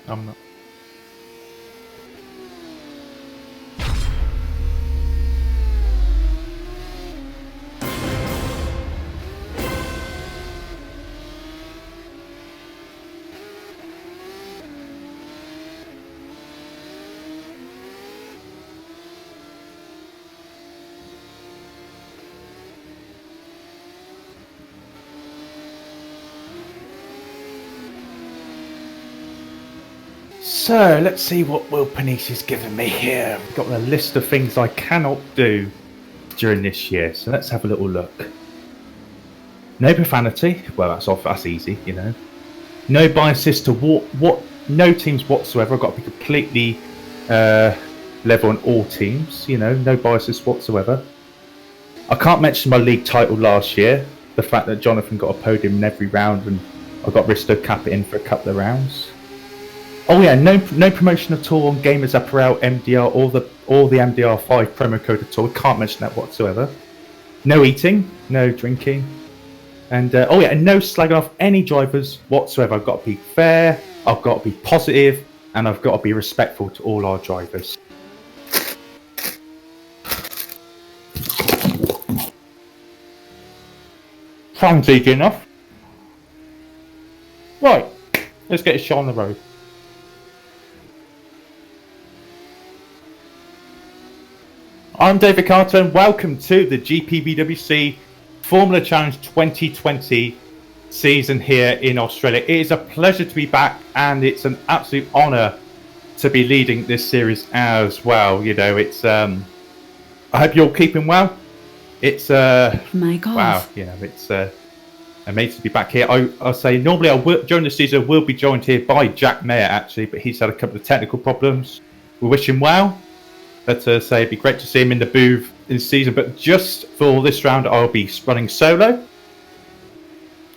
I'm not. So let's see what Will Panisi's given me here. I've got a list of things I cannot do during this year. So let's have a little look. No profanity. Well, that's easy, you know. No biases to no teams whatsoever. I've got to be completely level on all teams. You know, no biases whatsoever. I can't mention my league title last year. The fact that Jonathan got a podium in every round, and I got Risto cap it in for a couple of rounds. Oh yeah, no promotion at all on Gamers Apparel, MDR, or the MDR5 promo code at all. Can't mention that whatsoever. No eating, no drinking, and oh yeah, and no slagging off any drivers whatsoever. I've got to be fair, I've got to be positive, and I've got to be respectful to all our drivers. Sounds easy enough. Right, let's get a shot on the road. I'm David Carter and welcome to the GPVWC Formula Challenge 2020 season here in Australia. It is a pleasure to be back and it's an absolute honour to be leading this series as well. You know, it's I hope you're keeping well. It's my God. Wow, you know, it's amazing to be back here. I'll say normally during the season I will be joined here by Jack Mayer actually, but he's had a couple of technical problems. We wish him well. But say it'd be great to see him in the booth this season. But just for this round, I'll be running solo.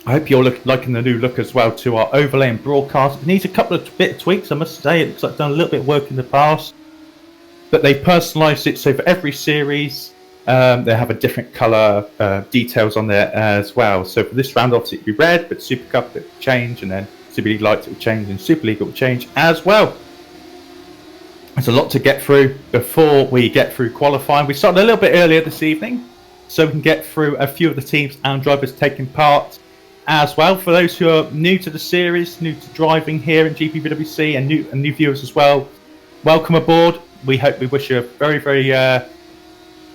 I hope you're liking the new look as well to our overlay and broadcast. It needs a couple of bit of tweaks, I must say. It looks like I've done a little bit of work in the past. But they personalised it, so for every series, they have a different colour details on there as well. So for this round, obviously, it'll be red, but Super Cup it will change, and then Super League Lights it will change, and Super League it will change as well. There's a lot to get through before we get through qualifying. We started a little bit earlier this evening, so we can get through a few of the teams and drivers taking part as well. For those who are new to the series, new to driving here in GPVWC, and new viewers as well, welcome aboard. We wish you a very, very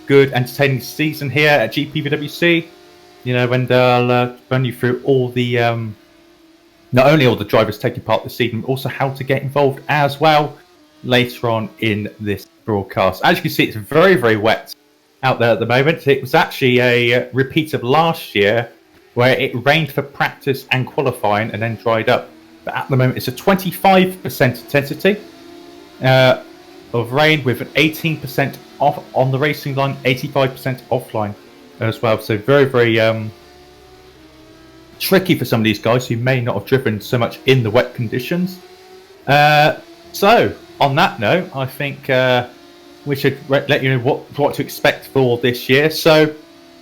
good, entertaining season here at GPVWC. You know, and I'll run you through all the not only all the drivers taking part this season, but also how to get involved as well later on in this broadcast. As you can see, it's very, very wet out there at the moment. It was actually a repeat of last year where it rained for practice and qualifying and then dried up. But at the moment, it's a 25% intensity of rain with an 18% off on the racing line, 85% offline as well. So very, very tricky for some of these guys who may not have driven so much in the wet conditions. So on that note, I think we should let you know what to expect for this year. So,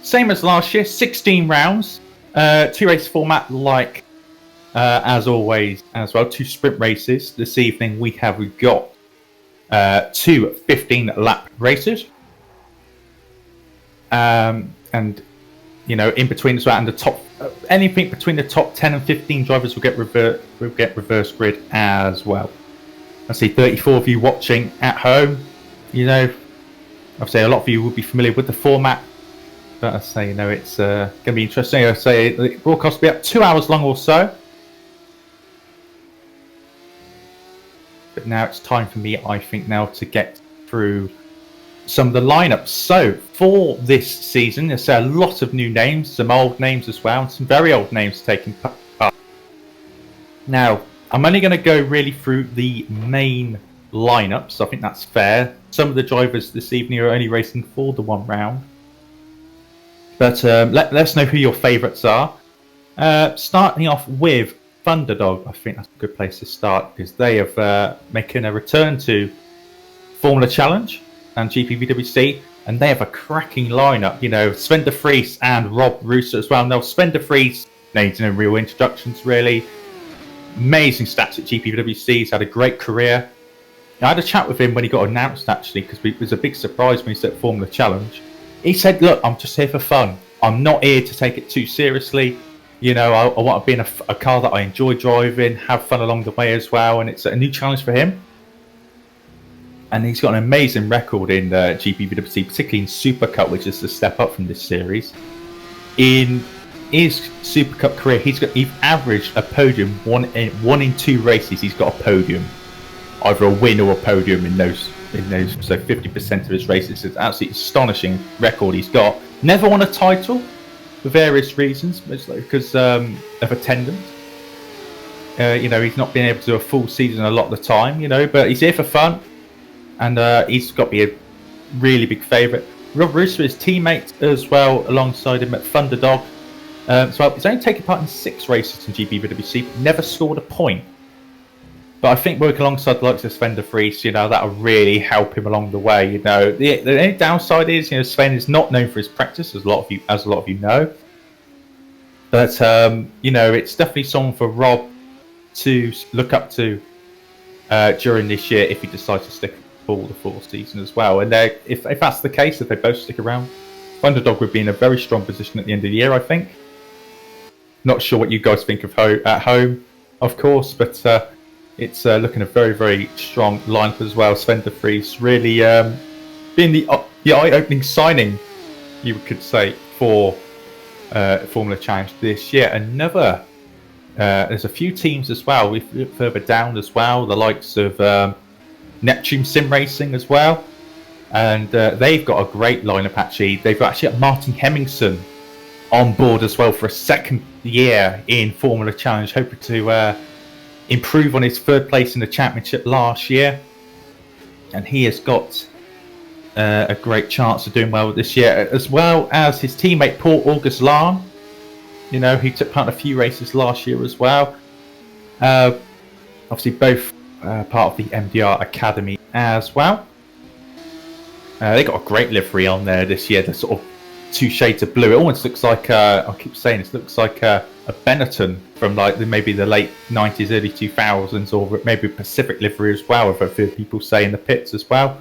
same as last year, 16 rounds, 2 race format like as always as well, 2 sprint races. This evening we've got 2 15-lap races. And, you know, in between as well, and the top, anything between the top 10 and 15 drivers will get reverse grid as well. I see 34 of you watching at home. You know, I'd say a lot of you will be familiar with the format, but I say, you know, it's going to be interesting. I say the broadcast will be up 2 hours long or so. But now it's time for me, I think, now to get through some of the lineups. So for this season, there's a lot of new names, some old names as well, and some very old names taking part. Now, I'm only going to go really through the main lineups. I think that's fair. Some of the drivers this evening are only racing for the 1 round. But let us know who your favourites are. Starting off with Thunderdog. I think that's a good place to start because they have making a return to Formula Challenge and GPVWC. And they have a cracking lineup. You know, Sven de Vries and Rob Russo as well. Now, Sven de Vries needs no real introductions, really. amazing stats at GPVWC. He's had a great career. I had a chat with him when he got announced, actually, because it was a big surprise when he said Formula Challenge. He said, look, I'm just here for fun. I'm not here to take it too seriously. You know, I want to be in a car that I enjoy driving, have fun along the way as well, and it's a new challenge for him. And he's got an amazing record in GPVWC, particularly in Super Cup, which is the step up from this series. In his Super Cup career, he's averaged a podium one in 2 races. He's got a podium, either a win or a podium in those. So 50% of his races. It's an absolutely astonishing record he's got. Never won a title for various reasons, because of attendance. You know, he's not been able to do a full season a lot of the time. You know, but he's here for fun, and he's got to be a really big favourite. Rob Rooster, his teammate as well, alongside him at Thunderdog. So he's only taken part in 6 races in GPVWC, but never scored a point. But I think working alongside the likes of Sven de Vries, you know, that'll really help him along the way. You know, the only downside is, you know, Sven is not known for his practice, as a lot of you know. But you know, it's definitely someone for Rob to look up to during this year if he decides to stick for the full season as well. And if that's the case, if they both stick around, Thunderdog would be in a very strong position at the end of the year, I think. Not sure what you guys think of at home, of course, but it's looking a very, very strong lineup as well. Sven de Vries really being the eye-opening signing, you could say, for Formula Challenge this year. Another, there's a few teams as well. We've further down as well, the likes of Neptune Simracing as well, and they've got a great lineup actually. They've actually got Martin Hemmingson on board as well for a second year in Formula Challenge, hoping to improve on his 3rd place in the championship last year, and he has got a great chance of doing well this year, as well as his teammate Paul August Lahn, you know, who took part in a few races last year as well. Obviously both part of the MDR Academy as well. They got a great livery on there this year, the sort of 2 shades of blue. It almost looks like I keep saying this, looks like a Benetton from like maybe the late 90s, early 2000s, or maybe a Pacific livery as well, I've heard people say in the pits as well.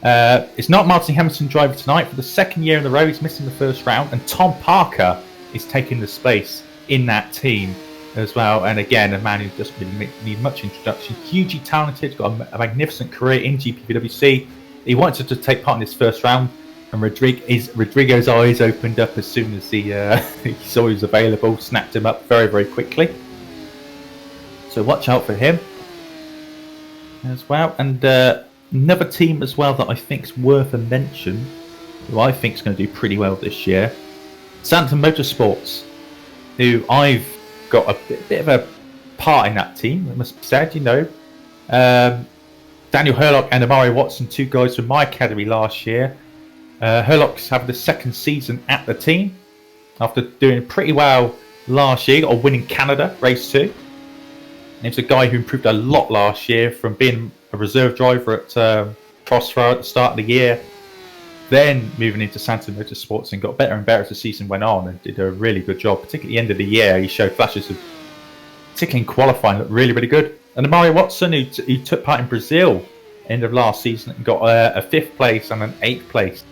It's not Martin Hemmingson driving tonight. For the 2nd year in a row, he's missing the 1st round, and Tom Parker is taking the space in that team as well. And again, a man who doesn't really need much introduction. Hugely talented, got a magnificent career in GPVWC. He wanted to take part in his 1st round, and Rodrigo's eyes opened up as soon as he saw he was available, snapped him up very, very quickly. So watch out for him as well. And another team as well that I think is worth a mention, who I think is going to do pretty well this year, Santon Motorsports, who I've got a bit of a part in that team, it must be said. You know, Daniel Herlock and Amari Watson, 2 guys from my academy last year. Herlock's having the 2nd season at the team after doing pretty well last year. Got a win in Canada, race 2. And he was a guy who improved a lot last year from being a reserve driver at Crossfire at the start of the year, then moving into Santon Motorsports, and got better and better as the season went on, and did a really good job. Particularly at the end of the year, he showed flashes of, particularly in qualifying, looked really, really good. And Amari Watson, who took part in Brazil end of last season, and got a 5th place and an 8th place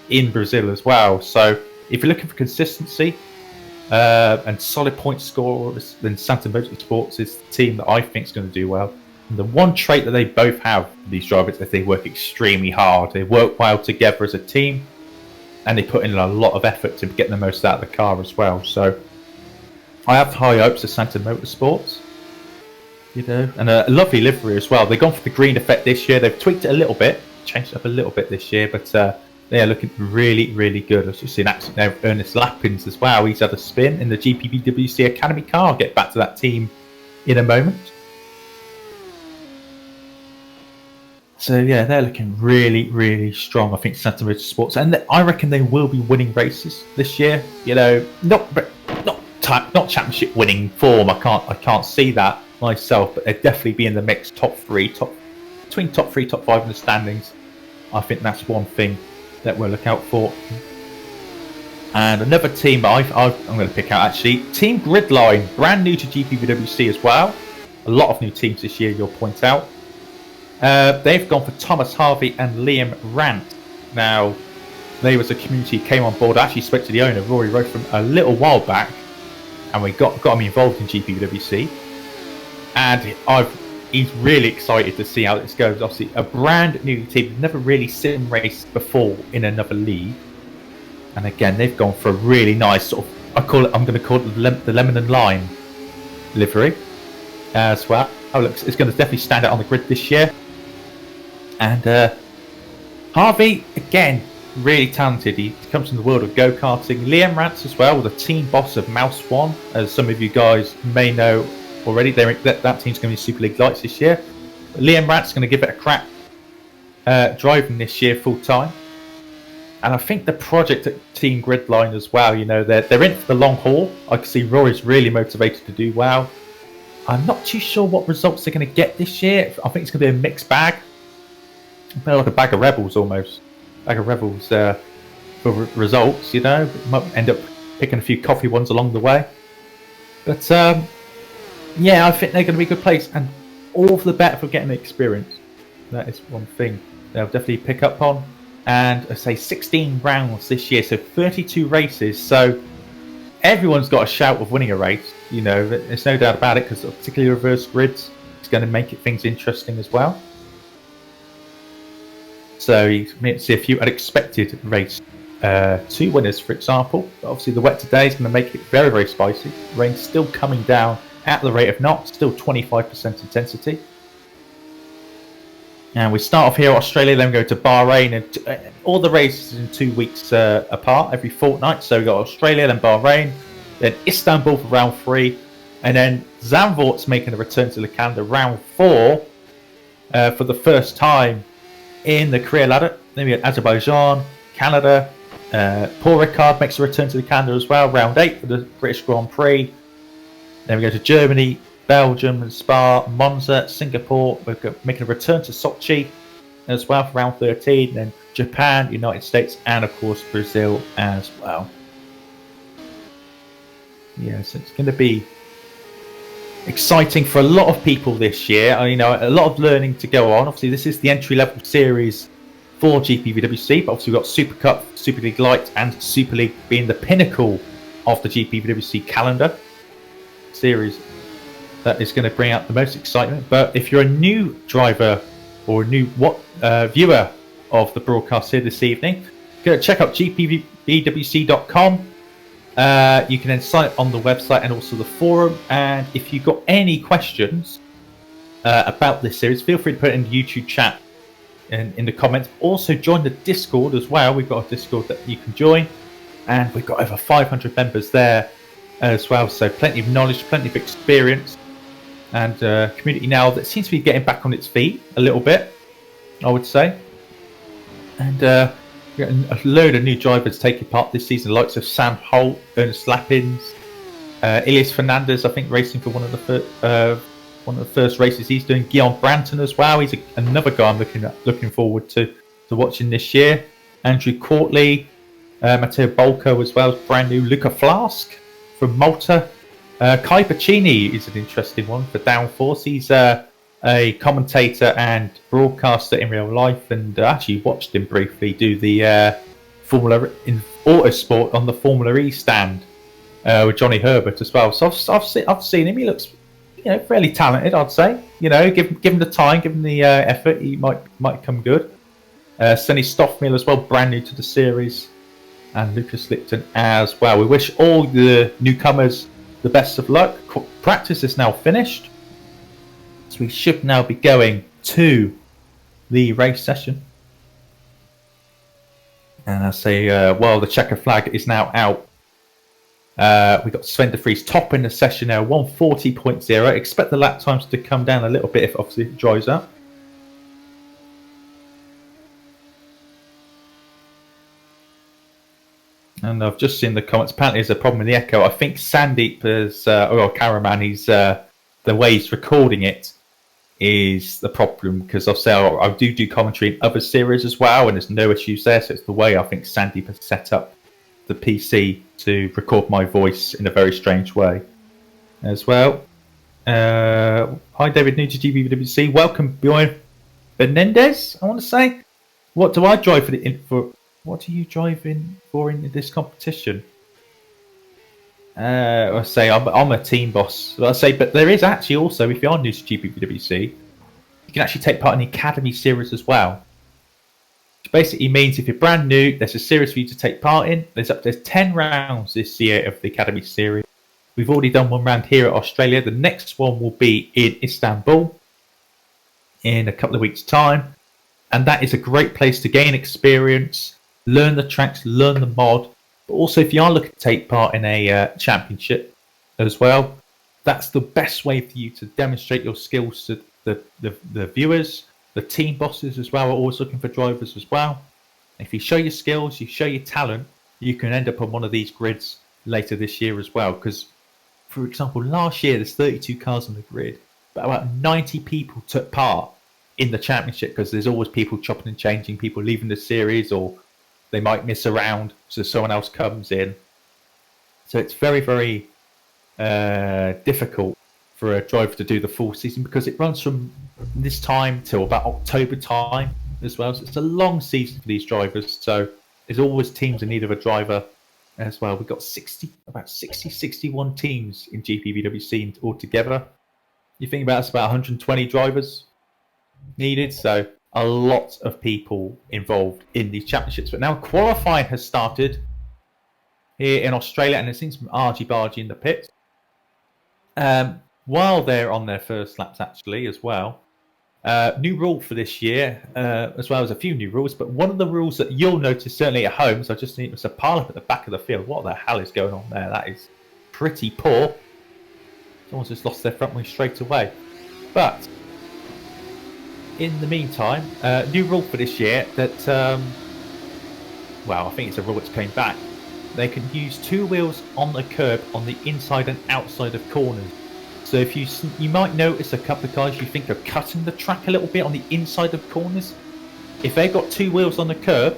in Brazil as well. So if you're looking for consistency and solid point scorers, then Santon Motorsports is the team that I think is going to do well. And the one trait that they both have, these drivers, is they work extremely hard. They work well together as a team, and they put in a lot of effort to get the most out of the car as well. So I have high hopes of Santon Motorsports, you know, and a lovely livery as well. They've gone for the green effect this year. They've tweaked it a little bit, changed it up a little bit this year, but they are looking really, really good. I've just seen Ernest Lappins as well. He's had a spin in the GPVWC Academy car. I'll get back to that team in a moment. So yeah, they're looking really, really strong. I think Santon Motorsports, and I reckon they will be winning races this year. You know, not championship winning form. I can't see that myself, but they'll definitely be in the mix, between top 3, top 5 in the standings. I think that's one thing that we'll look out for. And another team I'm going to pick out, actually, Team Gridline, brand new to GPVWC as well. A lot of new teams this year, you'll point out. They've gone for Thomas Harvey and Liam Rant. Now, they was a community who came on board. I actually spoke to the owner, Rory Rotham, a little while back, and we got him involved in GPVWC. And he's really excited to see how this goes. Obviously, a brand new team, never really sim raced before in another league. And again, they've gone for a really nice sort of, I'm going to call it the lemon and lime livery as well. It's going to definitely stand out on the grid this year. And Harvey, again, really talented. He comes from the world of go-karting. Liam Rance as well, the team boss of Mouse One, as some of you guys may know already. That team's going to be Super League Lights this year. But Liam Rance is going to give it a crack driving this year full time. And I think the project at Team Gridline as well, you know, they're in for the long haul. I can see Rory's really motivated to do well. I'm not too sure what results they're going to get this year. I think it's going to be a mixed bag. Like a bag of rebels almost. Bag of rebels for results, you know. Might end up picking a few coffee ones along the way. But yeah, I think they're going to be a good place. And all for the better for getting the experience. That is one thing they'll definitely pick up on. And I say 16 rounds this year, so 32 races. So everyone's got a shout of winning a race. You know, there's no doubt about it, because particularly reverse grids, it's going to make things interesting as well. So you may see a few unexpected race 2 winners, for example. But obviously, the wet today is going to make it very, very spicy. Rain's still coming down at the rate of knots, still 25% intensity. And we start off here in Australia, then we go to Bahrain, and all the races in 2 weeks apart, every fortnight. So we got Australia, then Bahrain, then Istanbul for round 3, and then Zandvoort's making a return to the calendar, round 4, for the first time in the career ladder. Then we got Azerbaijan, Canada, Paul Ricard makes a return to the calendar as well, round 8 for the British Grand Prix. Then we go to Germany, Belgium and Spa, Monza, Singapore. We're making a return to Sochi as well for round 13. Then Japan, United States, and of course Brazil as well. Yeah, so it's going to be exciting for a lot of people this year. You know, a lot of learning to go on. Obviously, this is the entry-level series for GPVWC, but obviously we've got Super Cup, Super League Light, and Super League being the pinnacle of the GPVWC calendar series. That is going to bring out the most excitement. But if you're a new driver or a new viewer of the broadcast here this evening, go check out gpvwc.com. You can then sign up on the website and also the forum. And if you've got any questions about this series, feel free to put it in the YouTube chat and in the comments. Also join the Discord as well. We've got a Discord that you can join, and we've got over 500 members there as well. So plenty of knowledge, plenty of experience, and community now that seems to be getting back on its feet a little bit, I would say. And we've got a load of new drivers taking part this season, the likes of Sam Holt, Ernest Lappins, Elias Fernandez, I think racing for one of the first races he's doing. Guillaume Branton as well. He's another guy I'm looking forward to watching this year. Andrew Courtley, Matteo Bolco as well, brand new. Luca Flask from Malta. Kai Pacini is an interesting one for Downforce. He's a commentator and broadcaster in real life, and actually watched him briefly do the Formula in Autosport on the Formula E stand with Johnny Herbert as well. So I've seen him. He looks, you know, fairly talented, I'd say. You know, give him the time, give him the effort, he might come good. Sonny Stoffmill as well, brand new to the series, and Lucas Lipton as well. We wish all the newcomers the best of luck. Practice is now finished, so we should now be going to the race session. And I say, while the checker flag is now out, we've got Sven de Vries top in the session now, 140.0. Expect the lap times to come down a little bit if obviously it dries up. And I've just seen the comments. Apparently, there's a problem with the echo. I think Sandeep is, or cameraman, he's the way he's recording it is the problem, because I do commentary in other series as well, and there's no issues there. So it's the way I think Sandeep has set up the PC to record my voice in a very strange way as well. Hi, David, new to GPVWC. Welcome, Bjorn Menendez. I want to say, what do I drive for? What do you drive in for in this competition? I say I'm a team boss. I say, but there is actually also, if you are new to GPVWC, you can actually take part in the Academy series as well. Which basically means if you're brand new, there's a series for you to take part in. There's 10 rounds this year of the Academy series. We've already done one round here at Australia. The next one will be in Istanbul in a couple of weeks' time. And that is a great place to gain experience, learn the tracks, learn the mod. But also, if you are looking to take part in a championship as well, that's the best way for you to demonstrate your skills to the viewers. The team bosses as well are always looking for drivers as well. If you show your skills, you show your talent, you can end up on one of these grids later this year as well. Because, for example, last year there's 32 cars on the grid, but about 90 people took part in the championship because there's always people chopping and changing, people leaving the series, or they might miss a round, so someone else comes in. So it's very, very difficult for a driver to do the full season because it runs from this time till about October time as well. So it's a long season for these drivers. So there's always teams in need of a driver as well. We've got 61 teams in GPVWC altogether. You think about it's about 120 drivers needed. So a lot of people involved in these championships. But now qualifying has started here in Australia, and it seems some argy-bargy in the pits. While they're on their first laps, actually, as well. New rule for this year, as well as a few new rules. But one of the rules that you'll notice, certainly at home, so I just need to pile up at the back of the field. What the hell is going on there? That is pretty poor. Someone's just lost their front wing straight away. But in the meantime, new rule for this year that, well, I think it's a rule that's came back. They can use two wheels on the curb on the inside and outside of corners. So if you might notice a couple of cars you think are cutting the track a little bit on the inside of corners. If they've got two wheels on the curb,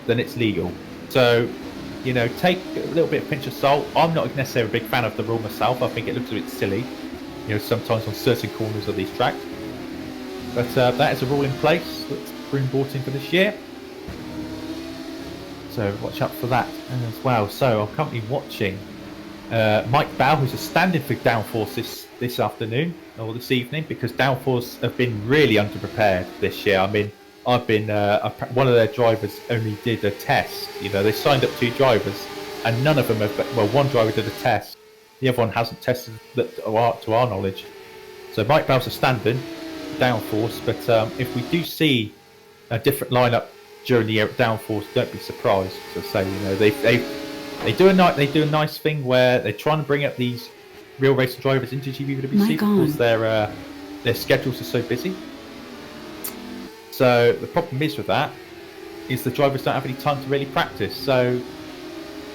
then it's legal. So, you know, take a little bit of pinch of salt. I'm not necessarily a big fan of the rule myself. I think it looks a bit silly, you know, sometimes on certain corners of these tracks. But that is a rule in place that's been brought in for this year. So watch out for that as well. So I'm currently watching Mike Bow, who's a stand-in for Downforce this afternoon or this evening, because Downforce have been really underprepared this year. I mean, I've been one of their drivers only did a test. You know, they signed up two drivers, and none of them have. Well, one driver did a test. The other one hasn't tested to our knowledge. So Mike Bow's a stand-in Downforce, but if we do see a different lineup during the year at Downforce, don't be surprised. So say, you know, they do a nice thing where they're trying to bring up these real racing drivers into GPVWC because their schedules are so busy. So the problem is with that is the drivers don't have any time to really practice. So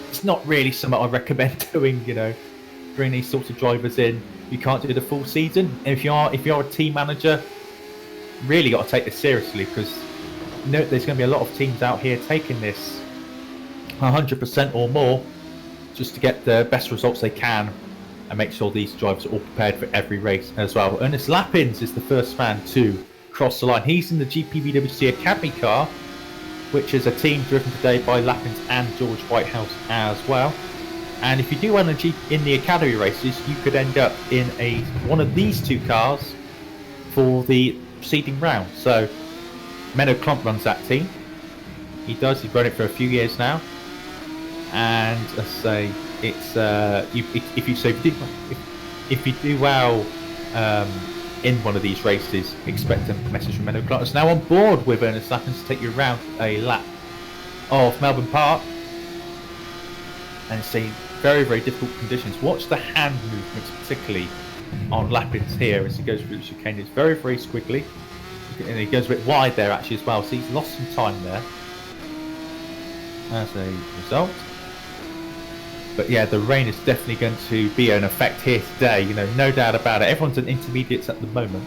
it's not really something I recommend doing. You know, bring these sorts of drivers in. You can't do the full season. And if you're a team manager, really got to take this seriously, because you know, there's going to be a lot of teams out here taking this 100% or more just to get the best results they can and make sure these drivers are all prepared for every race as well. Ernest Lappins is the first man to cross the line. He's in the GPVWC Academy car, which is a team driven today by Lappins and George Whitehouse as well. And if you do well in the Academy races, you could end up in one of these two cars for the preceding round. So Menno Klomp runs that team. He does. He's run it for a few years now. And I say it's if you do well in one of these races, expect a message from Menno Klomp. It's now on board with Ernest Lappins to take you around a lap of Melbourne Park, and it's a very, very difficult conditions. Watch the hand movements, particularly on Lappins here as he goes through the chicane. It's very, very squiggly, and he goes a bit wide there actually as well. So he's lost some time there as a result. But yeah, the rain is definitely going to be an effect here today, you know, no doubt about it. Everyone's in intermediates at the moment.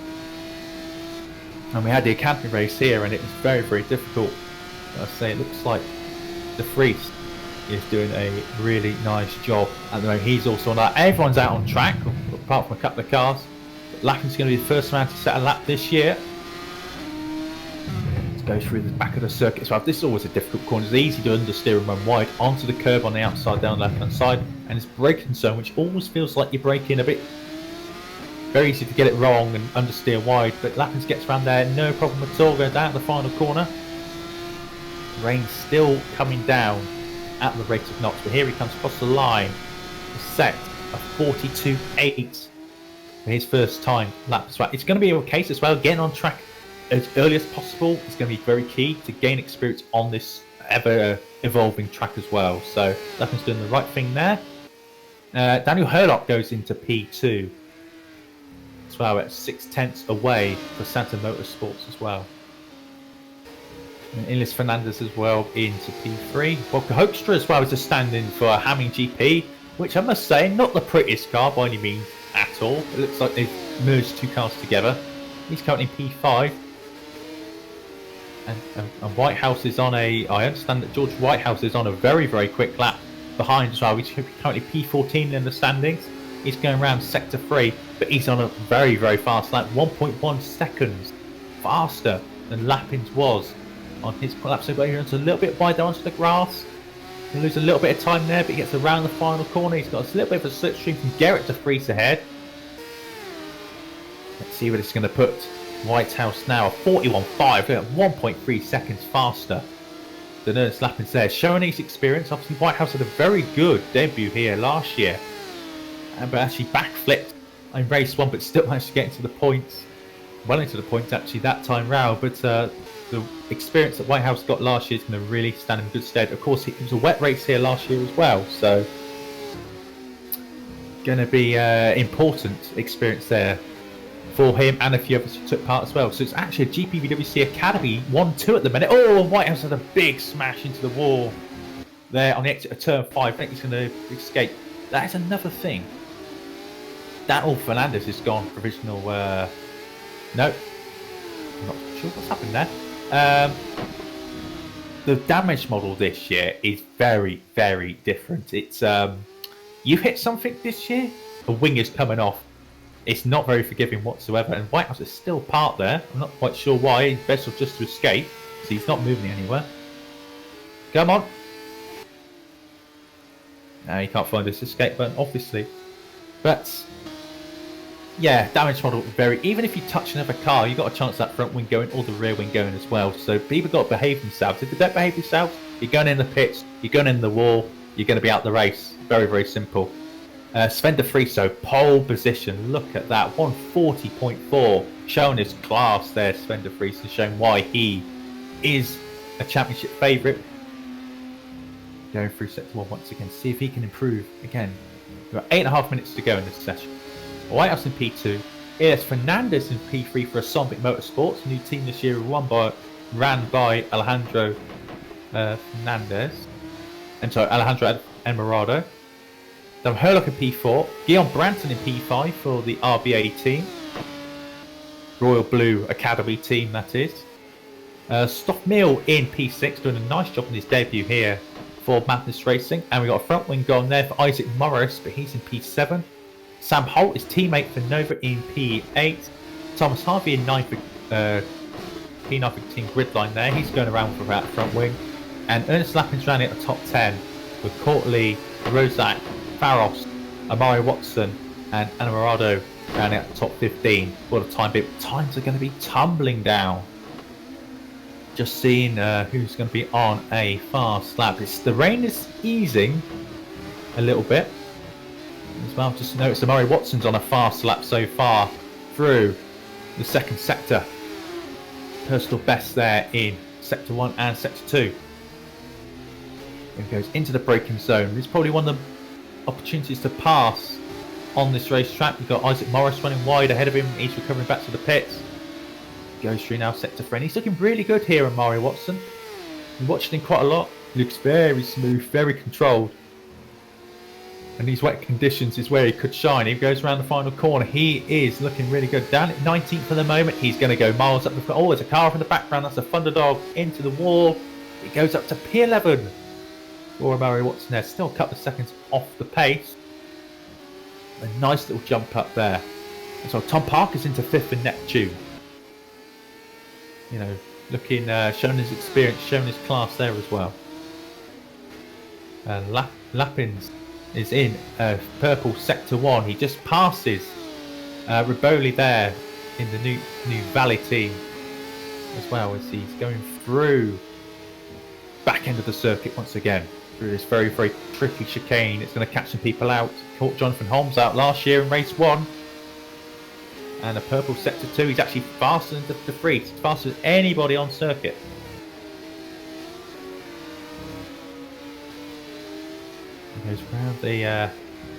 And we had the Academy race here, and it was very, very difficult. I say it looks like De Vries is doing a really nice job at the moment. He's also on that. Everyone's out on track, apart from a couple of cars. But Lappin's going to be the first man to set a lap this year. Let's go through the back of the circuit as well. This is always a difficult corner. It's easy to understeer and run wide onto the curb on the outside down the left-hand side. And it's braking zone, which always feels like you're braking a bit. Very easy to get it wrong and understeer wide. But Lappins gets around there, no problem at all. Going down the final corner. Rain still coming down at the rate of knots. But here he comes across the line. Set a 42.8 for his first time lap as well. It's going to be a case as well, getting on track as early as possible is going to be very key to gain experience on this ever evolving track as well. So Lappin's doing the right thing there. Daniel Hurlock goes into P2 as well at 6/10 away for Santa Motorsports as well. And Inlis Fernandez as well into P3. Volker Hoekstra as well is a stand-in for Hamming GP, which I must say, not the prettiest car by any means at all. It looks like they've merged two cars together. He's currently P5. And Whitehouse is on a... I understand that George Whitehouse is on a very, very quick lap behind as well. He's currently P14 in the standings. He's going around sector 3, but he's on a very, very fast lap. 1.1 seconds faster than Lappins was on his lap. So he runs a little bit wide onto the grass. He loses a little bit of time there, but he gets around the final corner. He's got a little bit of a slipstream from Garrett to Freeze ahead. Let's see what it's going to put Whitehouse now. A 41.5, 1.3 seconds faster than Ernest Lappins there. Showing his experience. Obviously, Whitehouse had a very good debut here last year. But actually backflipped in race 1, but still managed to get into the points. Well into the points actually that time round. But the experience that Whitehouse got last year is going to really stand in good stead. Of course, it was a wet race here last year as well, so going to be important experience there for him and a few others who took part as well. So it's actually a GPVWC Academy 1-2 at the minute. Oh, Whitehouse had a big smash into the wall there on the exit of turn 5. I think he's going to escape. That is another thing. Daniel Fernandez has gone provisional. No, I'm not sure what's happened there. The damage model this year is very, very different. It's you hit something this year, a wing is coming off. It's not very forgiving whatsoever, and Whitehouse is still parked there. I'm not quite sure why. He's best off just to escape, so he's not moving anywhere. Come on. No, he can't find this escape button, obviously. But yeah, damage model very. Even if you touch another car, you got a chance that front wing going or the rear wing going as well. So people got to behave themselves. If they don't behave themselves, you're going in the pits, you're going in the wall, you're going to be out the race. Very, very simple. Sven de Frieso, pole position. Look at that, 140.4. Showing his class there, Sven de Frieso, showing why he is a championship favourite. Going through sector 1 once again, see if he can improve again. We've got 8.5 minutes to go in this session. Whitehouse in P2, Elias Fernandez in P3 for Asambic Motorsports, new team this year ran by Alejandro Fernandez. And sorry, Alejandro Enamorado. Then Hurlock in P4, Guillaume Branton in P5 for the RBA team. Royal Blue Academy team, that is. Stoff Mill in P6, doing a nice job in his debut here for Madness Racing. And we got a front wing gone there for Isaac Morris, but he's in P7. Sam Holt is teammate for Nova in P8. Thomas Harvey in P9 for Team Gridline there. He's going around for that front wing. And Ernest Lappins ran it at the top 10 with Courtly, Rozak, Faros, Amari Watson and Enamorado ran it at the top 15 for the time being. Times are going to be tumbling down. Just seeing who's going to be on a fast lap. The rain is easing a little bit as well. Just notice Amari Watson's on a fast lap so far through the second sector. Personal best there in sector 1 and sector 2. It goes into the braking zone. It's probably one of the opportunities to pass on this racetrack. We've got Isaac Morris running wide ahead of him. He's recovering back to the pits. Goes through now sector 3. He's looking really good here, Amari Watson. I'm watching him quite a lot. He looks very smooth, very controlled. And these wet conditions is where he could shine. He goes around the final corner. He is looking really good. Down at 19th for the moment. He's going to go miles up the front. Oh, there's a car in the background. That's a Thunderdog into the wall. It goes up to P11 for Amari Watson there. Still a couple of seconds off the pace. A nice little jump up there. And so Tom Parker's into 5th in Neptune. You know, looking, showing his experience, showing his class there as well. Lappins is in purple sector 1. He just passes Riboli there in the new Valley team as well, as he's going through back end of the circuit once again through this very, very tricky chicane. It's going to catch some people out. Caught Jonathan Holmes out last year in race 1. And a purple sector 2. He's actually faster than the Vries. He's faster than anybody on circuit. He goes round the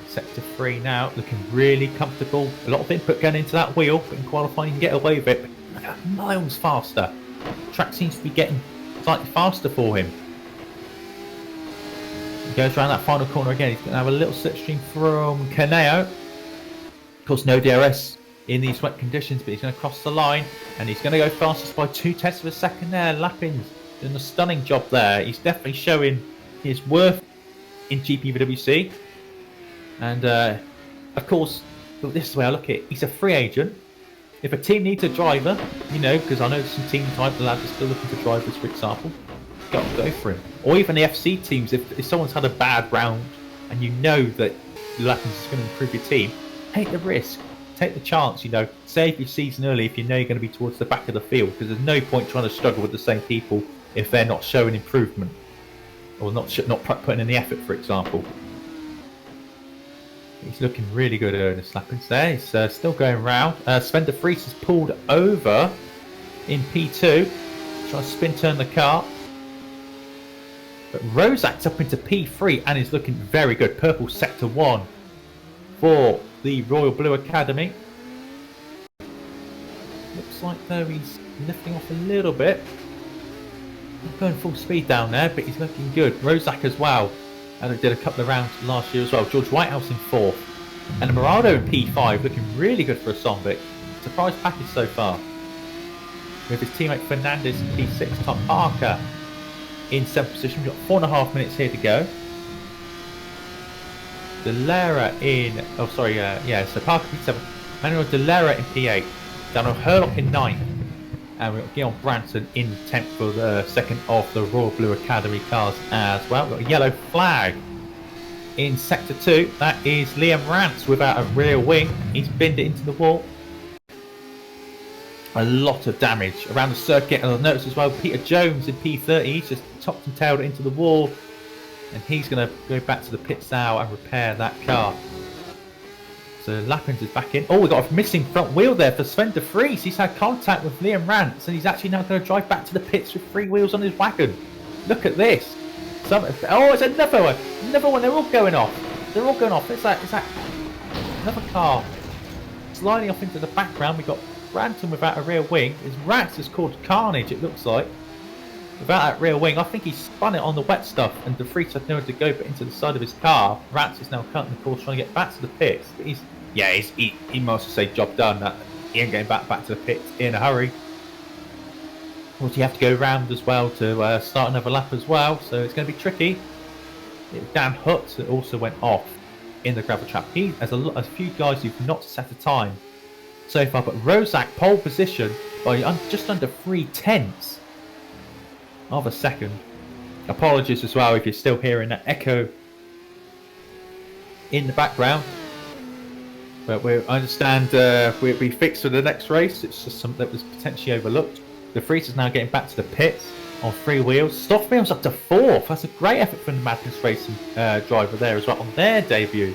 sector 3 now, looking really comfortable. A lot of input going into that wheel, but in qualifying he can get away with it. But miles faster. The track seems to be getting slightly faster for him. He goes around that final corner again. He's going to have a little slipstream from Caneo. Of course, no DRS in these wet conditions, but he's going to cross the line, and he's going to go fastest by 0.2 of a second there. Lappins doing a stunning job there. He's definitely showing his worth in GPVWC. And of course, this is the way I look at it. He's a free agent. If a team needs a driver, you know, because I know some team type the lads are still looking for drivers, for example, go for him. Or even the FC teams, if someone's had a bad round and you know that Lappins is going to improve your team, take the risk, take the chance, you know, save your season early if you know you're going to be towards the back of the field, because there's no point trying to struggle with the same people if they're not showing improvement or not putting in the effort, for example. He's looking really good, Ernest Lappins there. He's still going round. Sven de Vries has pulled over in P2. Trying to spin turn the car. But Rozak's up into P3 and is looking very good. Purple sector 1 for the Royal Blue Academy. Looks like though he's lifting off a little bit. Not going full speed down there, but he's looking good. Rozak as well. And did a couple of rounds last year as well. George Whitehouse in 4th. And Morado in P5, looking really good for a Sombic. Surprise package so far. With his teammate Fernandez in P6. Tom Parker in 7th position. We've got 4.5 minutes here to go. Delera in... Oh, sorry, so Parker P7. Manuel Delera in P8. Daniel Hurlock in 9th. And we've got Guillaume Branson in 10th for the second of the Royal Blue Academy cars as well. We've got a yellow flag in sector 2. That is Liam Rance without a rear wing. He's binned it into the wall. A lot of damage around the circuit. And I've noticed as well, Peter Jones in P30. He's just topped and tailed it into the wall. And he's going to go back to the pits now and repair that car. So Lappins is back in. Oh, we've got a missing front wheel there for Sven de Vries. He's had contact with Liam Rance, and he's actually now going to drive back to the pits with 3 wheels on his wagon. Look at this. Oh, it's another one. Another one. They're all going off. They're all going off. It's that another car sliding off into the background. We've got Branton without a rear wing. His Rance has caused carnage, it looks like. Without that rear wing, I think he spun it on the wet stuff, and de Vries had nowhere to go but into the side of his car. Rance is now cutting the course, trying to get back to the pits. But he must say job done. That he ain't getting back to the pits in a hurry. Of course, you have to go round as well to start another lap as well, so it's going to be tricky. Dan Hutt that also went off in the gravel trap. He has a few guys who've not set a time so far, but Rozak pole position by just under 3/10 of a second. Apologies as well if you're still hearing that echo in the background, but I understand we'll be fixed for the next race. It's just something that was potentially overlooked. De Vries is now getting back to the pits on 3 wheels. Stoffmill's up to 4th. That's a great effort from the Madness Racing driver there as well on their debut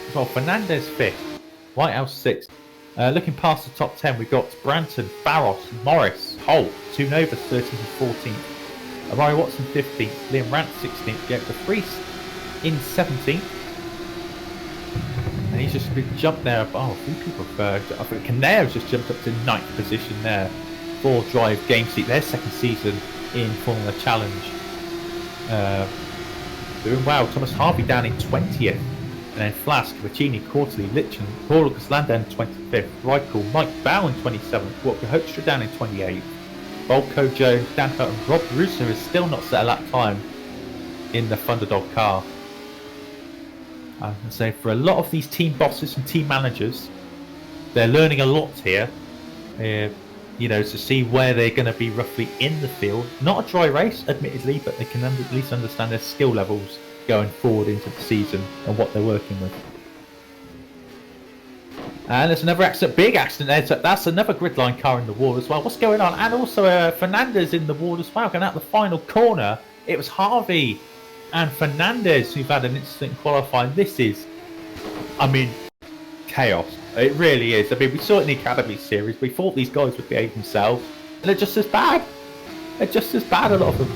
as well. Fernandez 5th, Whitehouse 6th. Looking past the top 10, we've got Branton, Barros, Morris, Holt, two Novas 13th and 14th. Amari Watson 15th, Liam Rance 16th, De Vries in 17th. And he's just been jumped there. Oh, a few people I think Caneo's just jumped up to 9th position there for Drive Game Seat, their second season in Formula Challenge. Doing well. Thomas Harvey down in 20th. And then Flask, Vicini, Quarterly, Litchen, Paul Lucas Landau in 25th, Reichel, Mike Bow in 27th, Walker Hoekstra down in 28th. Volko Jones, Dan Hurt and Rob Russo is still not set a lap time in the Thunderdog car. So for a lot of these team bosses and team managers, they're learning a lot here. To see where they're going to be roughly in the field. Not a dry race, admittedly, but they can at least understand their skill levels going forward into the season and what they're working with. And there's another accident, big accident there. So that's another gridline car in the wall as well. What's going on? And also Fernandez in the wall as well, going out the final corner. It was Harvey and Fernandez who've had an incident in qualifying. This is, chaos. It really is. We saw it in the Academy Series. We thought these guys would behave themselves, and they're just as bad. They're just as bad, a lot of them.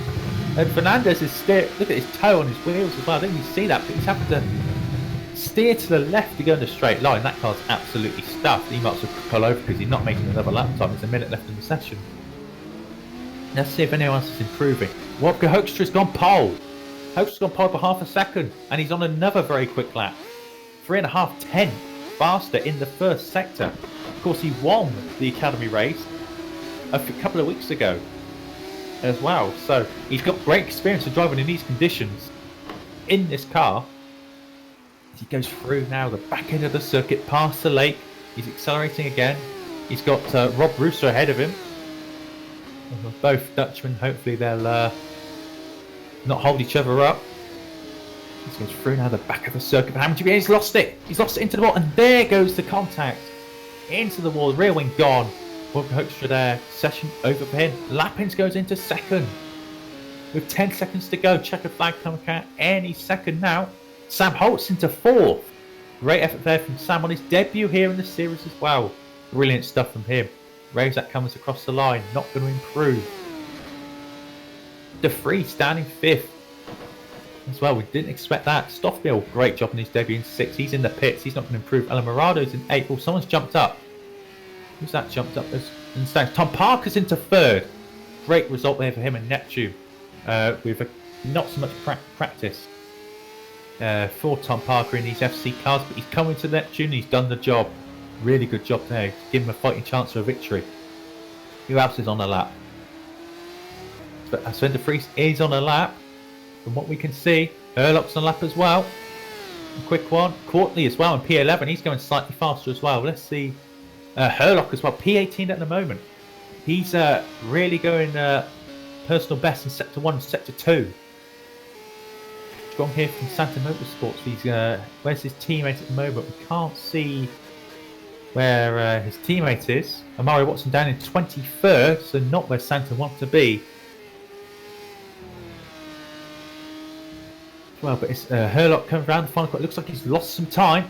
And Fernandez is look at his toe on his wheels as well. I didn't even see that, but he's having to steer to the left to go in a straight line. That car's absolutely stuffed. He might as well pull over because he's not making another lap time. There's a minute left in the session. Let's see if anyone else is improving. Wopke Hoekstra's gone pole. Hoekstra's gone pole for half a second, and he's on another very quick lap. 3.5 tenths faster in the first sector. Of course, he won the Academy race a couple of weeks ago as well. So he's got great experience of driving in these conditions in this car. He goes through now the back end of the circuit, past the lake. He's accelerating again. He's got Rob Russo ahead of him. Both Dutchmen, hopefully they'll not hold each other up. He's going through now the back of the circuit. But he's lost it. He's lost it into the wall. And there goes the contact. Into the wall. Rear wing gone. Wopke Hoekstra there. Session over for him. Lappins goes into second. With 10 seconds to go. Checkered flag coming out any second now. Sam Holtz into fourth. Great effort there from Sam on his debut here in the series as well. Brilliant stuff from him. Raves that comes across the line. Not going to improve. De Vries down in fifth. As well, we didn't expect that. Stoffmill, great job in his debut in sixth. He's in the pits. He's not going to improve. Alamarado's in eighth. Oh, someone's jumped up. Who's that jumped up? Tom Parker's into third. Great result there for him and Neptune. With not so much practice for Tom Parker in these FC cars, but he's coming to Neptune and he's done the job. Really good job there. Give him a fighting chance for a victory. Who else is on a lap? But Sven de Vries is on a lap. From what we can see, Herlock's on a lap as well. A quick one. Courtney as well in P11. He's going slightly faster as well. Let's see. Herlock as well. P18 at the moment. He's really going personal best in Sector 1 and Sector 2. Strong here from Santa Motorsports. He's where's his teammate at the moment? We can't see where his teammate is. Amari Watson down in 23rd, so not where Santa wants to be. Well, but it's Herlock coming around the final corner. It looks like he's lost some time.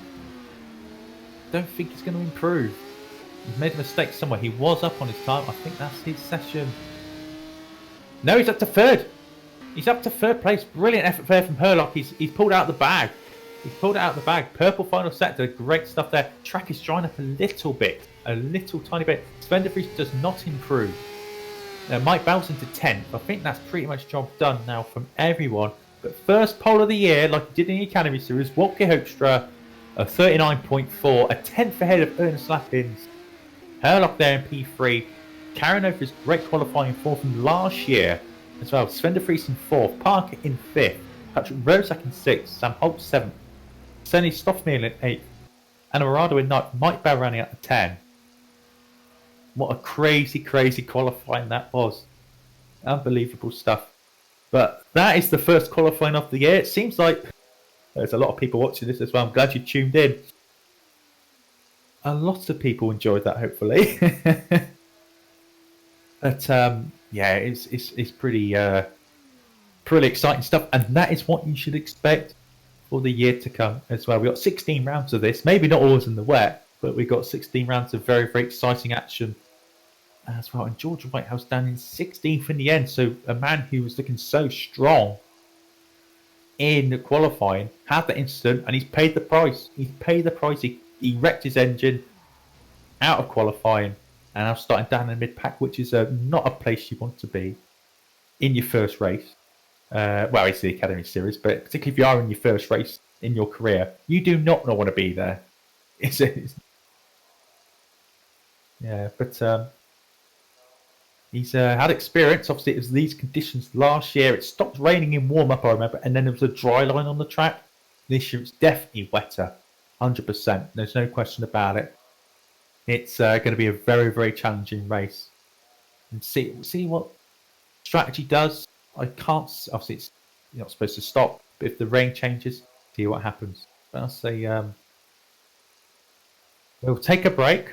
Don't think he's going to improve. He's made a mistake somewhere. He was up on his time. I think that's his session. No, he's up to third. He's up to third place. Brilliant effort there from Herlock. He's pulled out the bag. He's pulled it out the bag. Purple final sector. Great stuff there. Track is drying up a little bit. A little tiny bit. Sven de Vries does not improve. Mike Bell's into 10th. I think that's pretty much job done now from everyone. But first pole of the year, like he did in the Academy Series, Wopke Hoekstra, a 39.4, a 10th ahead of Ernest Lappins. Herlock there in P3, carrying over his great qualifying form from last year as well. Sven de Vries in 4th, Parker in 5th, Patrick Rosak in 6th, Sam Holt 7th, Senny Stoffmill in 8th, and Morado in 9th, Mike Bell running at the 10. What a crazy, crazy qualifying that was. Unbelievable stuff. But that is the first qualifying of the year. It seems like there's a lot of people watching this as well. I'm glad you tuned in. A lot of people enjoyed that, hopefully. But yeah, it's pretty exciting stuff, and that is what you should expect for the year to come as well. We got 16 rounds of this, maybe not always in the wet, but we got 16 rounds of very, very exciting action as well. And George Whitehouse down in 16th in the end. So a man who was looking so strong in qualifying had that incident, and he's paid the price. He's paid the price. He wrecked his engine out of qualifying, and now starting down in the mid-pack, which is not a place you want to be in your first race. Well, it's the Academy Series, but particularly if you are in your first race in your career, you do not want to be there. Yeah, but he's had experience. Obviously, it was these conditions last year. It stopped raining in warm-up, I remember, and then there was a dry line on the track. this year it's definitely wetter, 100%. There's no question about it. It's going to be a very, very challenging race. And see what strategy does. I can't. Obviously, it's you're not supposed to stop. But if the rain changes, see what happens. But I'll say we'll take a break.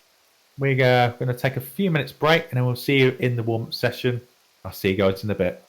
We're going to take a few minutes break, and then we'll see you in the warm-up session. I'll see you guys in a bit.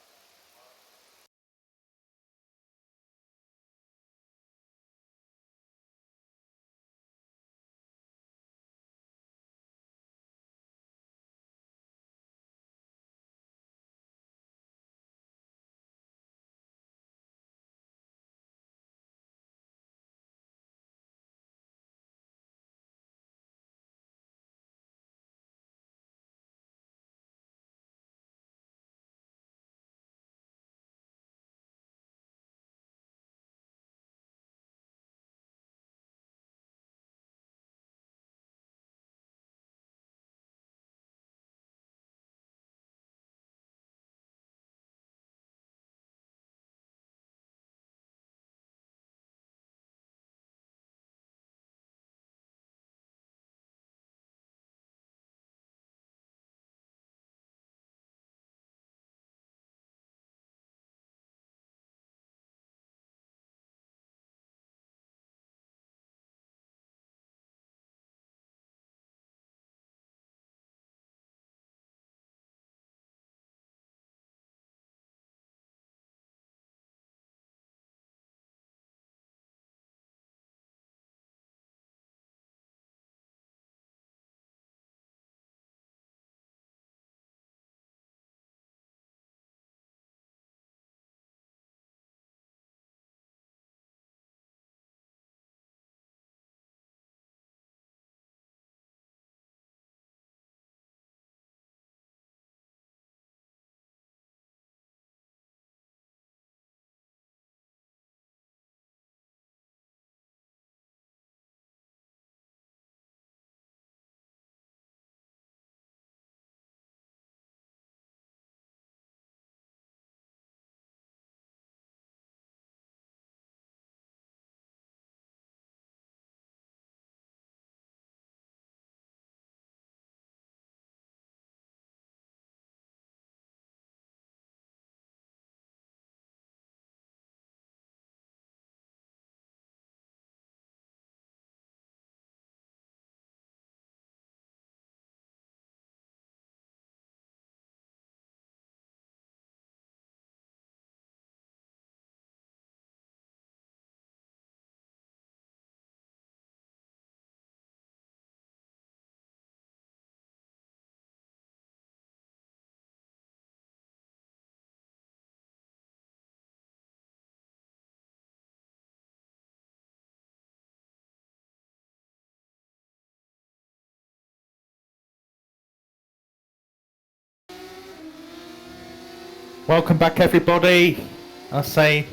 Welcome back, everybody. I say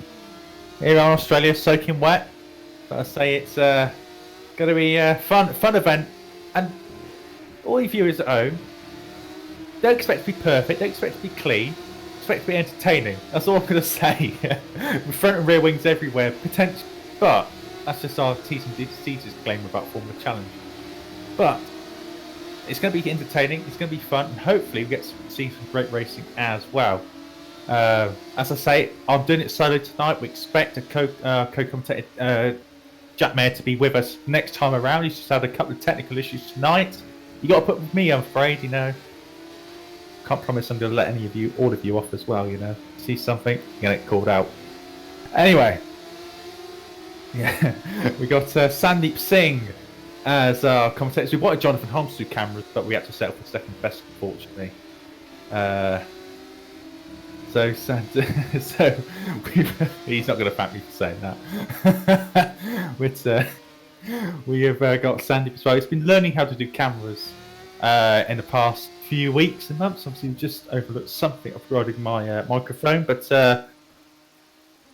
here in Australia, soaking wet, but I say it's going to be a fun event. And all you viewers at home, don't expect to be perfect, don't expect to be clean, expect to be entertaining. That's all I'm going to say. With front and rear wings everywhere, potential, but that's just our T's and C's disclaimer about Formula Challenge. But it's going to be entertaining, it's going to be fun, and hopefully we get to see some great racing as well. As I say, I'm doing it solo tonight. We expect a co-commentator, Jack Mayer, to be with us next time around. He's just had a couple of technical issues tonight. You got to put with me, I'm afraid. Can't promise I'm going to let any of you, all of you, off as well. See something, you're going to get called out. Anyway, yeah, we got Sandeep Singh as our commentators. We wanted Jonathan Holmes to do cameras, but we had to settle for second best, unfortunately. So he's not going to thank me for saying that. We have got Sandeep as well. He's been learning how to do cameras in the past few weeks and months. Obviously, just overlooked something regarding my microphone, but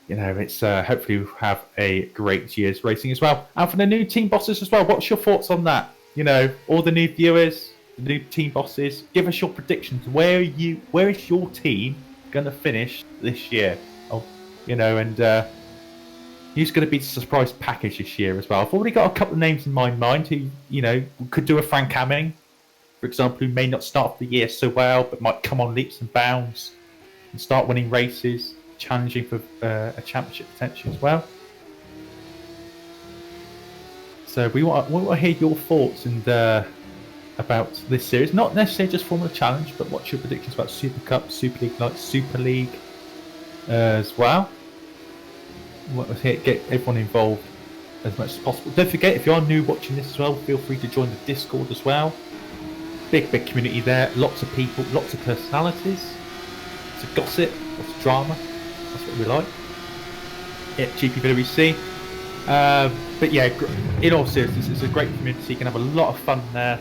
it's hopefully we'll have a great year's racing as well. And for the new team bosses as well, what's your thoughts on that? All the new viewers, the new team bosses, give us your predictions. Where is your team going to finish this year? And who's going to be the surprise package this year as well. I've already got a couple of names in my mind who, could do a Frank Hamming, for example, who may not start the year so well, but might come on leaps and bounds and start winning races, challenging for a championship potential as well. So we want to hear your thoughts and about this series, not necessarily just Formula Challenge, but what's your predictions about Super Cup, Super League, like Super League as well. Get everyone involved as much as possible. Don't forget, if you are new watching this as well, feel free to join the Discord as well. Big community there, lots of people, lots of personalities, lots of gossip, lots of drama. That's what we like at GPVWC. But yeah, in all seriousness, it's a great community. You can have a lot of fun there.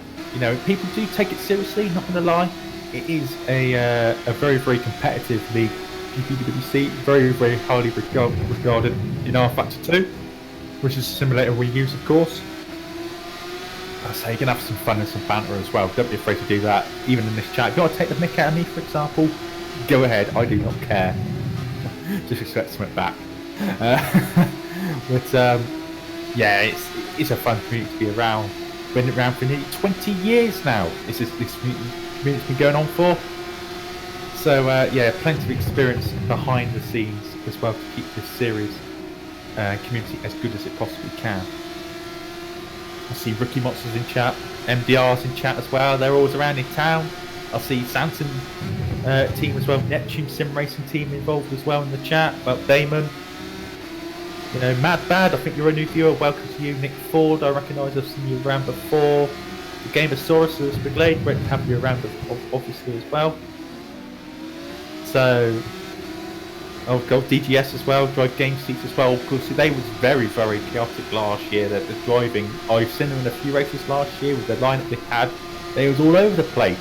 People do take it seriously, not going to lie. It is a very, very competitive league. GPVWC, very, very highly regarded in R Factor 2, which is a simulator we use, of course. I say you can have some fun and some banter as well. Don't be afraid to do that, even in this chat. If you want to take the mick out of me, for example, go ahead. I do not care. Just expect something back. Yeah, it's a fun community to be around. Been around for nearly 20 years now. This community's been going on for. So yeah, plenty of experience behind the scenes as well to keep this series community as good as it possibly can. I see Rookie Monsters in chat, MDR's in chat as well. They're always around in town. I see Sanson team as well, Neptune Simracing team involved as well in the chat. Well, Damon, Mad Bad, I think you're a new viewer. Welcome to you, Nick Ford. I recognise I've seen you around before. The Gameosaurus, Biglade, great to have you around obviously as well. So, DGS as well, Drive Game Seats as well. Of course, they was very, very chaotic last year. The driving, I've seen them in a few races last year with the lineup they had. They was all over the place,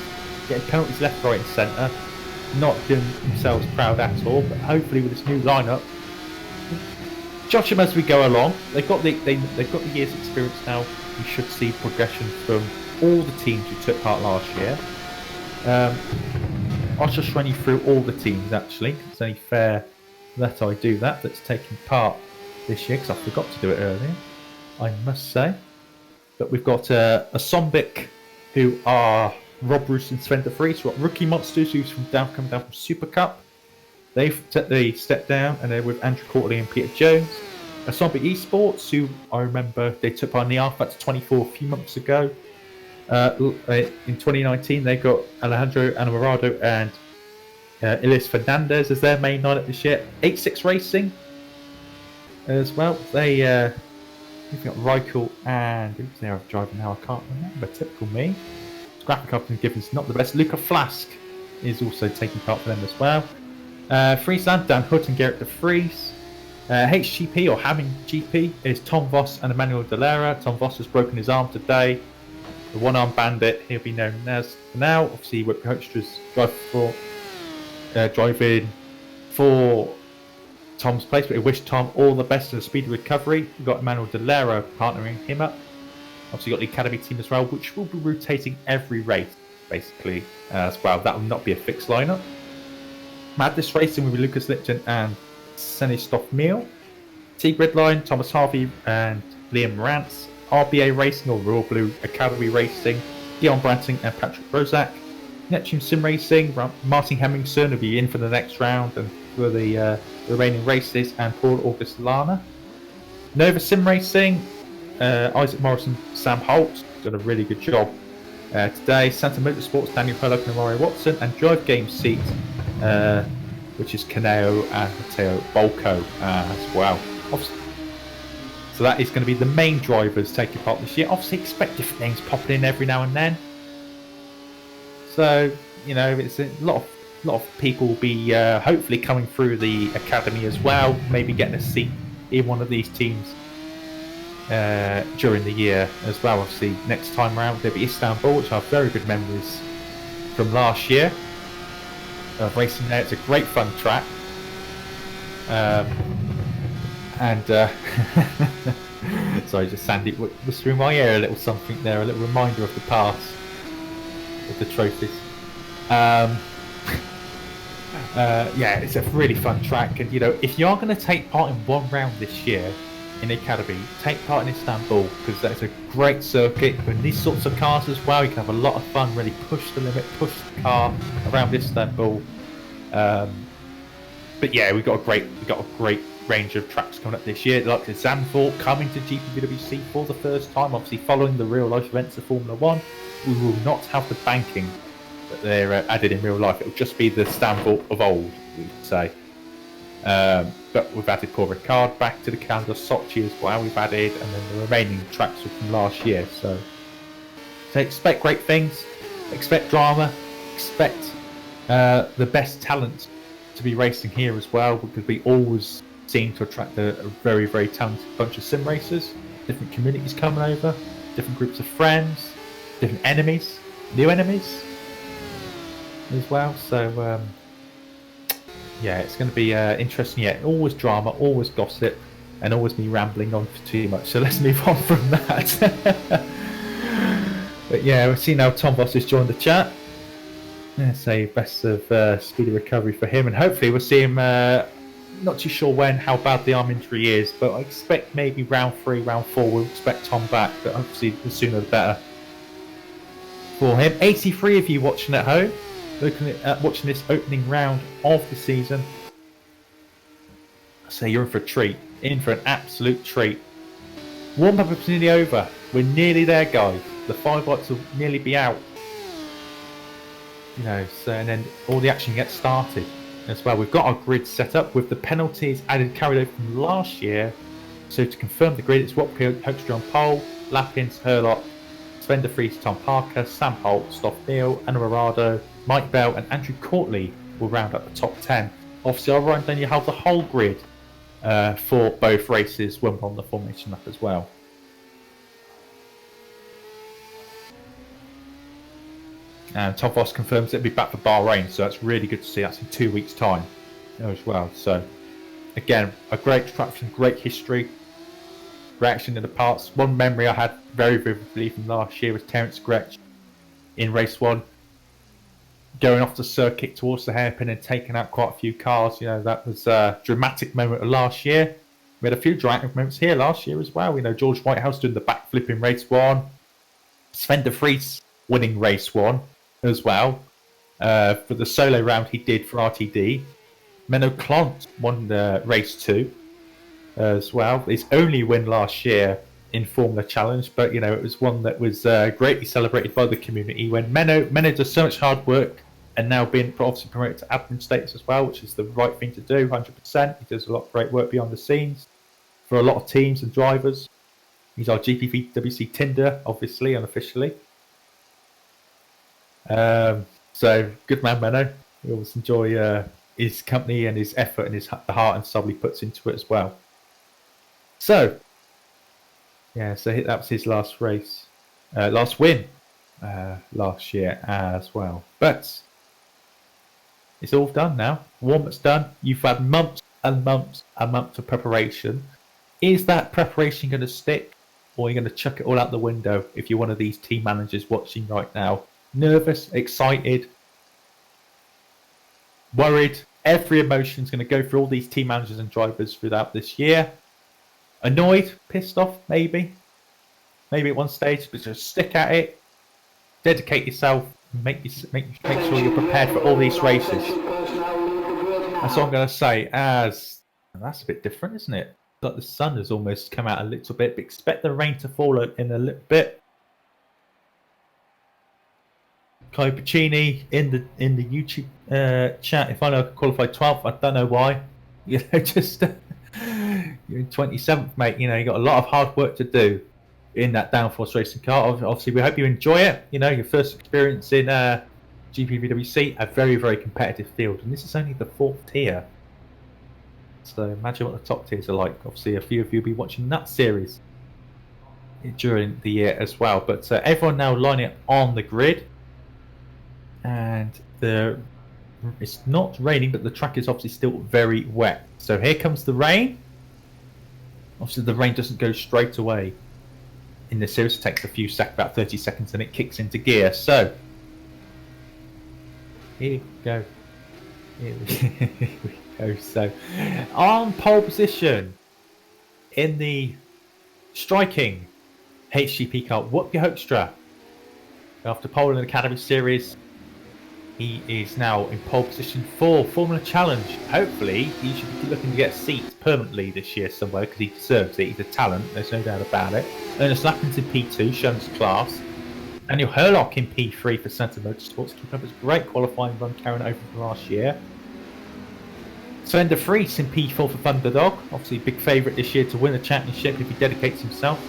getting penalties left, right, and centre. Not doing themselves proud at all. But hopefully, with this new lineup, judge them as we go along. They've got the year's experience now. We should see progression from all the teams who took part last year. I'll just run you through all the teams actually. It's only fair that I do that. That's taking part this year because I forgot to do it earlier, I must say. But we've got a Sombic, who are Rob Roos and Sven de Vries. We've got Rookie Monsters, who's coming down from Super Cup. They stepped down, and they're with Andrew Courtley and Peter Jones. A Sombic Esports, who I remember they took part in the R Factor 24 a few months ago. In 2019, they got Alejandro Anamorado and Elias Fernandez as their main lineup this year. 86 Racing as well. They've got Reichel and who's their driver now? I can't remember. Typical me. Graphic Up and Gibbons not the best. Luca Flask is also taking part for them as well. Friesland, Dan Hood and Garrett de Vries. HGP or Hamming GP is Tom Voss and Emmanuel Delera. Tom Voss has broken his arm today. The one-armed bandit, he'll be known as for now. Obviously, Whip Hoekstra's driving for Tom's place, but we wish Tom all the best in a speedy recovery. We've got Emmanuel Delera partnering him up. Obviously, got the academy team as well, which will be rotating every race, basically, as well. That will not be a fixed lineup. Madness Racing will be Lucas Lipton and Senistoff Meal. Teague Redline, Thomas Harvey and Liam Rance. RBA Racing or Royal Blue Academy Racing, Dion Branting and Patrick Rozak. Neptune Sim Racing, Martin Hemmingson will be in for the next round and for the remaining races, and Paul August Lana. Nova Sim Racing, Isaac Morrison, Sam Holt, done a really good job today. Santa Motorsports, Daniel Perlock and Mario Watson, and Drive Game Seat, which is Caneo and Matteo Bolco as well. Obviously, so that is going to be the main drivers taking part this year. Obviously, expect different names popping in every now and then. So, it's a lot of people will be hopefully coming through the academy as well. Maybe getting a seat in one of these teams during the year as well. Obviously, next time around there'll be Istanbul, which I have very good memories from last year of racing there. It's a great fun track. Sorry, just Sandy whispering my ear a little something there, a little reminder of the past, of the trophies. Yeah, it's a really fun track, and if you are going to take part in one round this year in the academy, take part in Istanbul, because that's a great circuit with these sorts of cars as well. You can have a lot of fun, really push the limit, push the car around Istanbul. But yeah, we've got a great range of tracks coming up this year. Like the Zandvoort coming to GPVWC for the first time, obviously following the real life events of Formula One. We will not have the banking that they're added in real life. It will just be the Zandvoort of old, we would say. But we've added Paul Ricard back to the calendar, Sochi as well. We've added, and then the remaining tracks were from last year. So expect great things, expect drama, expect the best talent to be racing here as well, because we always seem to attract a very, very talented bunch of sim racers. Different communities coming over, different groups of friends, different enemies, new enemies as well. So yeah, it's going to be interesting. Yeah, always drama, always gossip, and always me rambling on for too much. So let's move on from that. But yeah, we've seen now Tom Voss has joined the chat. Yeah, say best of speedy recovery for him, and hopefully we'll see him. Not too sure when, how bad the arm injury is, but I expect maybe round 3, round 4 we'll expect Tom back. But obviously the sooner the better for him. 83 of you watching at home, looking at watching this opening round of the season. I say you're in for a treat, in for an absolute treat. Warm up is nearly over. We're nearly there, guys. The 5 lights will nearly be out. So and then all the action gets started as well. We've got our grid set up with the penalties carried over from last year. So to confirm the grid, it's Watfield, Hoekstra on pole, Lappins, Herlock, Sven de Vries, Tom Parker, Sam Holt, Stoff Neal, Anna Morado, Mike Bell, and Andrew Courtley will round up the top 10. Obviously, I'll run then you have the whole grid for both races when we're on the formation lap as well. And Tom Voss confirms it'll be back for Bahrain, so that's really good to see. That's in 2 weeks' time as well. So, again, a great track, some great history, reaction in the parts. One memory I had very vividly from last year was Terence Gretsch in race 1, going off the circuit towards the hairpin and taking out quite a few cars. That was a dramatic moment of last year. We had a few dramatic moments here last year as well. George Whitehouse doing the backflip in race 1, Sven de Vries winning race 1. As well, for the solo round he did for RTD. Menno Clont won race 2 as well. His only win last year in Formula Challenge, but it was one that was greatly celebrated by the community when Menno does so much hard work and now being obviously promoted to admin status as well, which is the right thing to do, 100%. He does a lot of great work behind the scenes for a lot of teams and drivers. He's our GPVWC Tinder, obviously, unofficially. So good man, Menno. We always enjoy his company and his effort and the heart and soul he puts into it as well. So yeah, so that was his last race, last win last year as well. But it's all done now. Warm-up's done. You've had months and months and months of preparation. Is that preparation going to stick, or are you going to chuck it all out the window if you're one of these team managers watching right now? Nervous, excited, worried. Every emotion is going to go through all these team managers and drivers throughout this year. Annoyed, pissed off, maybe at one stage, but just stick at it. Dedicate yourself. Make sure you're prepared for all these races. That's what I'm going to say. That's a bit different, isn't it? Like the sun has almost come out a little bit, but expect the rain to fall in a little bit. Kai Pacini in the YouTube chat. If I know I could qualify 12th, I don't know why. Just you're in 27th, mate. You got a lot of hard work to do in that downforce racing car. Obviously, we hope you enjoy it. Your first experience in GPVWC, a very, very competitive field, and this is only the 4th tier. So imagine what the top tiers are like. Obviously, a few of you will be watching that series during the year as well. But everyone now lining up on the grid. And it's not raining, but the track is obviously still very wet. So here comes the rain. Obviously, the rain doesn't go straight away in the series. It takes a few seconds, about 30 seconds, and it kicks into gear. So here we go. Here we go. So, on pole position in the striking HGP car, Whoop Your Hoekstra. After pole in the Academy Series, he is now in pole position for Formula Challenge. Hopefully, he should be looking to get a seat permanently this year somewhere because he deserves it. He's a talent, there's no doubt about it. Ernest Lappins in P2, showing his class. Daniel Herlock in P3 for Centre Motorsports, keeping up his great qualifying run carrying over from last year. Sven de Vries in P4 for Thunderdog, obviously a big favourite this year to win the championship if he dedicates himself.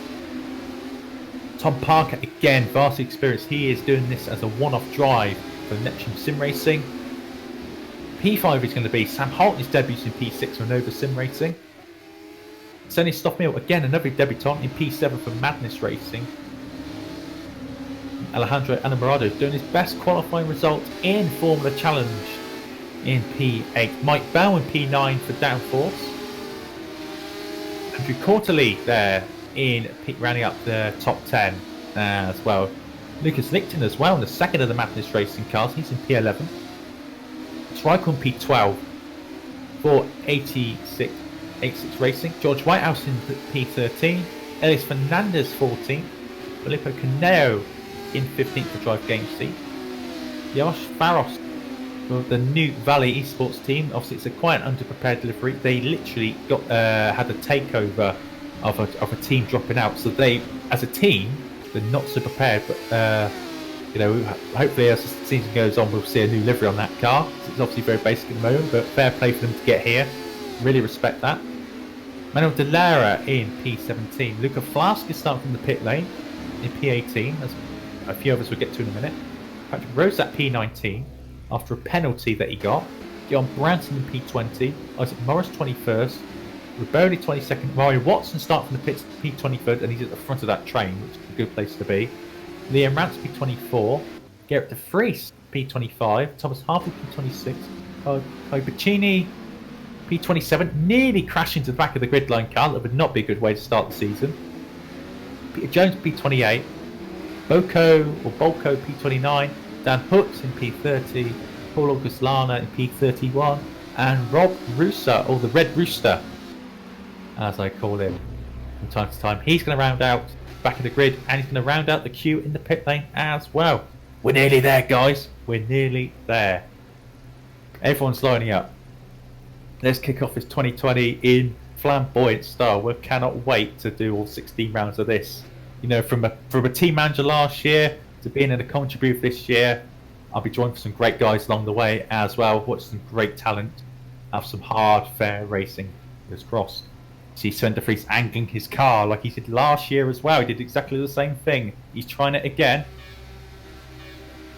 Tom Parker, again, vast experience. He is doing this as a one-off drive for Neptune Simracing. P5 is going to be Sam Holt, his debut in P6 for Nova Simracing. Sonny Stoffmill, again, another debutant in P7 for Madness Racing. Alejandro Enamorado doing his best qualifying result in Formula Challenge in P8. Mike Bell in P9 for Downforce. Andrew Courtley there in rounding up the top 10 as well. Lucas Lichten as well in the second of the Madness Racing cars. He's in P11. Tricon P12 for 86 Racing. George Whitehouse in P13. Elias Fernandez 14th. Filippo Caneo in 15th for Drive Game C. Yarosh Faros for the New Valley Esports team. Obviously, it's a quite an underprepared delivery. They literally got had a takeover of a team dropping out. So they, as a team, they're not so prepared. But you know, hopefully as the season goes on, we'll see a new livery on that car. It's obviously very basic at the moment, but fair play for them to get here. Really respect that. Manuel De Lara in P17. Luca Flask is starting from the pit lane in P18, as a few of us will get to in a minute. Patrick Rose at P19 after a penalty that he got. John Branson in P20. Isaac Morris 21st. Riboni 22nd. Mario Watson start from the pits P23rd, and he's at the front of that train, which is a good place to be. Liam Rance P24. Garrett De Vries P25. Thomas Hartley P26. Kai Piccini P27. Nearly crashed into the back of the grid line car. That would not be a good way to start the season. Peter Jones P28. Bolko P29. Dan Hooks in P30. Paul Auguslana in P31. And Rob Rooster, or the Red Rooster, as I call him from time to time. He's going to round out back of the grid, and he's going to round out the queue in the pit lane as well. We're nearly there, guys. We're nearly there. Everyone's lining up. Let's kick off this 2020 in flamboyant style. We cannot wait to do all 16 rounds of this. You know, from a team manager last year to being in a contributor this year, I'll be joined for some great guys along the way as well. Watch some great talent. Have some hard, fair racing. Fingers crossed. See Sven de Vries angling his car like he did last year as well. He did exactly the same thing. He's trying it again.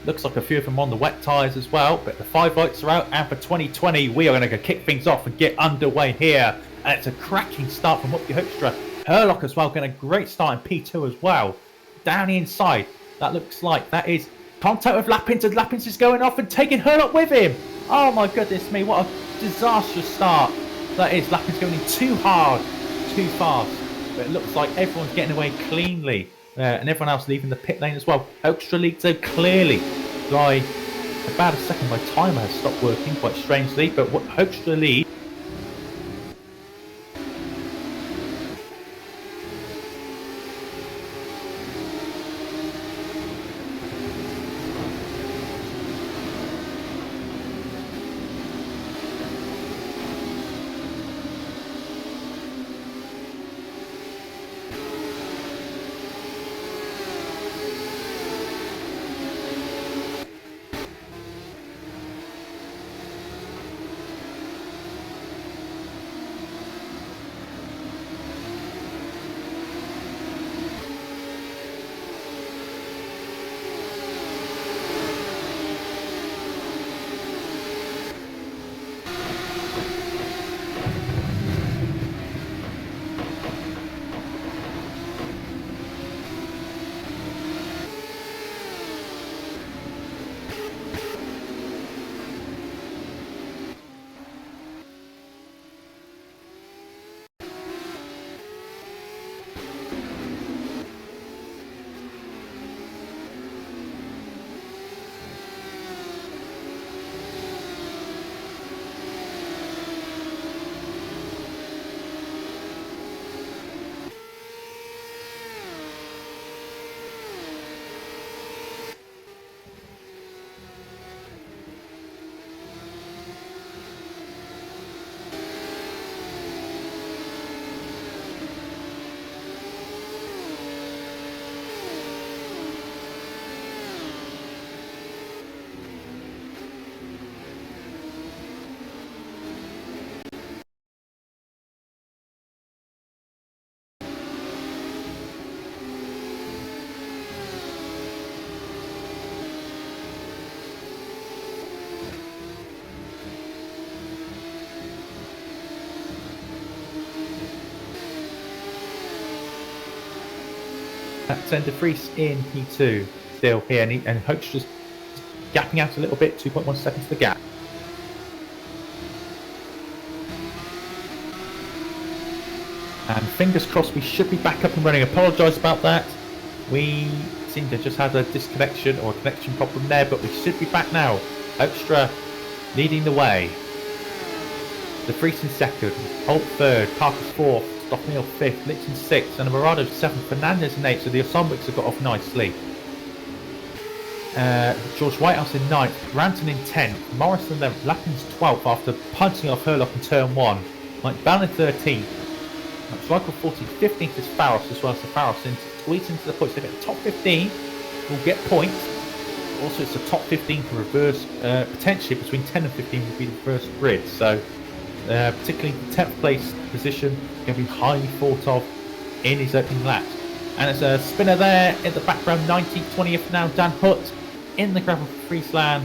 Looks like a few of them on the wet tyres as well. But the 5 lights are out. And for 2020, we are going to go kick things off and get underway here. And it's a cracking start from Whoop Your Hoekstra. Herlock as well, getting a great start in P2 as well. Down the inside, that looks like that is contact with Lappins, and Lappins is going off and taking Herlock with him. Oh my goodness me, what a disastrous start that is. Lappins going in too hard, too fast. But it looks like everyone's getting away cleanly. And everyone else leaving the pit lane as well. Hoekstra leads so clearly by about a second. My timer has stopped working quite strangely, but what Hoekstra leads. That's De Vries in P2 still here, and Hook's just gapping out a little bit, 2.1 seconds to gap. And fingers crossed we should be back up and running. Apologise about that. We seem to just have a disconnection or a connection problem there, but we should be back now. Hoekstra leading the way. De Vries in second, Holt third, Parker fourth, Stoffmeal fifth, Litton sixth, and Morado seventh, Fernandez in eighth, so the Osombics have got off nicely. George Whitehouse in ninth, Ranton in 10th, Morris in 11th, Lappin's 12th after punching off Herlock in turn 1, Mike Bell in 13th, Michael 14th, 15th is Faros as well, so Faros squeeze into the points. They get the top 15 will get points. Also, it's the top 15 for reverse, potentially between 10 and 15 will be the first grid, so particularly the 10th place position going to be highly thought of in his opening laps. And it's a spinner there in the background, 19th, 20th now, Dan Hutt in the gravel for Friesland.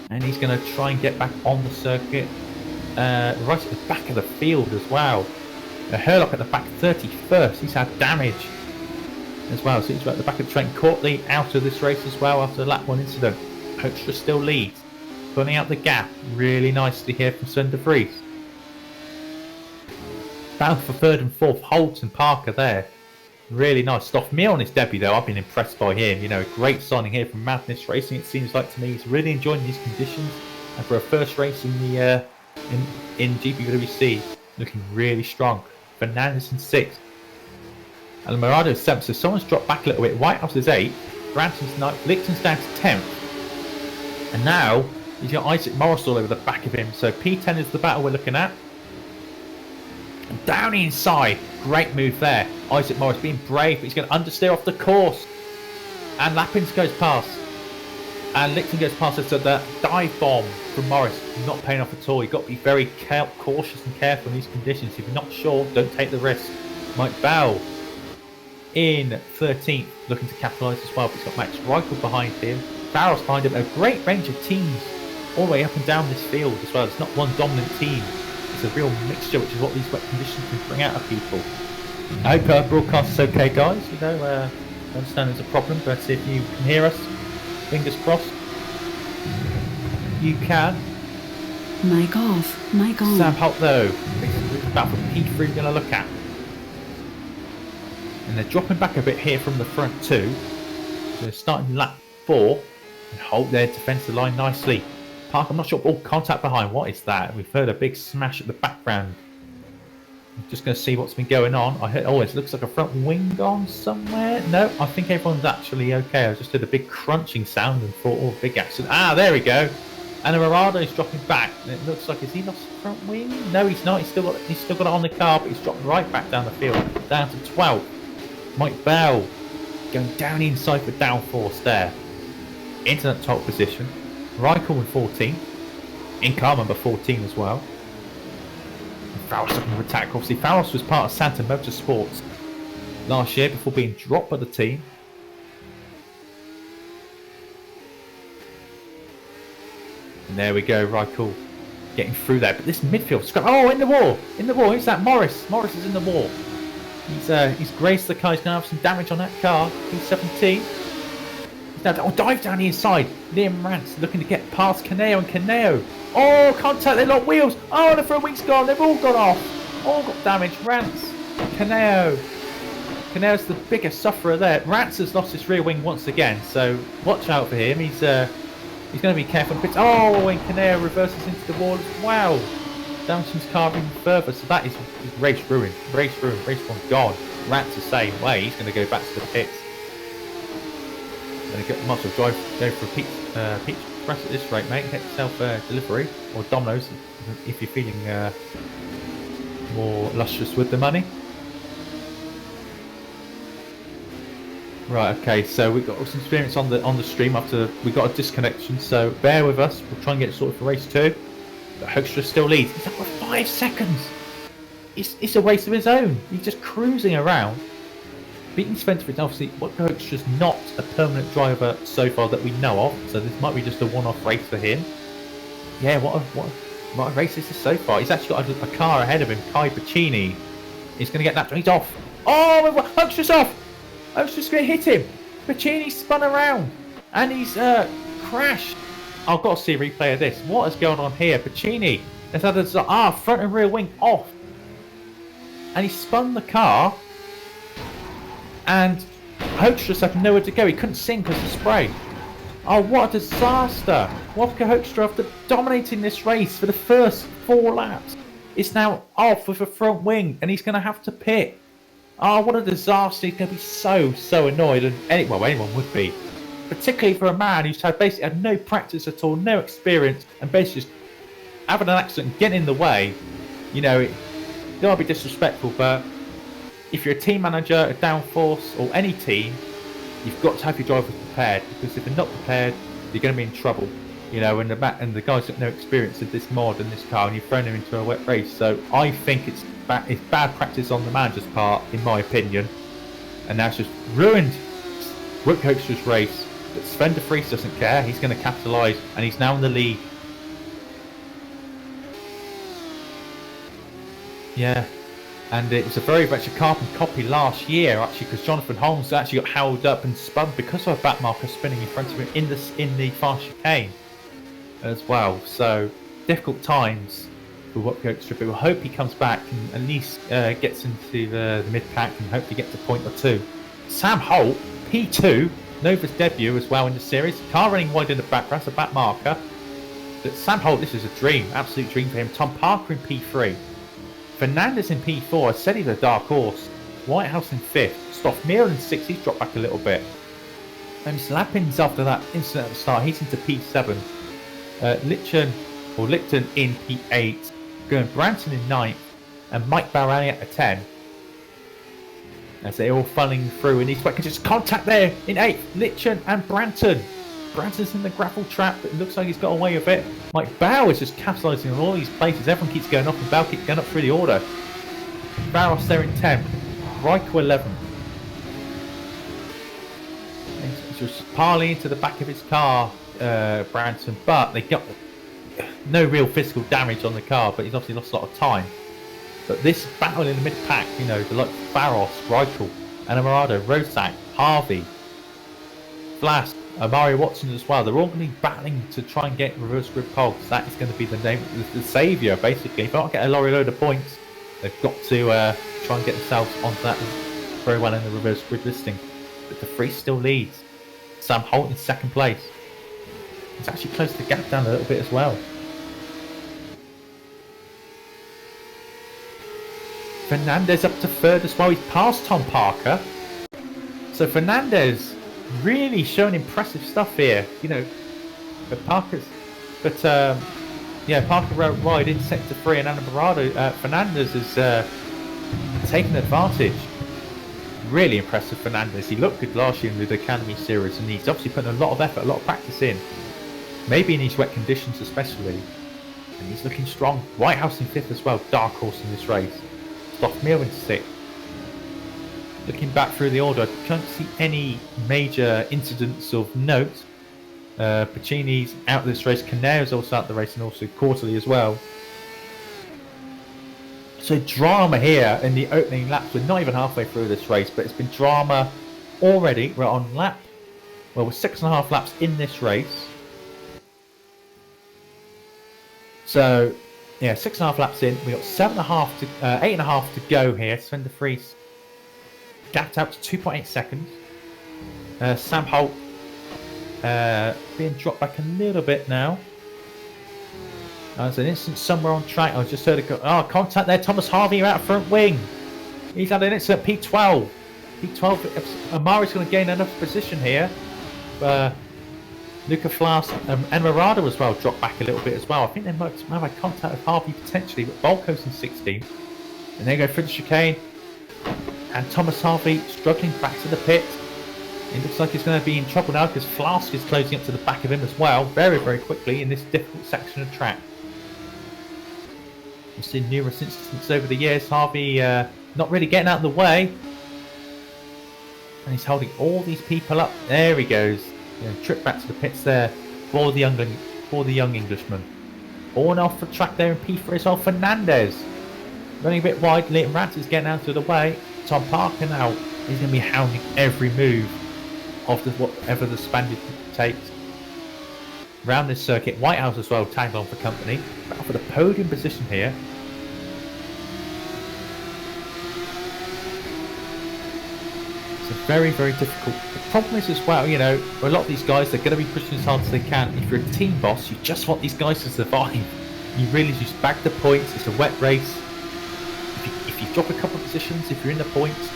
And he's going to try and get back on the circuit, right at the back of the field as well. Herlock at the back, 31st, he's had damage as well. So he's at the back of the train, Courtley out of this race as well after the lap 1 incident. Hoekstra still leads, pulling out the gap really nicely here from Sven De Vries. Battle for third and fourth, Holt and Parker there. Really nice stuff. Me on his debut though, I've been impressed by him. You know, great signing here from Madness Racing. It seems like to me he's really enjoying these conditions, and for a first race in the in GPVWC, looking really strong. Fernandez in 6th, and Morado is 7th. So someone's dropped back a little bit. Whitehouse is 8th, Branton's 9th, Lichten's down to 10th, and now he's got Isaac Morris all over the back of him. So P10 is the battle we're looking at. And down inside, great move there. Isaac Morris being brave, but he's going to understeer off the course. And Lappins goes past. And Lichten goes past us. So the dive bomb from Morris not paying off at all. You've got to be very cautious and careful in these conditions. If you're not sure, don't take the risk. Mike Bell in 13th, looking to capitalise as well. But he's got Max Reichel behind him. Faros behind him. A great range of teams all the way up and down this field as well. It's not one dominant team. It's a real mixture, which is what these wet conditions can bring out of people. I hope our broadcast is okay, guys. You know, I understand there's a problem, but if you can hear us, fingers crossed, you can. Mic off, mic on. Sam Holt, though, it's about for P3 we're going to look at. And they're dropping back a bit here from the front too. So they're starting lap 4, and Holt there defends the line nicely. Park, I'm not sure. Oh, contact behind. What is that? We've heard a big smash at the background. I'm just going to see what's been going on. I heard, oh, it looks like a front wing gone somewhere. No, I think everyone's actually okay. I just heard a big crunching sound and thought, oh, big accident. Ah, there we go. And Murado's dropping back. And it looks like, has he lost the front wing? No, he's not. He's still got it on the car, but he's dropped right back down the field. Down to 12th. Mike Bell going down inside for downforce there. Into that top position. Reichel in 14th, in car number 14 as well. And Faros looking to attack. Obviously, Faros was part of Santa Motorsports last year before being dropped by the team. And there we go, Reichel getting through there. But this midfield scrap. Oh, in the wall! In the wall, who's that? Morris. Morris is in the wall. He's grazed the car. He's going to have some damage on that car. He's 17. Now, dive down the inside. Liam Rance looking to get past Caneo, and Caneo. Oh, contact, they're locked wheels. Oh, the front wing's gone. They've all gone off. All got damage. Rance, Caneo. Caneo's the biggest sufferer there. Rance has lost his rear wing once again, so watch out for him. He's going to be careful. Oh, and Caneo reverses into the wall as well. Damages his car even further, so that is race ruined. Race ruined. Race one gone. Rance the same way. He's going to go back to the pits. Might as well go for a Pizza Express at this rate, mate. Get yourself a delivery, or Domino's if you're feeling more lustrous with the money. Right, okay, so we've got some experience on the stream after we got a disconnection, so bear with us. We'll try and get it sorted for race 2. But Hoekstra still leads. He's up for 5 seconds. It's a race of his own. He's just cruising around. Beating Spencer is obviously Hoekstra's not a permanent driver so far that we know of, so this might be just a one-off race for him. Yeah, what a race is this so far? He's actually got a car ahead of him. Kai Pacini is going to get that. He's off. Oh, Hoekstra's off. I was just going to hit him. Pacini spun around and he's crashed. I've got to see a replay of this. What is going on here? Pacini has had his front and rear wing off. And he spun the car. And Hoax just had nowhere to go. He couldn't sink because of spray. Oh, what a disaster. Wopke Hoekstra, after dominating this race for the first 4 laps, is now off with a front wing and he's going to have to pit. Oh, what a disaster. He's going to be so annoyed. And anyone would be. Particularly for a man who's basically had no practice at all, no experience, and basically just having an accident and getting in the way. You know, don't want to be disrespectful, but if you're a team manager, a downforce, or any team, you've got to have your drivers prepared, because if they're not prepared, you're going to be in trouble. You know, and the guy's got no experience of this mod and this car, and you've thrown him into a wet race. So I think it's bad practice on the manager's part, in my opinion, and that's just ruined Wopke Hoekstra's race. But Sven de Vries doesn't care. He's going to capitalise, and he's now in the lead. Yeah, and it was a very much a carbon copy last year, actually, because Jonathan Holmes actually got held up and spun because of a back marker spinning in front of him in the fast chicane as well. So difficult times for Wopke Hoekstra, but we'll hope he comes back and at least gets into the mid pack and hopefully gets a point or two. Sam Holt, P2, Nova's debut as well in the series. Car running wide in the back, that's a back marker. But Sam Holt, this is a dream, absolute dream for him. Tom Parker in P3. Fernandez in P4, I said he's a dark horse. Whitehouse in 5th. Stoffmeer in 6th, he's dropped back a little bit. And Slappins after that incident at the start, he's into P7. Licton in P8. Going Branson in 9th. And Mike Barani at a 10. As they're all funneling through, and he's can just contact there in 8th. Litchen and Branton. Branton's in the gravel trap, but it looks like he's got away with it. Mike Bauer is just capitalising on all these places. Everyone keeps going up, and Bauer keeps going up through the order. Barros there in 10th. Rico 11th. He's just piling into the back of his car, Branton, but they got no real physical damage on the car, but he's obviously lost a lot of time. But this battle in the mid-pack, you know, the like Barros, Reichel, Anamorado, Rosak, Harvey, Flask, Mario Watson as well, they're all going to be battling to try and get reverse grid poles. That is going to be the name, the saviour, basically. If they don't get a lorry load of points, they've got to try and get themselves onto that very well in the reverse grid listing. But de Vries still leads. Sam Holt in 2nd place. He's actually closed the gap down a little bit as well. Fernandez up to 3rd as well. He's passed Tom Parker. So Fernandez really showing impressive stuff here. You know, Parker wrote wide in sector 3, and Anamorado, Fernandez is taking advantage. Really impressive, Fernandez. He looked good last year in the Academy Series, and he's obviously putting a lot of effort, a lot of practice in. Maybe in these wet conditions especially. And he's looking strong. Whitehouse in 5th as well, dark horse in this race. Stoffmeer in 6th. Looking back through the order, I can't see any major incidents of note. Pacini's out of this race. Caneo's also out of the race, and also Quarterly as well. So drama here in the opening laps. We're not even halfway through this race, but it's been drama already. We're on lap. Well, we're 6.5 laps in this race. So, yeah, 6.5 laps in. We've got 8.5 to go here. Sven de Vries gapped out to 2.8 seconds. Sam Holt being dropped back a little bit now. There's an incident somewhere on track. I just heard it go. Oh, contact there. Thomas Harvey out front wing. He's had an incident. P12. Amari's going to gain another position here. Luca Flask and Morado as well dropped back a little bit as well. I think they might have had contact with Harvey potentially, but Bolko's in 16th. And they go through the chicane. And Thomas Harvey struggling back to the pit. It looks like he's going to be in trouble now because Flask is closing up to the back of him as well, very, very quickly in this difficult section of track. We've seen numerous incidents over the years. Harvey not really getting out of the way. And he's holding all these people up. There he goes. Trip back to the pits there for the young Englishman. On off the track there in P3 as well. Fernandez running a bit wide. Leighton Rance is getting out of the way. Tom Parker now He's going to be hounding every move of whatever the Spaniard takes. Around this circuit, Whitehouse as well tagged on for company. Battle for the podium position here. It's a very, very difficult. The problem is as well, you know, a lot of these guys, they're going to be pushing as hard as they can. If you're a team boss, you just want these guys to survive. You really just bag the points. It's a wet race. If you drop a couple of positions, if you're in the points,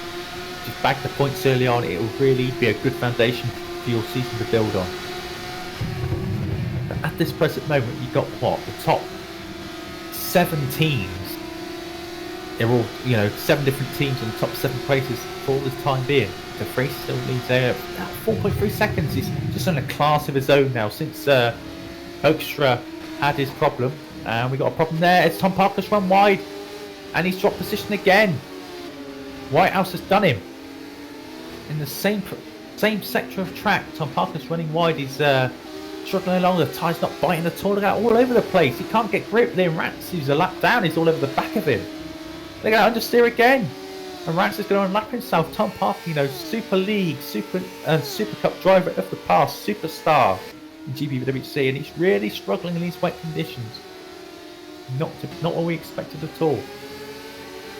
just bag the points early on. It will really be a good foundation for your season to build on. But at this present moment, you've got what? The top 7 teams. They're all, you know, 7 different teams in the top 7 places for all this time being. The race still leads there about 4.3 seconds. He's just on a class of his own now since Hoekstra had his problem. And we got a problem there. It's Tom Parker's run wide. And he's dropped position again. Whitehouse has done him. In the same sector of track, Tom Parker's running wide. He's struggling along. The tyre's not biting at all. Look at all over the place. He can't get grip. Then Rats, who's a lap down, he's all over the back of him. They're going to understeer again. And Rats is going to unlap himself. Tom Parker, you know, Super League, Super Cup driver of the past, superstar in GPVWC. And he's really struggling in these wet conditions. Not what we expected at all.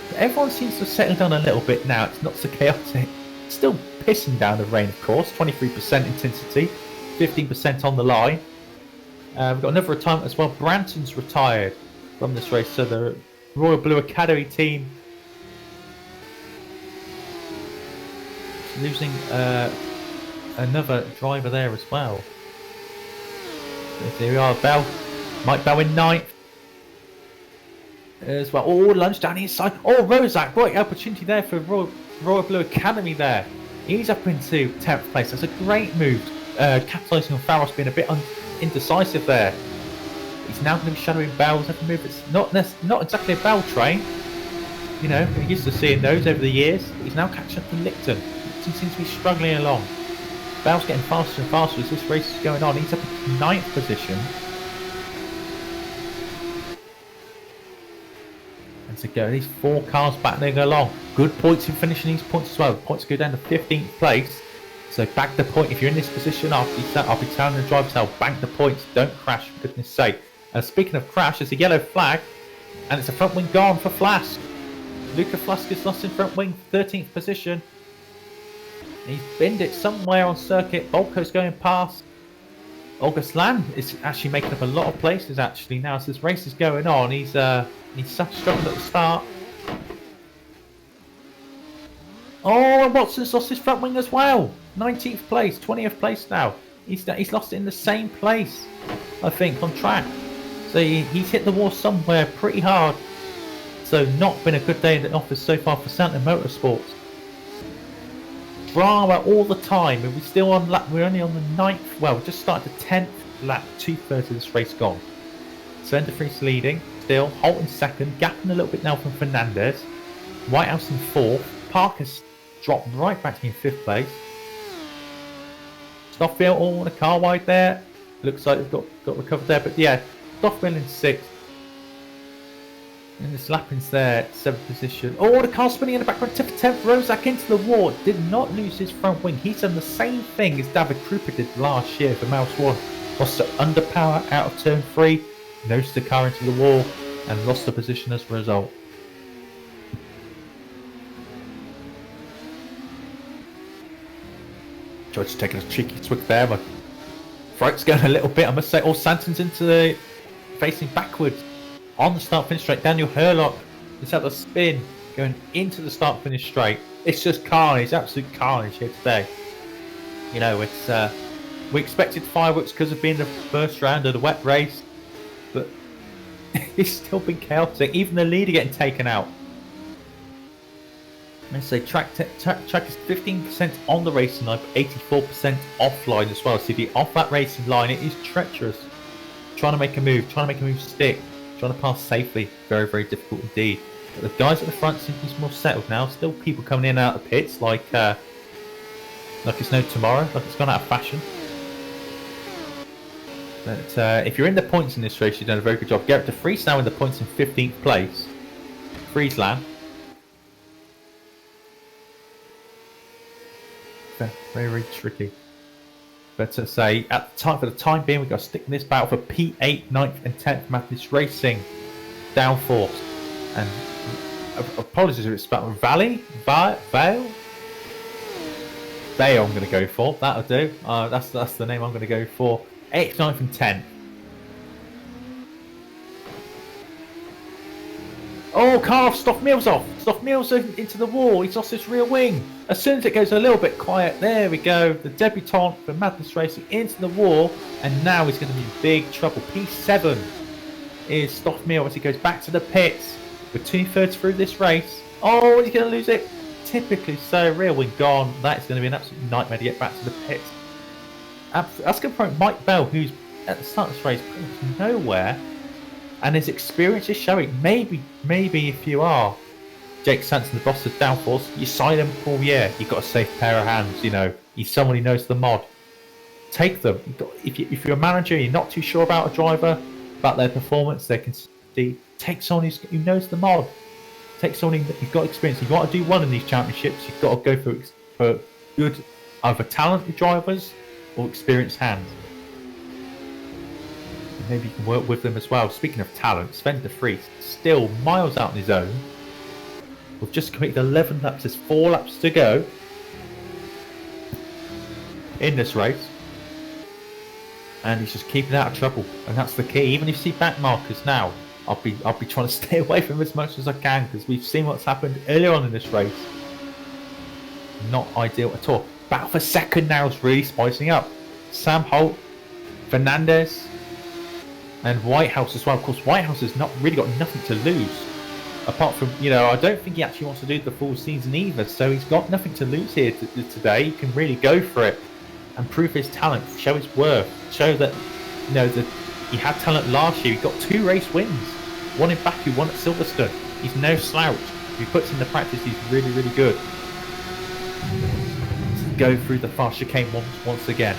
But everyone seems to have settled down a little bit now. It's not so chaotic. It's still pissing down the rain, of course. 23% intensity, 15% on the line. We've got another retirement as well. Branton's retired from this race. So the Royal Blue Academy team losing another driver there as well. There we are. Mike Bell in 9th. As well. Oh, lunge down his side. Oh, Rozak, great opportunity there for Royal Blue Academy there. He's up into 10th place. That's a great move. Capitalising on Farros being a bit indecisive there. He's now going to be shadowing Bell's every move. It's not exactly a Bell train. You know, we're used to seeing those over the years. He's now catching up to Licton. Licton seems to be struggling along. Bell's getting faster and faster as this race is going on. He's up in 9th position. To go. These 4 cars battling along. Good points in finishing these points as well. The points go down to 15th place. So bag the point. If you're in this position, I'll be telling the driver to bank the points. Don't crash, for goodness sake. And speaking of crash, there's a yellow flag. And it's a front wing gone for Flask. Luca Flask is lost in front wing, 13th position. He's binned it somewhere on circuit. Bolko's going past. August Land is actually making up a lot of places actually now as this race is going on. He's struggling at the start. Oh, and Watson's lost his front wing as well. 19th place, 20th place now. He's lost it in the same place, I think, on track. So he's hit the wall somewhere pretty hard. So not been a good day in the office so far for Santa Motorsports. Drama all the time, and we're only on the 9th. Well, we just started the 10th lap, 2/3 of this race gone. Sender Freeze leading, still Holt in 2nd, gapping a little bit now from Fernandez. Whitehouse in 4th. Parker's dropped right back in 5th place. Stofffield all on a car wide there. Looks like we've got recovered there, but yeah, Stofffield in 6th. And this Lappin's there, 7th position. Oh, the car spinning in the background, tip 10th. Rozak into the wall. Did not lose his front wing. He's done the same thing as David Krupa did last year for Mouse 1. Lost to underpower out of turn 3. Nosed the car into the wall and lost the position as a result. George taking a cheeky twig there. My throat's going a little bit, I must say. Oh, Santon's into the facing backwards. On the start-finish straight, Daniel Herlock has had a spin going into the start-finish straight. It's just carnage, absolute carnage here today. You know, it's we expected fireworks because of being the first round of the wet race, but it's still been chaotic. Even the leader getting taken out. Let's say track is 15% on the racing line, but 84% offline as well. So if you're off that racing line, it is treacherous. Trying to make a move stick. Trying to pass safely, very, very difficult indeed. But the guys at the front seem to be more settled now. Still people coming in and out of the pits like it's no tomorrow, like it's gone out of fashion. But if you're in the points in this race, you've done a very good job. Garrett de Vries now in the points in 15th place. Friesland. Very, very tricky. But to say, for the time being, we've got to stick in this battle for P8, 9th and 10th Madness Racing. Downforce. And apologies if it's spelled Vale? Vale, I'm going to go for. That'll do. That's the name I'm going to go for. 8th, 9th and 10th. Oh, Calf, Stoff Mills off. Stoff Mills into the wall. He's lost his rear wing. As soon as it goes a little bit quiet, there we go. The debutant for Madness Racing into the wall. And now he's going to be in big trouble. P7 is Stoff Mill as he goes back to the pits. We're 2/3 through this race. Oh, he's going to lose it. Typically so. Rear wing gone. That's going to be an absolute nightmare to get back to the pits. That's going to point Mike Bell, who's at the start of this race pretty much nowhere. And his experience is showing. Maybe if you are Jake Sanson, the boss of Downforce, you sign him for you've got a safe pair of hands. You know, he's someone who knows the mod. Take them. If you're a manager, you're not too sure about a driver, about their performance, they can see. Take someone who knows the mod. Take someone who's got experience. If you want to do one in these championships, you've got to go for good, either talented drivers or experienced hands. Maybe you can work with them as well. Speaking of talent, Sven de Vries still miles out on his own. We've just completed 11 laps. There's 4 laps to go in this race, and he's just keeping out of trouble, and that's the key. Even if you see back markers now, I'll be trying to stay away from him as much as I can, because we've seen what's happened earlier on in this race. Not ideal at all. Battle for second now is really spicing up. Sam Holt, Fernandez, and Whitehouse as well. Of course, Whitehouse has not really got nothing to lose. Apart from, I don't think he actually wants to do the full season either. So he's got nothing to lose here today. He can really go for it and prove his talent, show his worth, show that, that he had talent last year. He got 2 race wins. One in Baku, one at Silverstone. He's no slouch. If he puts in the practice, he's really, really good. Let's go through the fast chicane once again.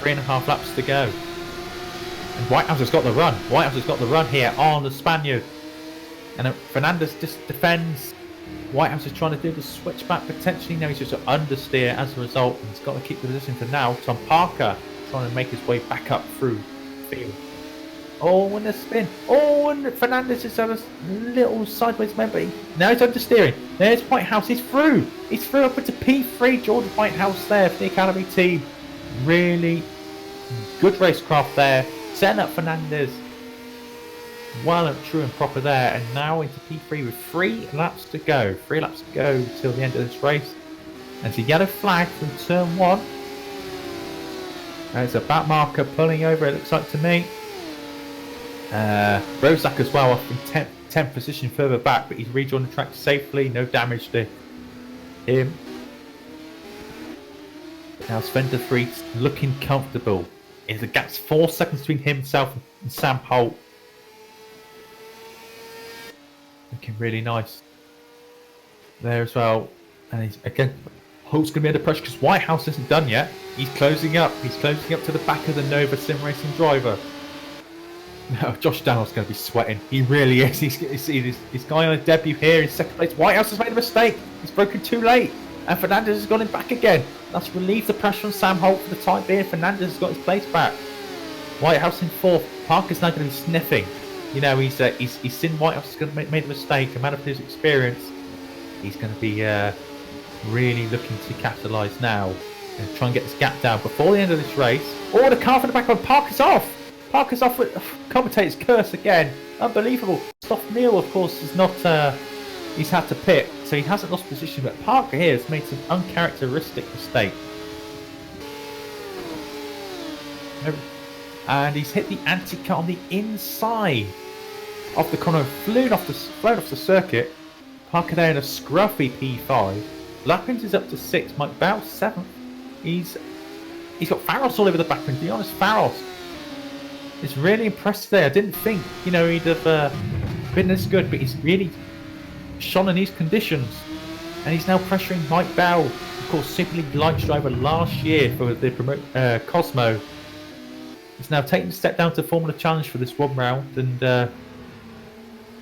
3.5 laps to go. And Whitehouse has got the run. Whitehouse has got the run here on the Spaniard. And Fernandez just defends. Whitehouse is trying to do the switchback potentially. Now he's just an understeer as a result. And he's got to keep the position for now. Tom Parker trying to make his way back up through the field. Oh, and the spin. Oh, and Fernandez has had a little sideways member. Now he's understeering. There's Whitehouse. He's through. He's through up into P3. Jordan Whitehouse there for the Academy team. Really good racecraft there. Setting up Fernandez well and true and proper there. And now into P3 with 3 laps to go. 3 laps to go till the end of this race. And it's a yellow flag from turn 1. There's a back marker pulling over, it looks like to me. Rozak as well, off in 10th position further back, but he's rejoined the track safely. No damage to him. Now Sven de Vries looking comfortable. The gap's 4 seconds between himself and Sam Holt. Looking really nice there as well. And he's again, Holt's going to be under pressure because Whitehouse isn't done yet. He's closing up. He's closing up to the back of the Nova Simracing driver. Now Josh Daniels going to be sweating. He really is. He's going on a debut here in second place. Whitehouse has made a mistake. He's broken too late. And Fernandez has got him back again. That's relieved the pressure on Sam Holt for the time being. Fernandez has got his place back. Whitehouse in 4th. Parker's now going to be sniffing. He's seen Whitehouse is going to make a mistake. A man of his experience. He's going to be really looking to capitalise now and try and get this gap down before the end of this race. Oh, the car from the back on. Parker's off. Parker's off with commentator's curse again. Unbelievable. Stoff Neal, of course, is not. He's had to pit, so he hasn't lost position, but Parker here has made some uncharacteristic mistake. And he's hit the anti-cut on the inside of the corner, flown off the circuit. Parker there in a scruffy P5. Lappins is up to 6, Mike Bell 7th. He's got Farros all over the back end. To be honest, Farros is really impressive there. I didn't think he'd have been as good, but he's really shone in these conditions, and he's now pressuring Mike Bell, of course, Super League Lights driver last year for the Cosmo. He's now taking a step down to Formula Challenge for this one round, and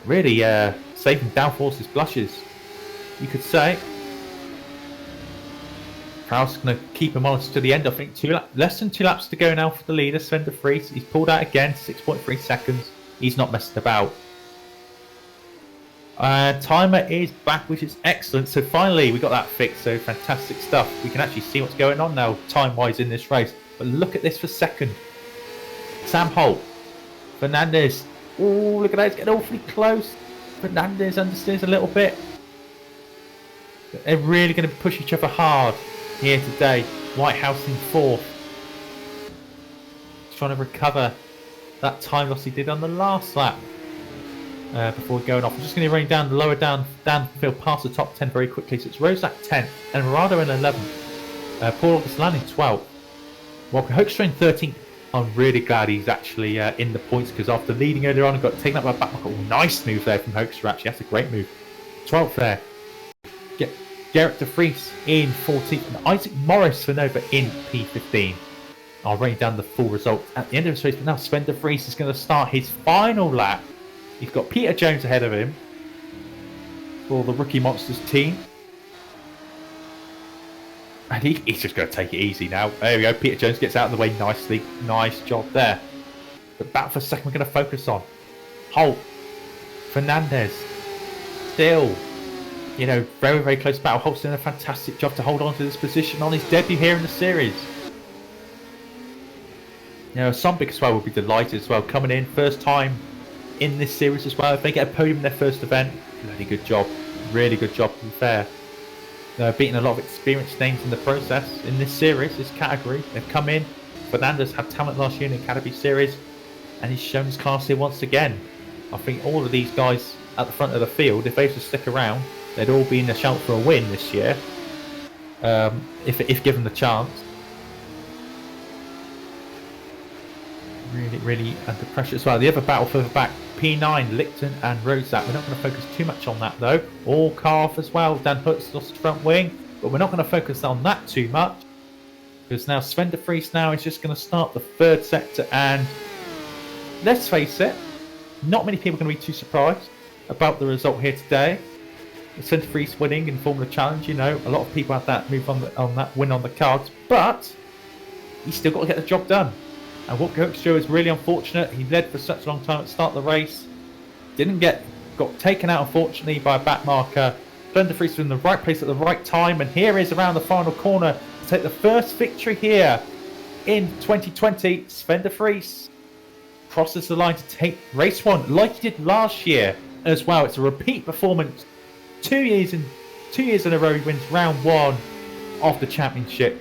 really saving Downforce's blushes, you could say. Farrell's going to keep him honest to the end. I think less than 2 laps to go now for the leader, Sven de Vries. He's pulled out again, 6.3 seconds. He's not messing about. Timer is back, which is excellent. So finally, we got that fixed. So fantastic stuff. We can actually see what's going on now, time-wise, in this race. But look at this for second. Sam Holt, Fernandez. Oh, look at that! It's getting awfully close. Fernandez understeers a little bit. They're really going to push each other hard here today. Whitehouse in 4th. Trying to recover that time loss he did on the last lap. Before going off. I'm just going to run down the lower downfield past the top 10 very quickly. So it's Rozak 10th and Morado in 11th. Paul Augustin in 12th. Walker Hoekstra in 13th. I'm really glad he's actually in the points because after leading earlier on and got taken up by back. Nice move there from Hoekstra actually. That's a great move. 12th there. Gerrit de Vries in 14th and Isaac Morris for Nova in P15. I'll run down the full result at the end of this race. But now Sven de Vries is going to start his final lap. He's got Peter Jones ahead of him for the Rookie Monsters team. And he's just going to take it easy now. There we go. Peter Jones gets out of the way nicely. Nice job there. But back for a second, we're going to focus on Holt, Fernandez. Still, very, very close battle. Holt's doing a fantastic job to hold on to this position on his debut here in the series. Sombic as well will be delighted as well. Coming in, first time in this series as well. If they get a podium in their first event, bloody good job. Really good job, to be fair. Beating a lot of experienced names in the process in this series, this category. They've come in. Fernandez had talent last year in the Academy Series, and he's shown his class here once again. I think all of these guys at the front of the field, if they used to stick around, they'd all be in a shout for a win this year, if given the chance. Really, really under pressure as well. The other battle further back, P9, Licton and Rozak. We're not going to focus too much on that though. All Calf as well. Dan Hutz lost front wing, but we're not going to focus on that too much because now Sven de Vries now is just going to start the third sector, and let's face it, not many people are going to be too surprised about the result here today. Sven de Vries winning in Formula Challenge, a lot of people have that move on that win on the cards, but he's still got to get the job done. And Walker Hoekstra is really unfortunate. He led for such a long time at the start of the race. Got taken out, unfortunately, by a back marker. Sven de Vries was in the right place at the right time. And here is around the final corner to take the first victory here in 2020. Sven de Vries crosses the line to take race 1 like he did last year as well. It's a repeat performance. 2 years in a row he wins round 1 of the championship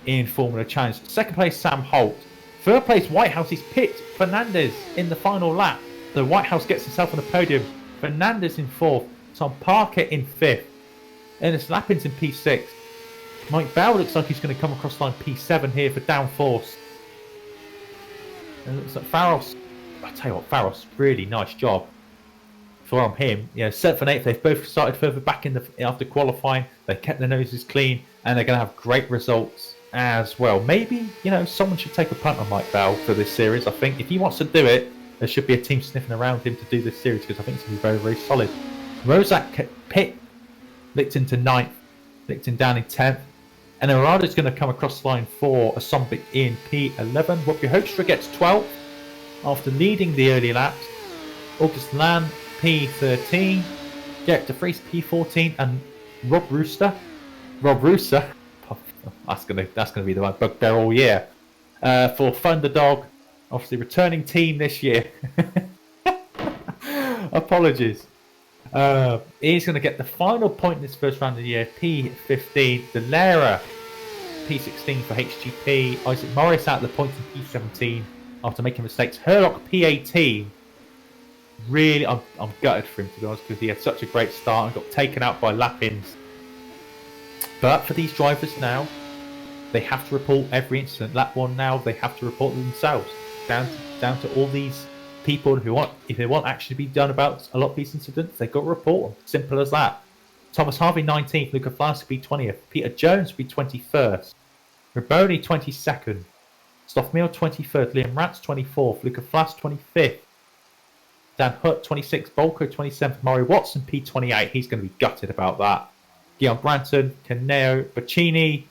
in Formula Challenge. Second place, Sam Holt. Third place, Whitehouse. He's picked Fernandez in the final lap. So Whitehouse gets himself on the podium. Fernandez in 4th. Tom Parker in 5th. Ernest Lappins in P6. Mike Bell looks like he's going to come across line P7 here for downforce. And it looks like Farros. I tell you what, Farros, really nice job from him. 7th and 8th. They've both started further back after qualifying. They kept their noses clean, and they're going to have great results as well. Maybe, someone should take a punt on Mike Bell for this series. I think if he wants to do it, there should be a team sniffing around him to do this series because I think it's going to be very, very solid. Rozak pit Licton to 9th, Licton down in 10th, and Arado's going to come across line for a Sombic in P11. Whoopi Hoekstra gets 12th after leading the early laps. August Land P13, Gerrit de Vries P14, and Rob Rooster. That's gonna be the one bugbear all year for Thunderdog, obviously returning team this year. Apologies. He's going to get the final point in this first round of the year. P15, Delera P16 for HGP. Isaac Morris out of the points in P17 after making mistakes. Herlock P18. Really, I'm gutted for him, to be honest, because he had such a great start and got taken out by Lappins. But for these drivers now, they have to report every incident. Lap 1 now, they have to report themselves. Down to all these people who want, if they want action to be done about a lot of these incidents, they've got to report them. Simple as that. Thomas Harvey 19th, Luca Flask be 20th, Peter Jones be 21st, Raboni 22nd, Stoffmeal 23rd, Liam Rats 24th, Luca Flask 25th, Dan Hutt 26th, Bolko 27th, Murray Watson P28. He's going to be gutted about that. Guillaume Branton, Caneo, Bacchini,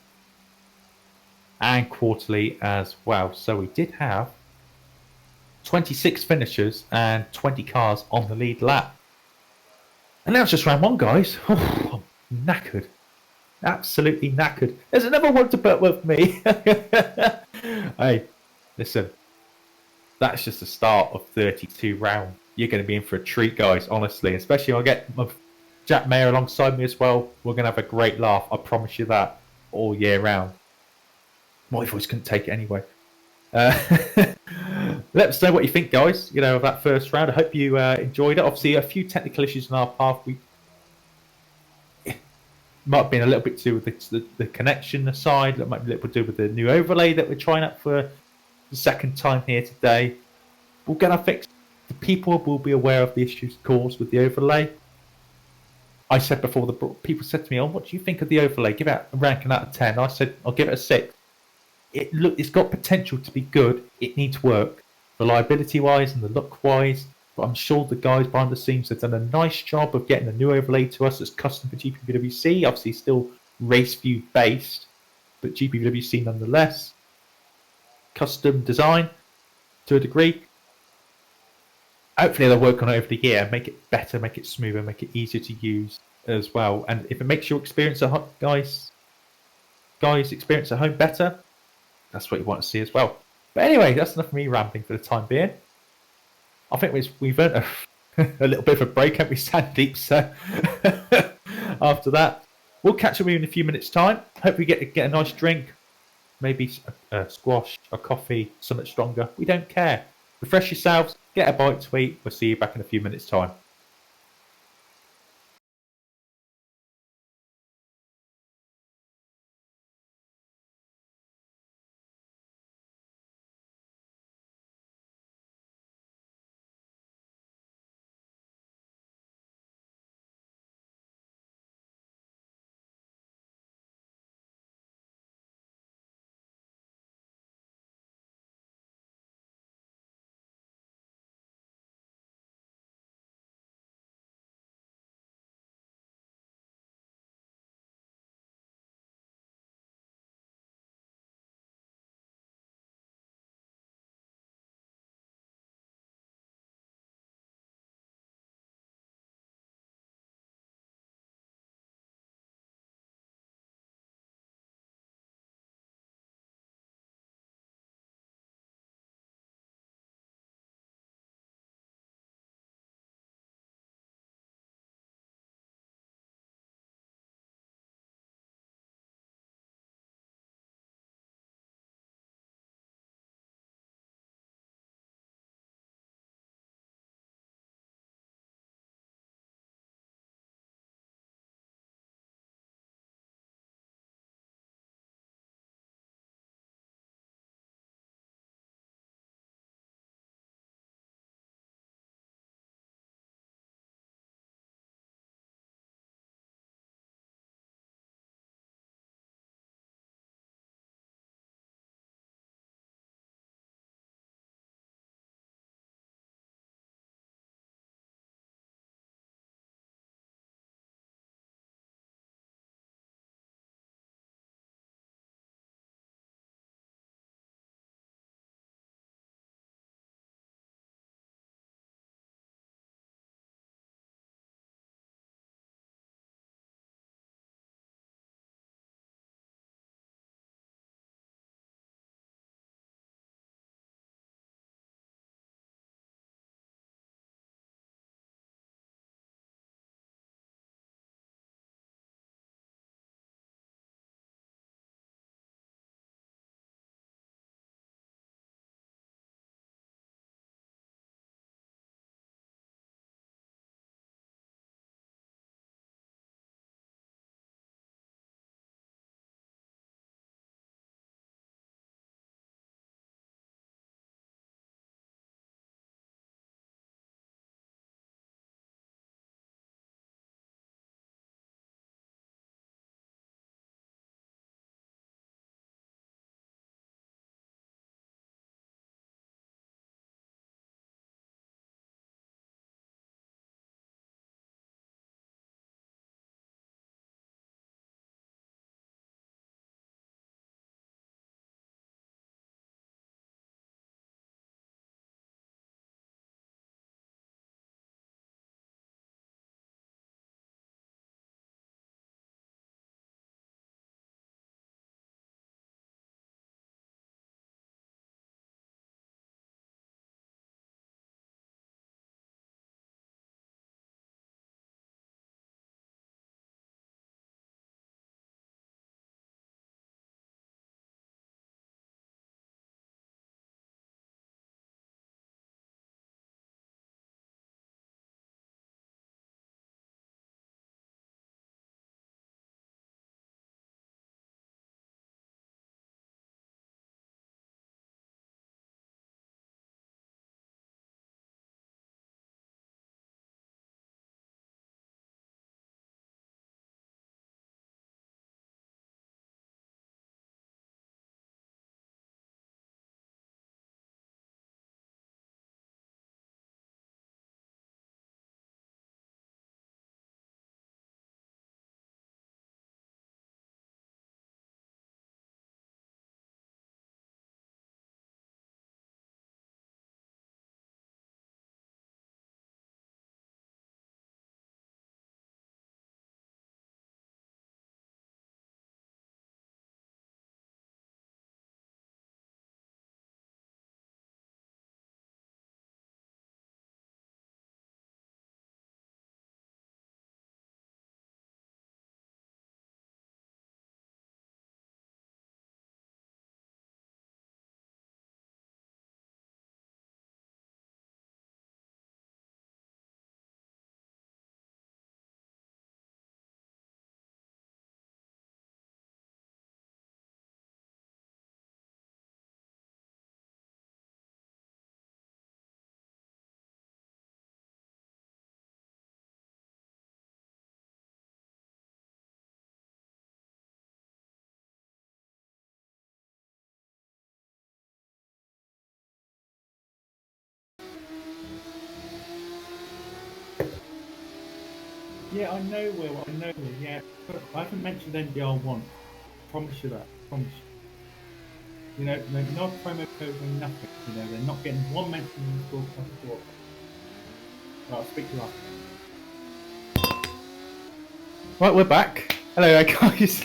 and quarterly as well. So we did have 26 finishers and 20 cars on the lead lap. And now it's just round one, guys. Oh, I'm knackered. Absolutely knackered. There's another one to put with me. Hey, listen. That's just the start of 32 rounds. You're going to be in for a treat, guys, honestly. Especially I'll get Jack Mayer alongside me as well. We're going to have a great laugh. I promise you that. All year round. My voice couldn't take it anyway. Let us know what you think, guys, of that first round. I hope you enjoyed it. Obviously, a few technical issues on our path. We might have been a little bit to do with the connection aside. That might be a little bit to do with the new overlay that we're trying out for the second time here today. We'll get our fix. The people will be aware of the issues caused with the overlay. I said before, the people said to me, "Oh, what do you think of the overlay? Give it a ranking out of 10." I said, "I'll give it a 6. It's got potential to be good. It needs work, reliability-wise and the look-wise. But I'm sure the guys behind the scenes have done a nice job of getting a new overlay to us that's custom for GPVWC. Obviously, still race view based, but GPVWC nonetheless. Custom design to a degree. Hopefully, they'll work on it over the year, make it better, make it smoother, make it easier to use as well. And if it makes your experience guys experience at home better, that's what you want to see as well. But anyway, that's enough of me rambling for the time being. I think we've earned a little bit of a break, haven't we, Sandeep? So after that, we'll catch up with you in a few minutes' time. Hope we get a nice drink, maybe a squash, a coffee, something stronger. We don't care. Refresh yourselves, get a bite to eat. We'll see you back in a few minutes' time. Yeah, I know, Will. I know, Will. Yeah, but I haven't mentioned NBR once. Promise you that. Promise you. You know, no promo code, no nothing. You know, they're not getting one mention in the broadcast before. Right, I'll speak to you after. Right, we're back. Hello, guys.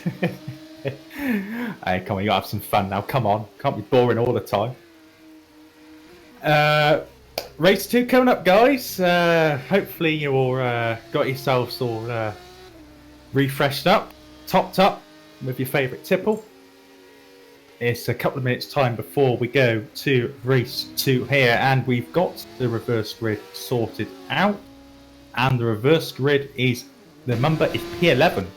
Hey, come on, you gotta have some fun now. Come on, can't be boring all the time. Race 2 coming up, guys. Hopefully you all got yourselves all refreshed up, topped up with your favourite tipple. It's a couple of minutes time before we go to race 2 here, and we've got the reverse grid sorted out, and the reverse grid is, the number is P11,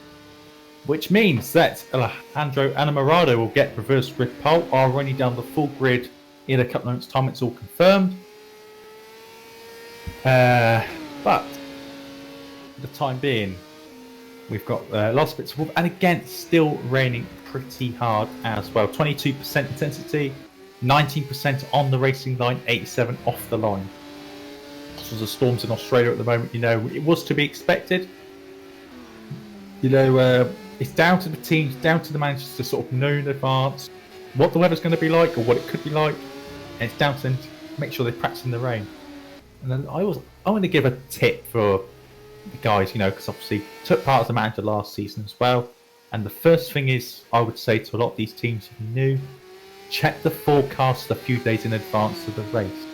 which means that Alejandro Anamorado will get reverse grid pole. Are running down the full grid in a couple of minutes time. It's all confirmed, but for the time being, we've got lots of bits of wolf, and again, still raining pretty hard as well. 22% intensity, 19% on the racing line, 87 off the line. This was the storms in Australia at the moment. You know, it was to be expected. You know, it's down to the teams, down to the managers to sort of know in advance what the weather's going to be like or what it could be like, and it's down to them to make sure they practice in the rain. And then I want to give a tip for the guys, you know, because obviously took part as a manager last season as well. And the first thing is, I would say to a lot of these teams, if you're new, check the forecast a few days in advance of the race.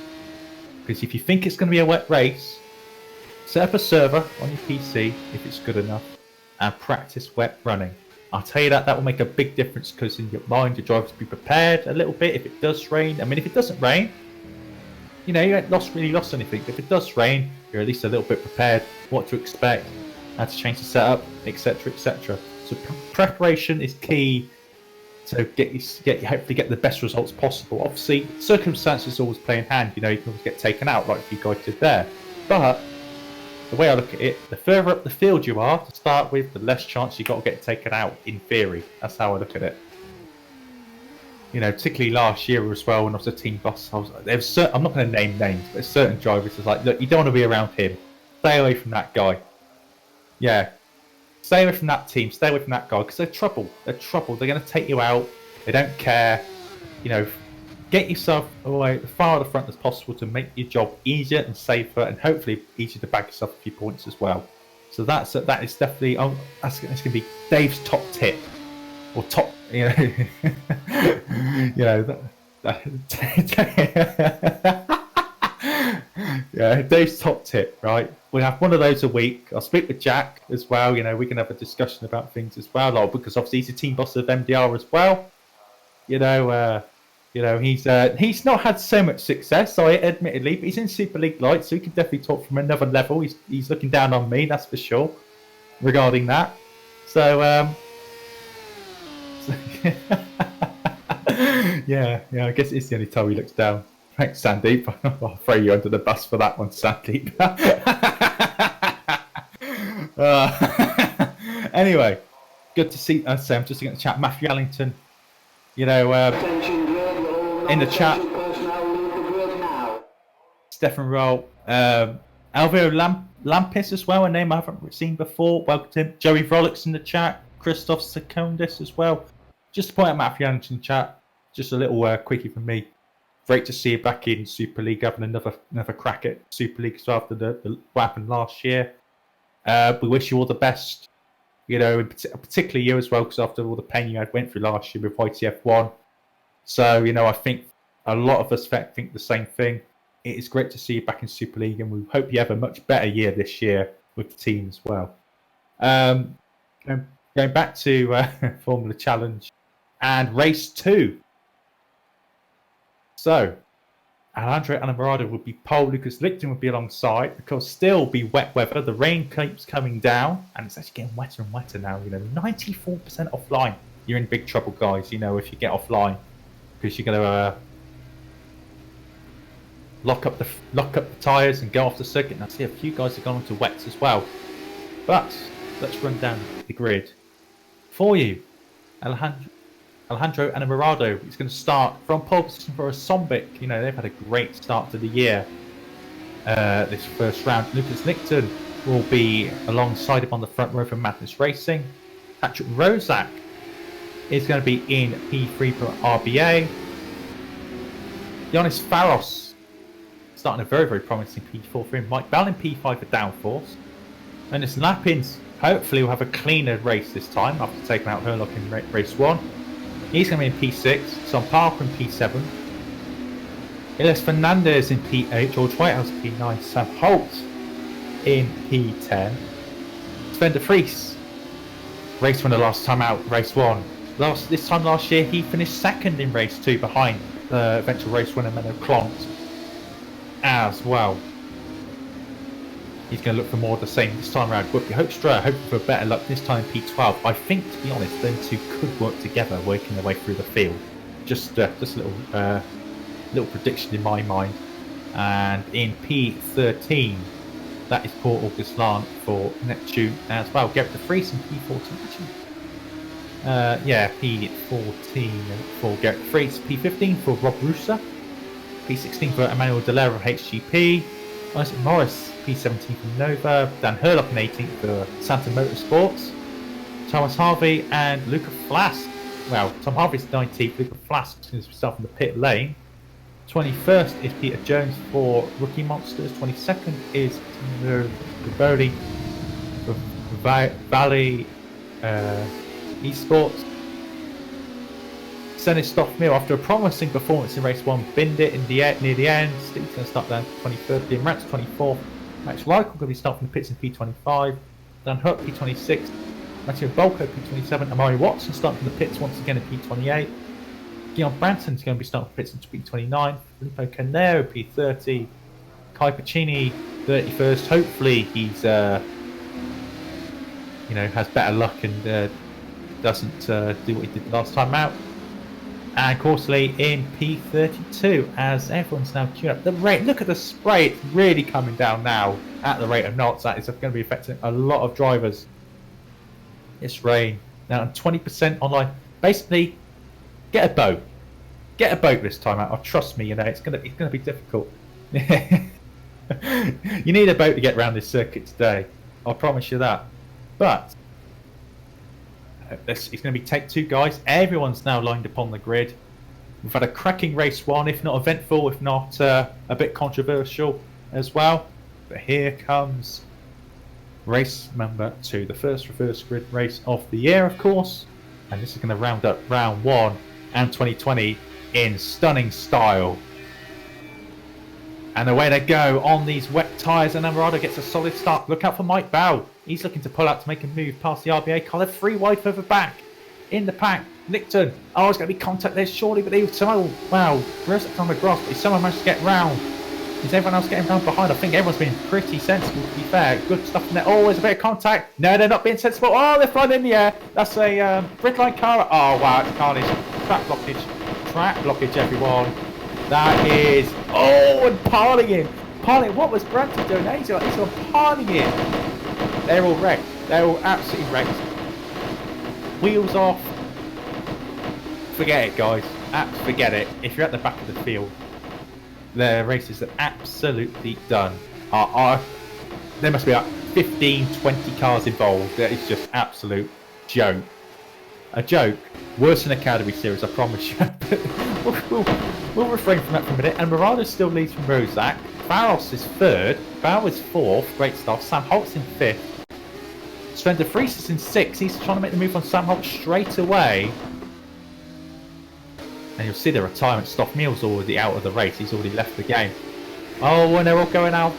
Because if you think it's going to be a wet race, set up a server on your PC if it's good enough, and practice wet running. I'll tell you that will make a big difference, because in your mind, your driver to be prepared a little bit if it does rain. I mean, if it doesn't rain, you know, you ain't really lost anything. If it does rain, you're at least a little bit prepared, what to expect, how to change the setup, etc., etc. So preparation is key to hopefully get the best results possible. Obviously, circumstances always play in hand. You know, you can always get taken out like you guys did there. But the way I look at it, the further up the field you are to start with, the less chance you got to get taken out. In theory, that's how I look at it. You know, particularly last year as well when I was a team boss, I'm not going to name names, but there's certain drivers that's like, look, you don't want to be around him. Stay away from that guy. Yeah. Stay away from that team. Stay away from that guy, because they're trouble. They're trouble. They're going to take you out. They don't care. You know, get yourself away as far at the front as possible to make your job easier and safer, and hopefully easier to bag yourself a few points as well. So that is definitely that's going to be Dave's top tip, or top, you know, you know yeah, Dave's top tip, right? We have one of those a week. I'll speak with Jack as well. You know, we can have a discussion about things as well, like, because obviously he's a team boss of MDR as well. You know, he's not had so much success, admittedly, but he's in Super League Light, so he can definitely talk from another level. He's looking down on me, that's for sure, regarding that. So, yeah, I guess it's the only time he looks down. Thanks, Sandeep. I'll throw you under the bus for that one, Sandeep. Anyway, good to see. I'm just looking at the chat. Matthew Allington, you know, in the chat. Stefan Roll, Alvaro Lampis as well, a name I haven't seen before. Welcome to him. Joey Frolics in the chat. Christoph Secundus as well. Just to point out Matthew Allington in chat. Just a little quickie from me. Great to see you back in Super League, having another crack at Super League after what happened last year. We wish you all the best, you know, particularly you as well, because after all the pain you went through last year with YTF1. So, you know, I think a lot of us think the same thing. It is great to see you back in Super League, and we hope you have a much better year this year with the team as well. Going back to Formula Challenge and Race 2. So, Alejandro Anamorado would be pole, Lucas Lichten would be alongside, because still be wet weather. The rain keeps coming down, and it's actually getting wetter and wetter now. You know, 94% offline. You're in big trouble, guys. You know, if you get offline, because you're going to lock up the tyres and go off the circuit. And I see a few guys have gone onto wets as well. But let's run down the grid for you. Alejandro Anamorado is going to start from pole position for a Sombic. You know, they've had a great start to the year, this first round. Lucas Lichten will be alongside him on the front row for Madness Racing. Patrick Rozak is going to be in P3 for RBA. Yanis Faros starting a very, very promising P4 for him. Mike Bell in P5 for Downforce. And this Lappins hopefully will have a cleaner race this time after taking out Herlock in race 1. He's going to be in P6. Son Parker in P7. Elias Fernandez in P8. George Whitehouse in P9. Sam Holt in P10. Sven de Vries, race winner last time out, race 1. This time last year, he finished second in race 2 behind the eventual race winner Menno Klont as well. He's going to look for more of the same this time around. Whoopi Hoekstra hoping for better luck this time in P12. I think, to be honest, them two could work together, working their way through the field. Just a little prediction in my mind. And in P13, that is Paul Augustin for Neptune as well. Garrett de Vries in P14. P14 for Garrett de Vries. P15 for Rob Russa. P16 for Emmanuel Dallaire of HGP. Isaac Morris, P17 from Nova. Dan Herlock in 18th for Santa Motorsports. Thomas Harvey and Luca Flask. Well, Tom Harvey's 19th. Luca Flask is going to start from the pit lane. 21st is Peter Jones for Rookie Monsters. 22nd is Rivoli for Valley Esports. Sennis Stoffmill, after a promising performance in race 1, binned it near the end. Steve's going to start down to 23rd. Liam Rance 24th. Max Reichel going to be starting from the pits in P25. Dan Huck P26. Matthew Bolko P27. Amari Watson starting from the pits once again in P28. Guillaume Branton's going to be starting from the pits in P29. Filippo Canero P30. Kai Pacini 31st. Hopefully he's has better luck and doesn't do what he did last time out. And Corsley in P32 as everyone's now queued up. The rate, look at the spray, it's really coming down now at the rate of knots. That is going to be affecting a lot of drivers. It's rain. Now 20% online. Basically, get a boat. Get a boat this time out. Oh, trust me, it's gonna be difficult. You need a boat to get around this circuit today. I'll promise you that. But it's going to be take 2 guys. Everyone's now lined up on the grid. We've had a cracking race 1, if not eventful, if not a bit controversial as well. But here comes race number 2, the first reverse grid race of the year, of course. And this is going to round up round 1 and 2020 in stunning style. And away they go on these wet tyres, and Amarado gets a solid start. Look out for Mike Bow. He's looking to pull out to make a move past the RBA car. They're 3 wide further back. In the pack, Licton. Oh, there's going to be contact there surely, but wow, Rosek's on the grass, but someone managed to get round. Is everyone else getting round behind? I think everyone's been pretty sensible, to be fair. Good stuff in there. Oh, there's a bit of contact. No, they're not being sensible. Oh, they're flying in the air. That's a Brickline car. Oh, wow, it's carnage. Track blockage, everyone. That is... Oh, and piling in. What was Branton doing? He's on piling in. They're all wrecked. They're all absolutely wrecked. Wheels off. Forget it, guys. Forget it. If you're at the back of the field, the races are absolutely done. There must be like 15, 20 cars involved. That is just absolute joke. A joke. Worse than Academy Series, I promise you. We'll refrain from that for a minute. And Morado still leads from Rozak. Faros is 3rd. Bauer is 4th. Great stuff. Sam Holt's in 5th. Sven de Vries is in 6th. He's trying to make the move on Sam Holt straight away. And you'll see the retirement. Stoffmill's already out of the race. He's already left the game. Oh, and they're all going out.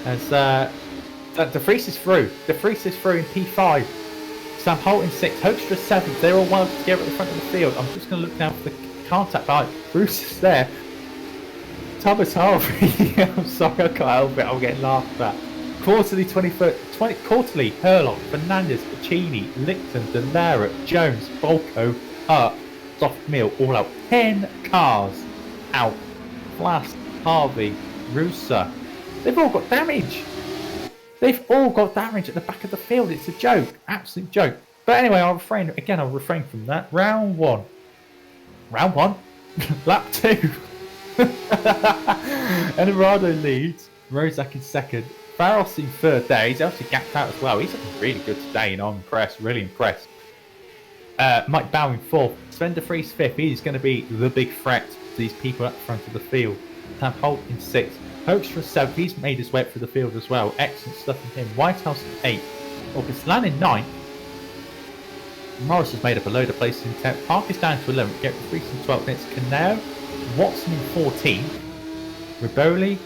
As de Vries is through. De Vries is through in P5. Sam Holt in 6th. Hoekstra 7th. They're all one together at the front of the field. I'm just going to look down for the contact line. Bruce is there. Thomas Harvey. I'm sorry, I can't help it. I'm getting laughed at. Quarterly 23rd. Quarterly, Herlock, Fernandez, Pacini, Licton, Delara, Jones, Bolko, Hurt, Stoffmill, all out. 10 cars out. Flask, Harvey, Russa. They've all got damage. They've all got damage at the back of the field. It's a joke. Absolute joke. But anyway, I'll refrain from that. Round 1. Lap 2. Eldorado leads. Rozak in 2nd. Faros in third there. He's actually gapped out as well. He's looking really good today, and I'm impressed, really impressed. Mike Bow in fourth. Sven de Vries fifth. He's going to be the big threat to these people at the front of the field. Sam Holt in sixth. Hoekstra seventh. He's made his way up through the field as well. Excellent stuff from him. Whitehouse in eighth. August Lan in ninth. Morris has made up a load of places in 10th. Park is down to 11th. Get the Freaks in 12th. It's Canal. Watson in 14th. Riboli.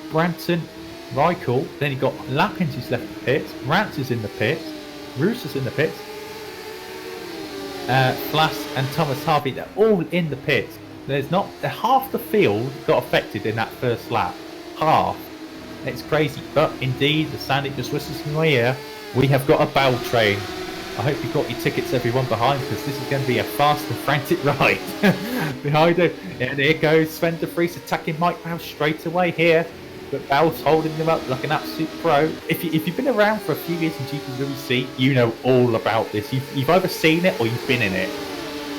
Branton. Reichel. Then you've got Lappins who's left the pits. Rance is in the pits. Roos is in the pits. Flass and Thomas Harvey, they're all in the pits. There's not half the field got affected in that first lap. Half. It's crazy. But indeed, the Sandy just whistles in my ear. We have got a Bell train. I hope you've got your tickets, everyone, behind, because this is going to be a fast and frantic ride. Behind it, and here goes Sven de Vries attacking Mike Bow straight away here. But Bow's holding him up like an absolute pro. If you've been around for a few years in GPVWC, you know all about this. You've either seen it or you've been in it.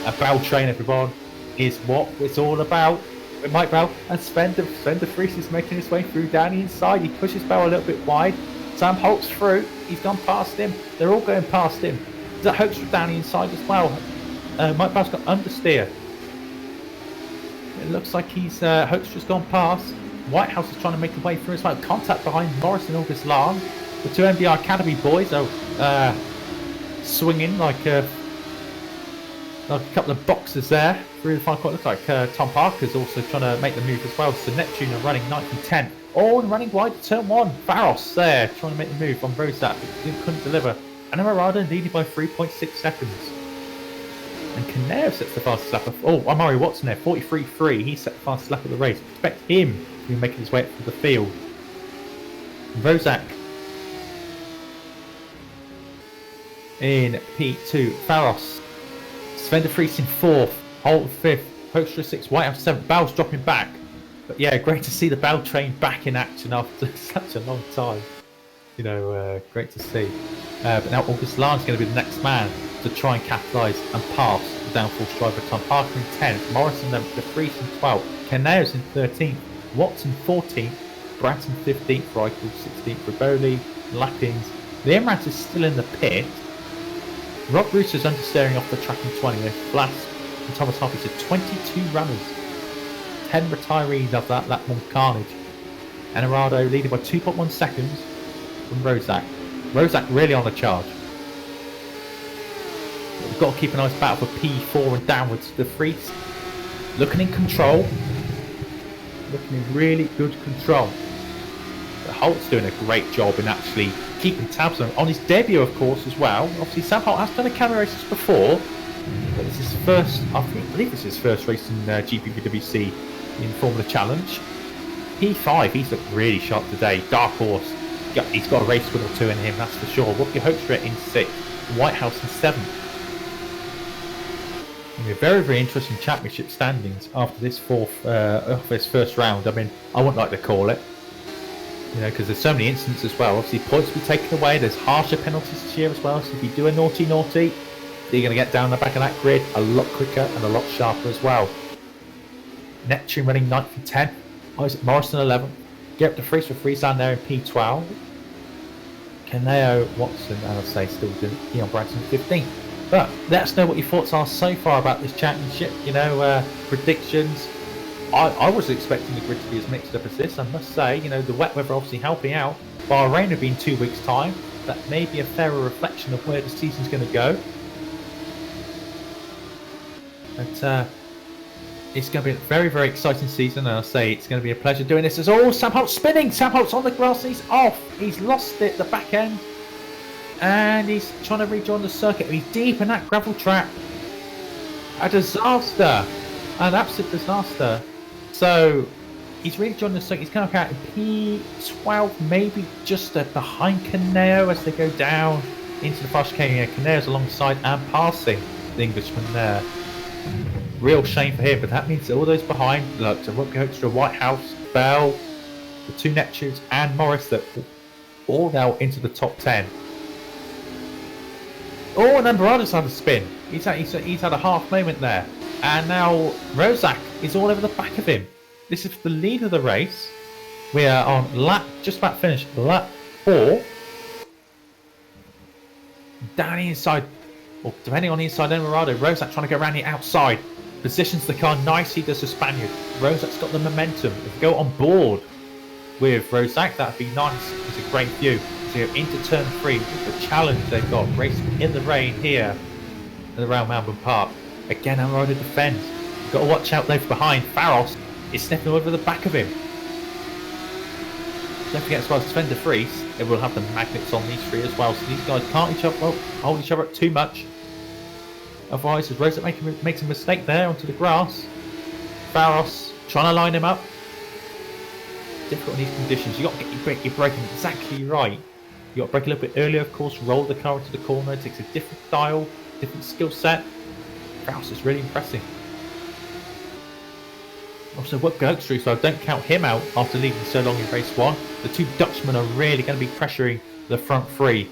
A Bow train, everyone, is what it's all about. With Mike Bow and Sven de Vries is making his way through down the inside. He pushes Bow a little bit wide. Sam Holt's through. He's gone past him. They're all going past him. Is that Hoekstra down the inside as well? Mike Bow's got understeer. It looks like Hoekstra's gone past. Whitehouse is trying to make a way through as well. Contact behind Morris and August Larn. The two MBR Academy boys are swinging like a couple of boxers there through the final quarter. Looks like Tom Parker's also trying to make the move as well. So Neptune are running 9th and 10th. Oh, and running wide to turn 1. Faros there trying to make the move on Rosat, but couldn't deliver. And Amarada leading by 3.6 seconds. And Canero sets the fastest lap of... Oh, Amari Watson there, 43.3. He set the fastest lap of the race. Expect him to be making his way up to the field. Rozak in P2. Faros. Sven de Vries in 4th. Holt 5th. Hoekstra 6th. Whitehouse 7th. Bow's dropping back. But yeah, great to see the Bow train back in action after such a long time. You know, great to see. But now August Larn's going to be the next man to try and capitalise and pass the downforce driver Tom Parker in 10th. Morrison then de Vries in 12th. Caneos in 13th. Watson 14th. Bratton 15th. Reichel 16th. Riboli. Lappins. The Emirates is still in the pit. Rob Roos's understeering off the track in 20th. Flass and Thomas Harvey said 22 runners. 10 retirees of that lap one carnage. And Arado leading by 2.1 seconds from Rozak. Rozak really on the charge. But we've got to keep an eye battle for P4 and downwards. De Vries looking in control. Looking in really good control. But Holt's doing a great job in actually keeping tabs on his debut, of course, as well. Obviously, Sam Holt has done a camera races before. But this is his first, I believe this is his first race in GPVWC in Formula Challenge. P5, he's looked really sharp today. Dark Horse, he's got a race win or two in him, that's for sure. Whoopi Hoekstra in 6th, Whitehouse in 7th. A very, very interesting championship standings after this first round. I mean, I wouldn't like to call it, you know, because there's so many incidents as well. Obviously, points will be taken away. There's harsher penalties this year as well. So if you do a naughty, you're going to get down the back of that grid a lot quicker and a lot sharper as well. Neptune running 9th and 10th. Isaac Morrison 11th. Get up to Vries for Friesland there in P12. Caneo, Watson, and I'll say still doing Keon Branson 15th. But let us know what your thoughts are so far about this championship. You know, predictions. I was expecting the grid to be as mixed up as this. I must say, you know, the wet weather obviously helping out. Bahrain have been 2 weeks' time. That may be a fairer reflection of where the season's going to go. But it's going to be a very, very exciting season, and I'll say it's going to be a pleasure doing this. As all Sam Holt's spinning. Sam Holt's on the grass. He's off. He's lost it, the back end. And he's trying to rejoin the circuit. He's deep in that gravel trap. A disaster. An absolute disaster. So he's rejoined the circuit. He's coming out in P12, maybe just behind Caneo as they go down into the fast chicane. Caneo's alongside and passing the Englishman there. Real shame for him, but that means that all those behind, look, to Whoopi Hoekstra, Whitehouse, Bell, the two Neptunes, and Morris, that all now into the top 10. Oh, and then Barada's had a spin. He's had a half moment there. And now Rozak is all over the back of him. This is the lead of the race. We are on lap, just about finished, lap 4. Down the inside, or depending on the inside, Emerado, Rozak trying to go around the outside. Positions the car nicely, does the Spaniard. Rozak's got the momentum. If we go on board with Rozak, that'd be nice. It's a great view. So into turn 3, the challenge they've got, racing in the rain here around Melbourne Park. Again, Emerado defends. You've got to watch out though from behind. Faros is sniffing over the back of him. Don't forget as well, Sven de Vries, it will have the magnets on these 3 as well, so these guys can't hold each other up too much. Otherwise, as Rozak makes a mistake there onto the grass, Faros trying to line him up. Difficult in these conditions. You've got to get your braking exactly right. You've got to brake a little bit earlier, of course, roll the car into the corner. It takes a different style, different skill set. Faros is really impressive. Also, Wout goes through, so I don't count him out after leading so long in race 1. The 2 Dutchmen are really going to be pressuring the front 3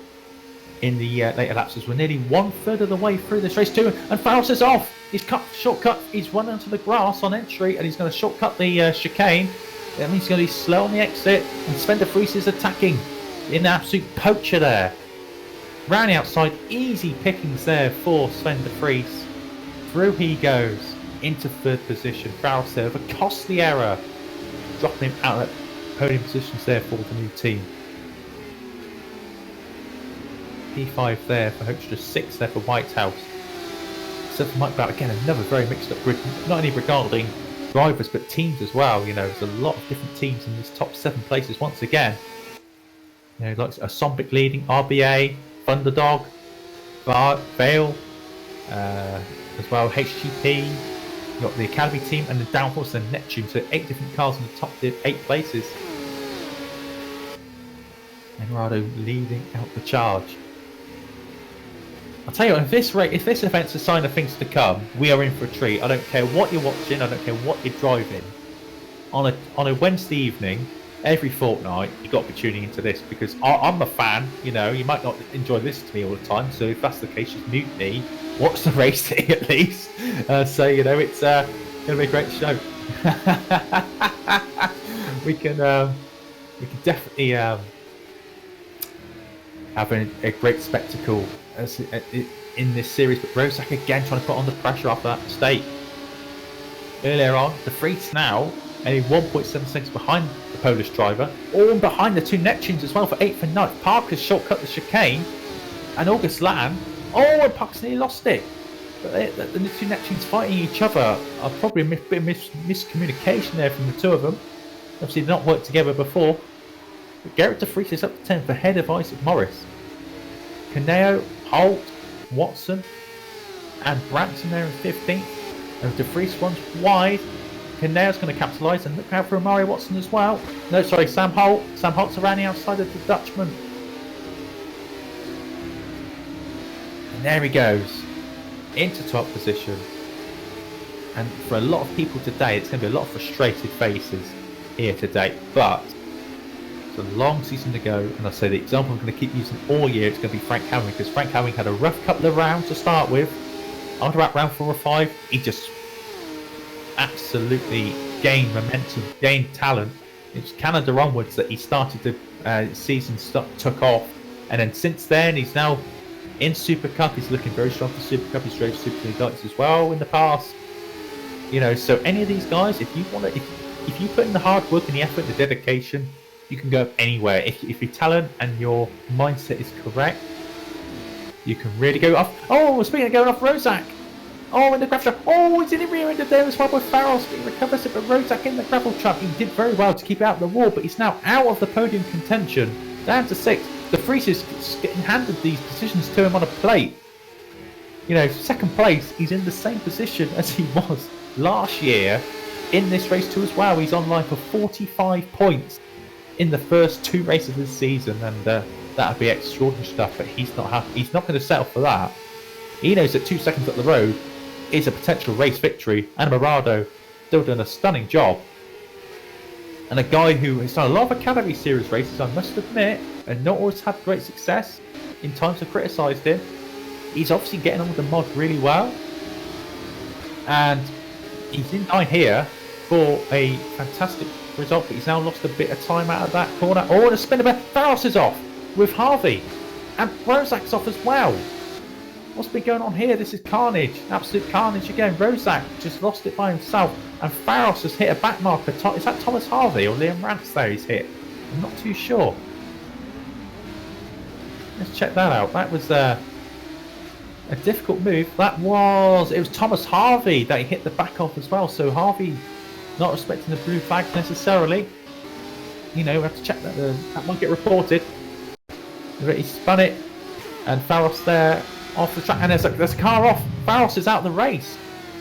in the later laps as we're nearly 1/3 of the way through this race 2. And Faros is off. He's shortcut. He's run onto the grass on entry, and he's going to shortcut the chicane. That means he's going to be slow on the exit. And Sven de Vries is attacking in an absolute poacher there. Round the outside, easy pickings there for Sven de Vries. Through he goes into 3rd position. Faros there with a costly error, dropping him out at podium positions there for the new team. P5 there for Hoekstra, 6 there for Whitehouse. 7 Mike Bout, again another very mixed up grid, not only regarding drivers but teams as well. You know, there's a lot of different teams in these top 7 places once again. You know, like a Sombic leading, RBA, Thunderdog, Vale, as well HGP. You've got the Academy team and the Downforce and Neptune, so 8 different cars in the top 8 places. Emerado leading out the charge. I'll tell you what, if this event's a sign of things to come, we are in for a treat. I don't care what you're watching, I don't care what you're driving. On a Wednesday evening, every fortnight, you've got to be tuning into this, because I'm a fan. You know, you might not enjoy listening to me all the time, so if that's the case, just mute me. Watch the racing at least. So, you know, it's going to be a great show. we can definitely have a great spectacle in this series, but Rozak again trying to put on the pressure after that mistake. Earlier on, de Vries now only 1.7 seconds behind the Polish driver, all behind the 2 Neptunes as well for 8th and 9th. Parker's shortcut the chicane, and August Lan, and Parker's nearly lost it. But the 2 Neptunes fighting each other are probably a bit of miscommunication there from the 2 of them. Obviously they've not worked together before. But Gerrit de Vries is up to 10th ahead of Isaac Morris. Caneo, Holt, Watson and Branson there in 15th. And de Vries runs wide. Caneo's going to capitalise and look out for Amari Watson as well. No, sorry, Sam Holt. Sam Holt's around the outside of the Dutchman. And there he goes. Into top position. And for a lot of people today, it's going to be a lot of frustrated faces here today. But it's a long season to go, and I say the example I'm going to keep using all year, it's going to be Frank Howing, because Frank Howing had a rough couple of rounds to start with. After about round 4 or 5, he just absolutely gained momentum, gained talent. It was Canada onwards that he started the season took off, and then since then he's now in Super Cup. He's looking very strong for Super Cup. He's drove Super League Lights as well in the past. You know, so any of these guys, if you want to, if you put in the hard work and the effort, the dedication, you can go anywhere. If your talent and your mindset is correct, you can really go off. Oh, speaking of going off, Rozak. Oh, in the gravel truck. Oh, he's in the rear end of there as well with Faros. He recovers it, but Rozak in the gravel truck. He did very well to keep out the wall, but he's now out of the podium contention. Down to 6th. De Vries is getting handed these positions to him on a plate. You know, 2nd place, he's in the same position as he was last year in this race too as well. He's on line for 45 points in the first 2 races of the season, and that would be extraordinary stuff, but he's not happy. He's not going to settle for that. He knows that 2 seconds up the road is a potential race victory, and Morado still done a stunning job. And a guy who has done a lot of Academy Series races, I must admit, and not always had great success. In times I've criticised him, he's obviously getting on with the mod really well, and he's in line here for a fantastic result, but he's now lost a bit of time out of that corner. Oh, and a spinner back. Faros is off with Harvey. And Rozak's off as well. What's been going on here? This is carnage. Absolute carnage again. Rozak just lost it by himself. And Faros has hit a back marker. Is that Thomas Harvey or Liam Rance there he's hit? I'm not too sure. Let's check that out. That was a difficult move. It was Thomas Harvey that he hit the back off as well. So Harvey not respecting the blue flag necessarily. You know, we have to check that. That might get reported. But he spun it. And Faros there off the track. And there's a car off. Faros is out of the race.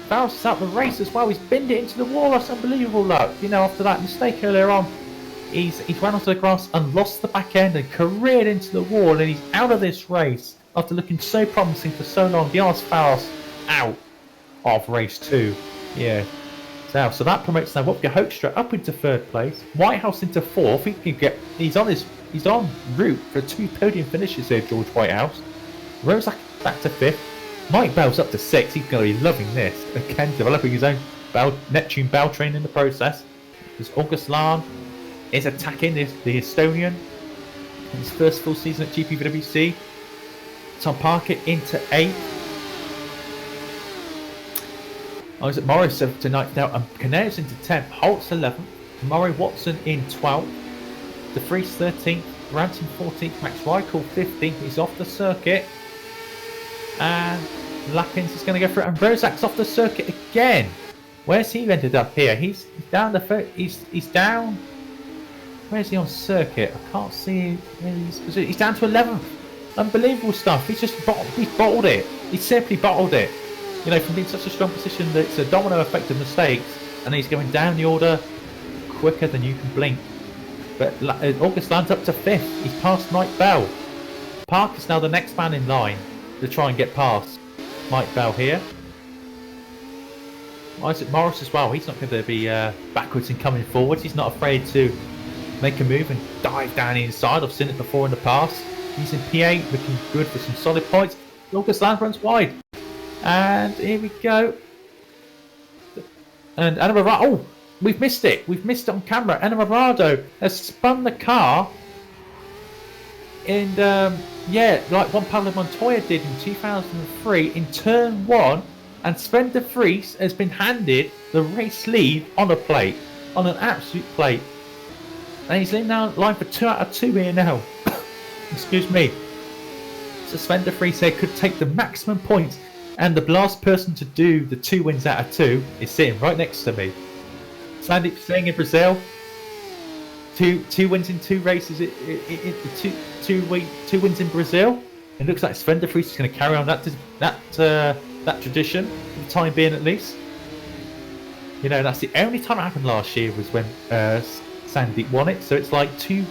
Faros is out of the race as well. He's binned it into the wall. That's unbelievable luck. You know, after that mistake earlier on, he's run onto the grass and lost the back end and careered into the wall. And he's out of this race after looking so promising for so long. Giannis Faros out of race 2. Yeah. So that promotes now Wopke Hoekstra up into 3rd place. Whitehouse into 4th. He's on route for 2 podium finishes here, George Whitehouse. Rozak back to 5th. Mike Bell's up to 6th. He's going to be loving this. Again, developing his own Neptune Bell train in the process. There's August Lahn is attacking the Estonian in his first full season at GPVWC. Tom Parker into 8th. Isaac Morris to 9th now, and Caneus into 10th. Holtz 11th. Murray Watson in 12th. De Vries 13th. Ranton 14th. Max Reichel 15th. He's off the circuit. And Lappins is going to go for it. And Rozak's off the circuit again. Where's he ended up here? He's down the first. He's down. Where's he on circuit? I can't see where he's positioned. He's down to 11th. Unbelievable stuff. He's bottled it. He's simply bottled it. You know, from being such a strong position that it's a domino effect of mistakes, and he's going down the order quicker than you can blink. But August lands up to 5th. He's passed Mike Bell. Park is now the next man in line to try and get past Mike Bell here. Isaac Morris as well. He's not going to be backwards in coming forwards. He's not afraid to make a move and dive down the inside. I've seen it before in the past. He's in P8, looking good for some solid points. August Land runs wide. And here we go. And oh, we've missed it. We've missed it on camera. Enamorado has spun the car. And yeah, like Juan Pablo Montoya did in 2003 in turn 1. And Sven de Vries has been handed the race lead on a plate. On an absolute plate. And he's in now line for 2 out of 2 here now. Excuse me. So Sven de Vries here could take the maximum points. And the last person to do the 2 wins out of 2 is sitting right next to me. Sandeep Singh in Brazil. Two wins in 2 races. Two wins in Brazil. It looks like Sven de Vries is going to carry on that tradition for the time being, at least. You know, that's the only time it happened last year was when Sandeep won it. So it's like two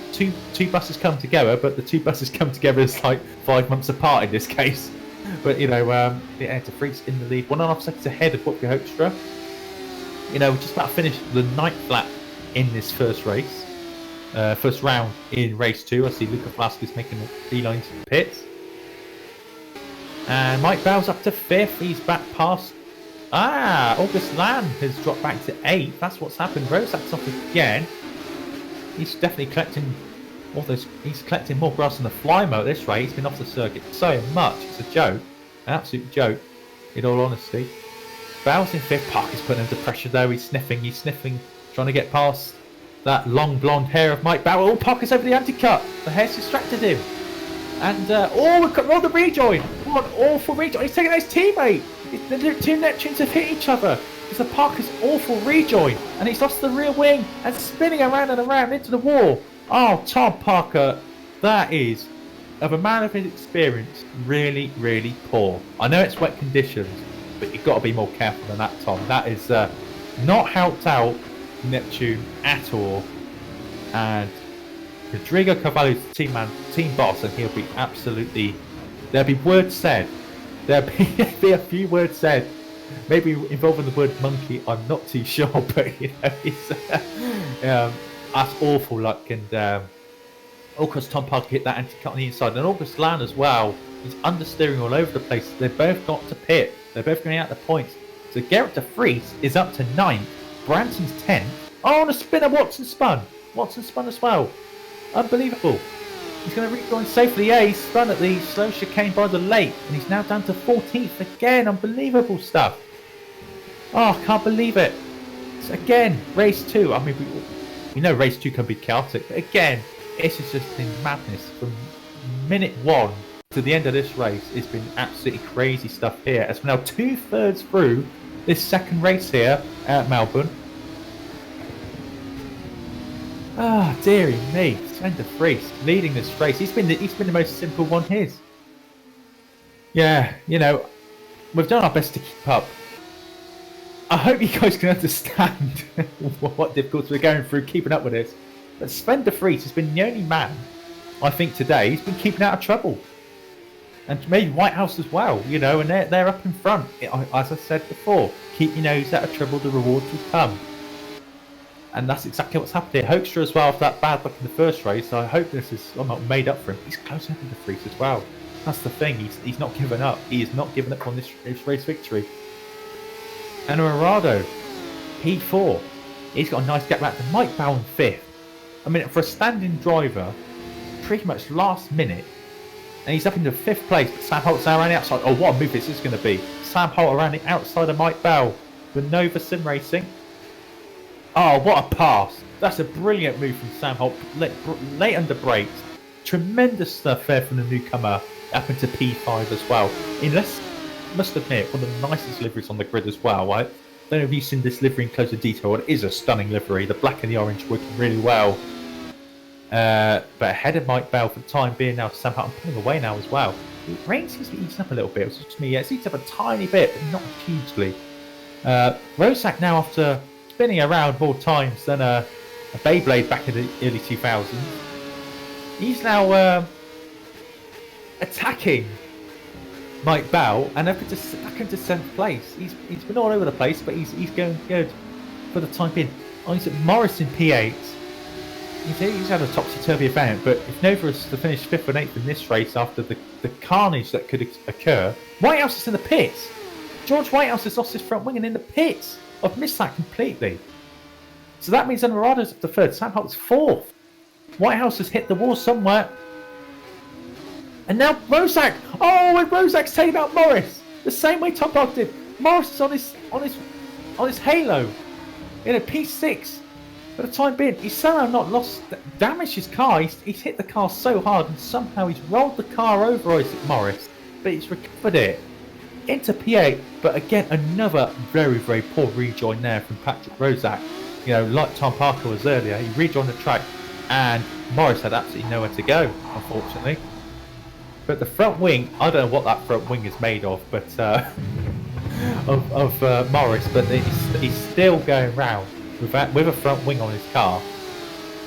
buses come together, but the 2 buses come together is like 5 months apart in this case. But you know, de Vries in the lead, 1.5 seconds ahead of Wopke Hoekstra. You know, just about finished the 9th lap in this first race, first round in race 2. I see Luca Velasquez making a beeline to the pits, and Mike Bell's up to 5th. He's back past. August Land has dropped back to 8th. That's what's happened. Rozak's off again. He's definitely collecting. He's collecting more grass than the fly mower at this rate. He's been off the circuit so much. It's a joke. An absolute joke, in all honesty. Bell's in 5th. Parker's putting under pressure though. He's sniffing, trying to get past that long blonde hair of Mike Bell. Oh, Parker's over the anti-cut. The hair's distracted him. And, we've got the rejoin. What an awful rejoin. He's taking out his teammate. The 2 Neptunes have hit each other. It's a Parker's awful rejoin. And he's lost the rear wing and spinning around and around into the wall. Oh, Tom Parker, that is, of a man of his experience, really, really poor. I know it's wet conditions, but you've got to be more careful than that, Tom. That is not helped out Neptune at all. And Rodrigo Carvalho's team boss, and he'll be absolutely... There'll be words said. There'll be a few words said. Maybe involving the word monkey, I'm not too sure, but you know, it's... that's awful luck, and August Tom Parker hit that anti-cut on the inside, and August Land as well. He's understeering all over the place. They've both got to pit. They're both going out the points. So Gerrit de Vries is up to 9th. Branson's 10th. Oh, on a spinner, Watson spun. Watson spun as well. Unbelievable. He's going to rejoin safely. Yeah, he's spun at the slow chicane by the lake, and he's now down to 14th again. Unbelievable stuff. Oh, I can't believe it. So again, race 2. I mean, we know race 2 can be chaotic, but again, this has just been madness from minute 1 to the end of this race. It's been absolutely crazy stuff here. As we're now 2/3 through this second race here at Melbourne. Ah, dearie me, Sven de Vries leading this race. He's been the most simple one his. Yeah, you know, we've done our best to keep up. I hope you guys can understand what difficulties we're going through keeping up with this. But Sven de Vries has been the only man, I think today, he's been keeping out of trouble. And maybe Whitehouse as well, you know, and they're up in front. As I said before, keep your nose out of trouble, the rewards will come. And that's exactly what's happened here. Hoekstra as well, after that bad luck in the first race. I hope this is made up for him. He's close up to the Vries as well. That's the thing. He's not given up. He is not giving up on this race victory. And Morado, P4. He's got a nice gap back to Mike Bow in 5th. I mean, for a standing driver, pretty much last minute, and he's up into 5th place. But Sam Holt's now around the outside. Oh, what a move this is going to be. Sam Holt around the outside of Mike Bow with Nova Simracing. Oh, what a pass. That's a brilliant move from Sam Holt. Late under brakes. Tremendous stuff there from the newcomer up into P5 as well. Must admit, one of the nicest liveries on the grid as well. I don't know if you've seen this livery in closer detail. It is a stunning livery. The black and the orange working really well. But ahead of Mike Bell for the time being now. Sam Holt pulling away now as well. The rain seems to be eating up a little bit. It's just me. Yeah, it's eating up a tiny bit, but not hugely. Rosak now, after spinning around more times than a Beyblade back in the early 2000s, he's now attacking Mike Bow and up into 7th place. He's been all over the place, but he's going good for the time being. Oh, he's at Morris in P8. He's had a topsy-turvy event, but if Nova is to finish 5th and 8th in this race after the carnage that could occur, Whitehouse is in the pits. George Whitehouse has lost his front wing and in the pits. I've missed that completely. So that means Honorado's up to 3rd. Sam Holt's 4th. Whitehouse has hit the wall somewhere. And now Rosak. Oh, and Rosak's taking out Morris. The same way Top Dog did. Morris is on his halo in a P6. For the time being, he's somehow not damaged his car. He's hit the car so hard and somehow he's rolled the car over Isaac Morris. But he's recovered it into P8. But again, another very, very poor rejoin there from Patrick Rosak. You know, like Tom Parker was earlier, he rejoined the track and Morris had absolutely nowhere to go, unfortunately. But the front wing, I don't know what that front wing is made of, but of Morris, but he's still going round with a front wing on his car.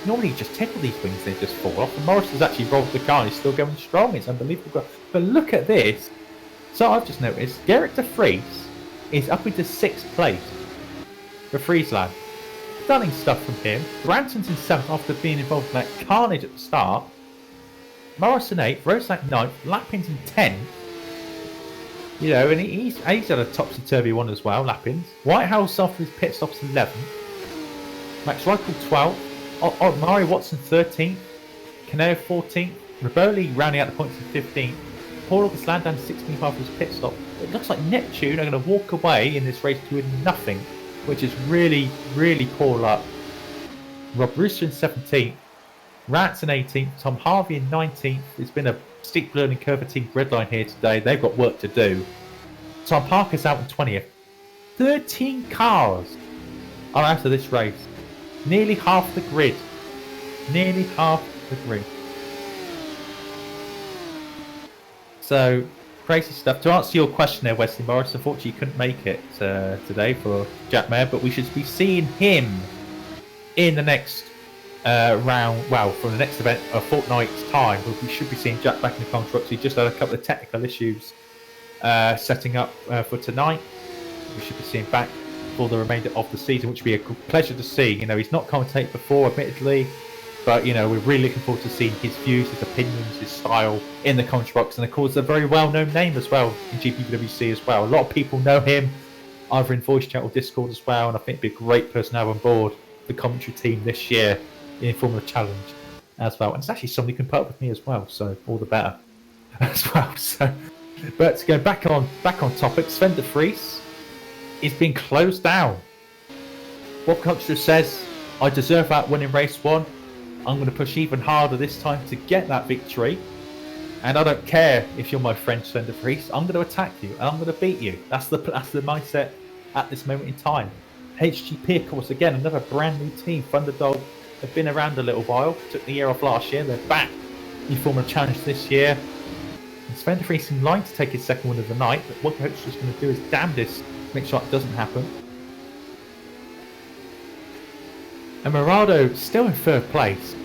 Normally you just tickle these wings, they just fall off. And Morris has actually rolled the car and he's still going strong. It's unbelievable. But look at this. So I've just noticed, Gerrit de Vries is up into 6th place for Friesland. Stunning stuff from him. Granton's in 7th after being involved in that carnage at the start. Morris in 8th, Rosak 9th, Lappins in 10th. You know, and he's had a topsy-turvy one as well, Lappins. Whitehouse after his pit stops 11th. Max Reichel 12th. Murray Watson 13th. Caneo 14th. Riboli rounding out the points in 15th. Paul August Landon 16th after his pit stop. It looks like Neptune are going to walk away in this race doing nothing, which is really, really poor luck. Rob Rooster in 17th. Rats in 18th. Tom Harvey in 19th. It's been a steep learning curve for Team Gridline here today. They've got work to do. Tom Parker's out in 20th. 13 cars are out of this race. Nearly half the grid. Nearly half the grid. So, crazy stuff. To answer your question there, Wesley Morris, unfortunately you couldn't make it today for Jack Mayer, but we should be seeing him in the next round, well, from the next event, a fortnight's time. We should be seeing Jack back in the contract. He just had a couple of technical issues setting up for tonight. We should be seeing back for the remainder of the season, which would be a pleasure to see. You know, he's not commentated before, admittedly, but, you know, we're really looking forward to seeing his views, his opinions, his style in the contracts. And, of course, a very well-known name as well in GPVWC as well. A lot of people know him, either in voice chat or Discord as well, and I think it'd be a great person to have on board the commentary team this year in Formula Challenge as well. And it's actually somebody who can put up with me as well, so all the better as well. So, but to go back on topic, Sven de Vries is being closed down. What Culture says, I deserve that win in race 1. I'm going to push even harder this time to get that victory. And I don't care if you're my friend Sven de Vries. I'm going to attack you and I'm going to beat you. That's the mindset at this moment in time. HGP, of course, again, another brand new team. Thunderdog have been around a little while. Took the year off last year. They're back in Formula Challenge this year. And Sven de Vries in line to take his second win of the night. But what Coach is going to do is damnedest make sure it doesn't happen. And Morado still in third place.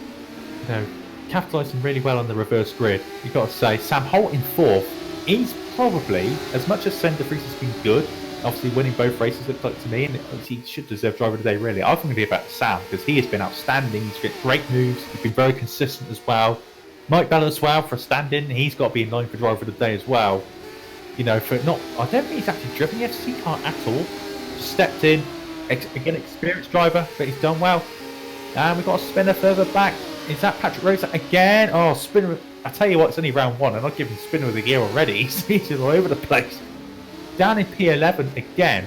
You know, capitalising really well on the reverse grid. You've got to say, Sam Holt in fourth. He's probably, as much as Sven de Vries has been good, obviously winning both races looks like to me, and he should deserve driver of the day really. I think it'll be about Sam, because he has been outstanding. He's got great moves, he's been very consistent as well. Mike Bell as well for a stand-in, he's got to be in line for driver of the day as well. You know, for not, I don't think he's actually driven the FC car at all. Just stepped in, again experienced driver, but he's done well. And we've got a spinner further back. Is that Patrick Rosa again? Oh, spinner, I tell you what, it's only round 1, and I'll give him spinner of the year already. He's all over the place. Down in P11 again.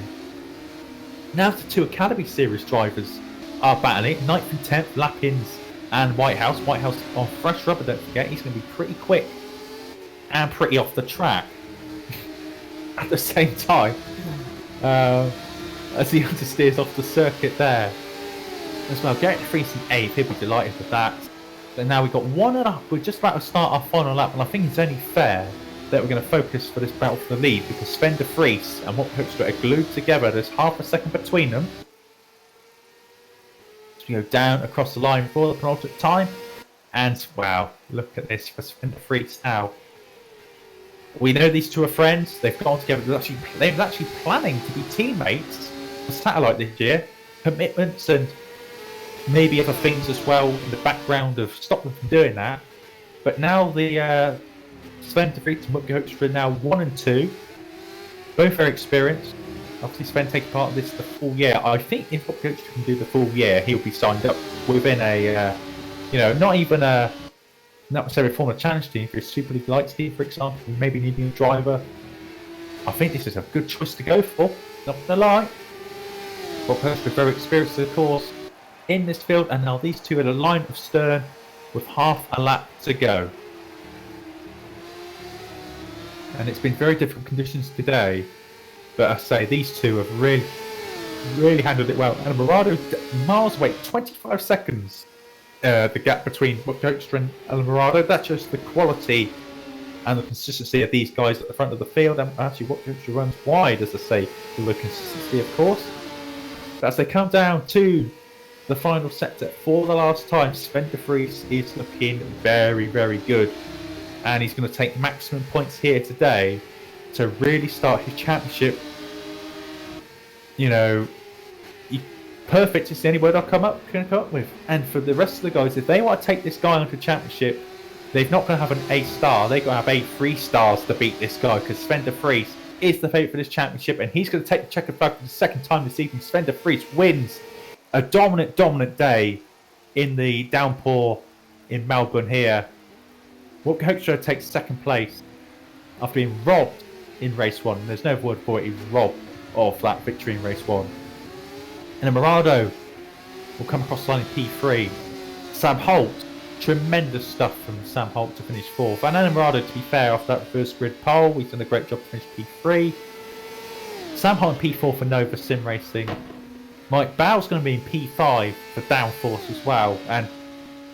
Now the 2 Academy Series drivers are battling. 9th and 10th, Lapins and Whitehouse. Whitehouse on fresh rubber, don't forget. He's going to be pretty quick and pretty off the track. At the same time, as he understeers off the circuit there. As well, Garrett Freese in 8th, he'll be delighted with that. But now we've got 1.5, we're just about to start our final lap, and I think it's only fair that we're going to focus for this battle for the lead, because Sven de Vries and what Hoekstra are glued together. There's half a second between them. So we go down across the line for the penultimate time, and wow, look at this for Sven de Vries now. We know these two are friends, they've gone together, they're actually planning to be teammates for Satellite this year. Commitments and maybe other things as well in the background have stopped them from doing that. But now the Sven de Vries and Mutke Hoekstra now 1 and 2. Both very experienced. Obviously Sven taking part of this the full year. I think if Mutke Hoekstra can do the full year, he'll be signed up within a, you know, not even a, not necessarily a Formula Challenge team, for a Super League Lights team, for example, maybe needing a driver. I think this is a good choice to go for, not gonna lie. Mutke Hoekstra very experienced, of course, in this field, and now these two are the line of stern with half a lap to go. And it's been very difficult conditions today, but I say these two have really handled it well. And Morado miles away, 25 seconds, the gap between Hoekstra and Morado. That's just the quality and the consistency of these guys at the front of the field. And actually, Hoekstra runs wide, as I say, for the consistency, of course. But as they come down to the final sector for the last time, Sven de Vries is looking very, very good. And he's going to take maximum points here today to really start his championship. You know, perfect is the only word I can come up with. And for the rest of the guys, if they want to take this guy onto championship, they're not going to have an A star. They're going to have A3 stars to beat this guy, because Sven de Vries is the favourite for this championship, and he's going to take the checkered flag for the second time this evening. Sven de Vries wins a dominant day in the downpour in Melbourne here. Mutke Hoekstra takes second place after being robbed in race 1. There's no word for it, he's robbed of that victory in race 1. And then Morado will come across the line in P3. Sam Holt, tremendous stuff from Sam Holt to finish 4th. And then Morado, to be fair, after that first grid pole, he's done a great job to finish P3. Sam Holt in P4 for Nova Simracing. Mike Bow's going to be in P5 for Downforce as well. And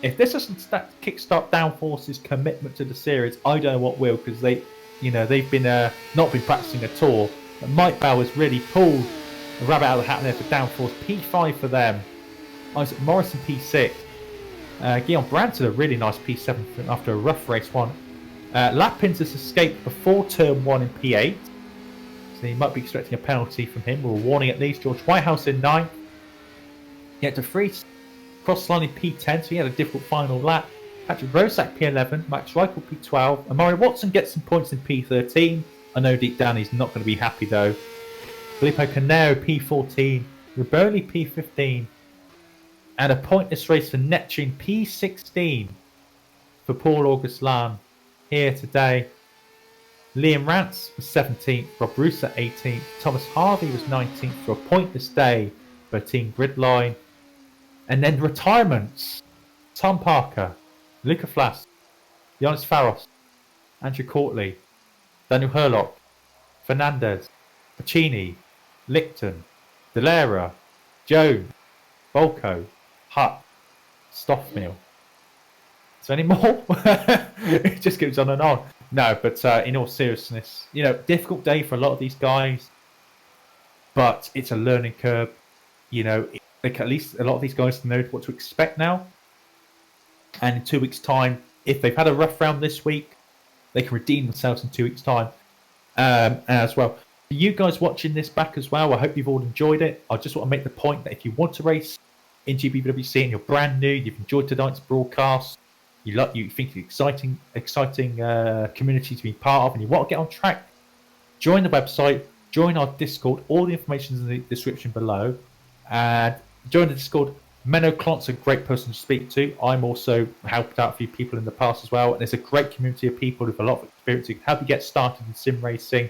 if this doesn't kickstart Downforce's commitment to the series, I don't know what will, because they've been not been practicing at all. But Mike Bow has really pulled a rabbit out of the hat there for Downforce. P5 for them. Isaac Morrison P6. Guillaume Branton a really nice P7 after a rough race 1. Lapins has escaped before turn 1 in P8. So you might be expecting a penalty from him, or a warning at least. George Whitehouse in 9th. Yet de Vries cross line in P10, so he had a difficult final lap. Patrick Rosak P11, Max Reichel P12. Amari Watson gets some points in P13. I know deep down he's not going to be happy though. Filippo Canero P14. Riboli P15. And a pointless race for Neptune P16 for Paul August-Lamb here today. Liam Rance was 17th, Rob Russo 18th, Thomas Harvey was 19th for a pointless day for Team Gridline. And then retirements: Tom Parker, Luca Flass, Jonas Faros, Andrew Courtley, Daniel Hurlock, Fernandez, Pacini, Licton, Delera, Jones, Volko, Hutt, Stoffmill. Is there any more? It just goes on and on. No, but in all seriousness, difficult day for a lot of these guys, but it's a learning curve. At least a lot of these guys know what to expect now. And in 2 weeks' time, if they've had a rough round this week, they can redeem themselves in 2 weeks' time as well. For you guys watching this back as well, I hope you've all enjoyed it. I just want to make the point that if you want to race in GPVWC and you're brand new, you've enjoyed tonight's broadcast, you think it's exciting community to be part of, and you want to get on track, join the website, join our Discord. All the information is in the description below. And join the Discord. Menno Klont's a great person to speak to. I'm also helped out a few people in the past as well. And there's a great community of people with a lot of experience who can help you get started in sim racing.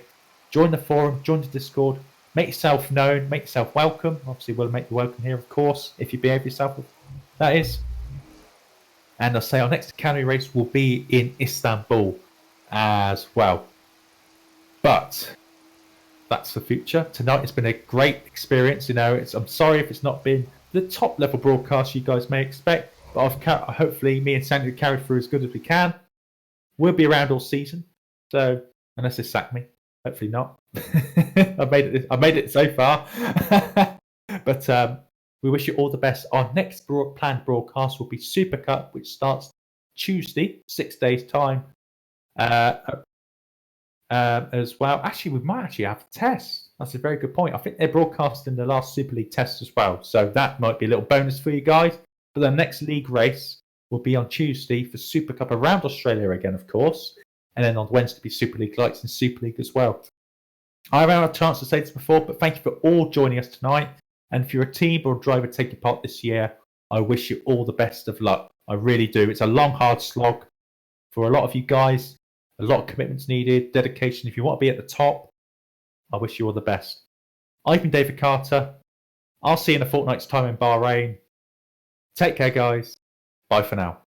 Join the forum, join the Discord, make yourself known, make yourself welcome. Obviously, we'll make you welcome here, of course, if you behave yourself. That is. And I'll say our next academy race will be in Istanbul as well. But that's the future. Tonight it's been a great experience. I'm sorry if it's not been the top level broadcast you guys may expect, but hopefully me and Sandy carried through as good as we can. We'll be around all season, so unless they sack me, hopefully not. I made it so far. But we wish you all the best. Our next planned broadcast will be Super Cup, which starts Tuesday, 6 days time. As well. Actually, we might actually have a test. That's a very good point. I think they're broadcasting the last Super League test as well, so that might be a little bonus for you guys. But the next league race will be on Tuesday for Super Cup around Australia again, of course, and then on Wednesday be Super League Lights and Super League as well. I haven't had a chance to say this before, but thank you for all joining us tonight. And if you're a team or a driver taking part this year, I wish you all the best of luck. I really do. It's a long, hard slog for a lot of you guys. A lot of commitments needed, dedication. If you want to be at the top, I wish you all the best. I've been David Carter. I'll see you in a fortnight's time in Bahrain. Take care, guys. Bye for now.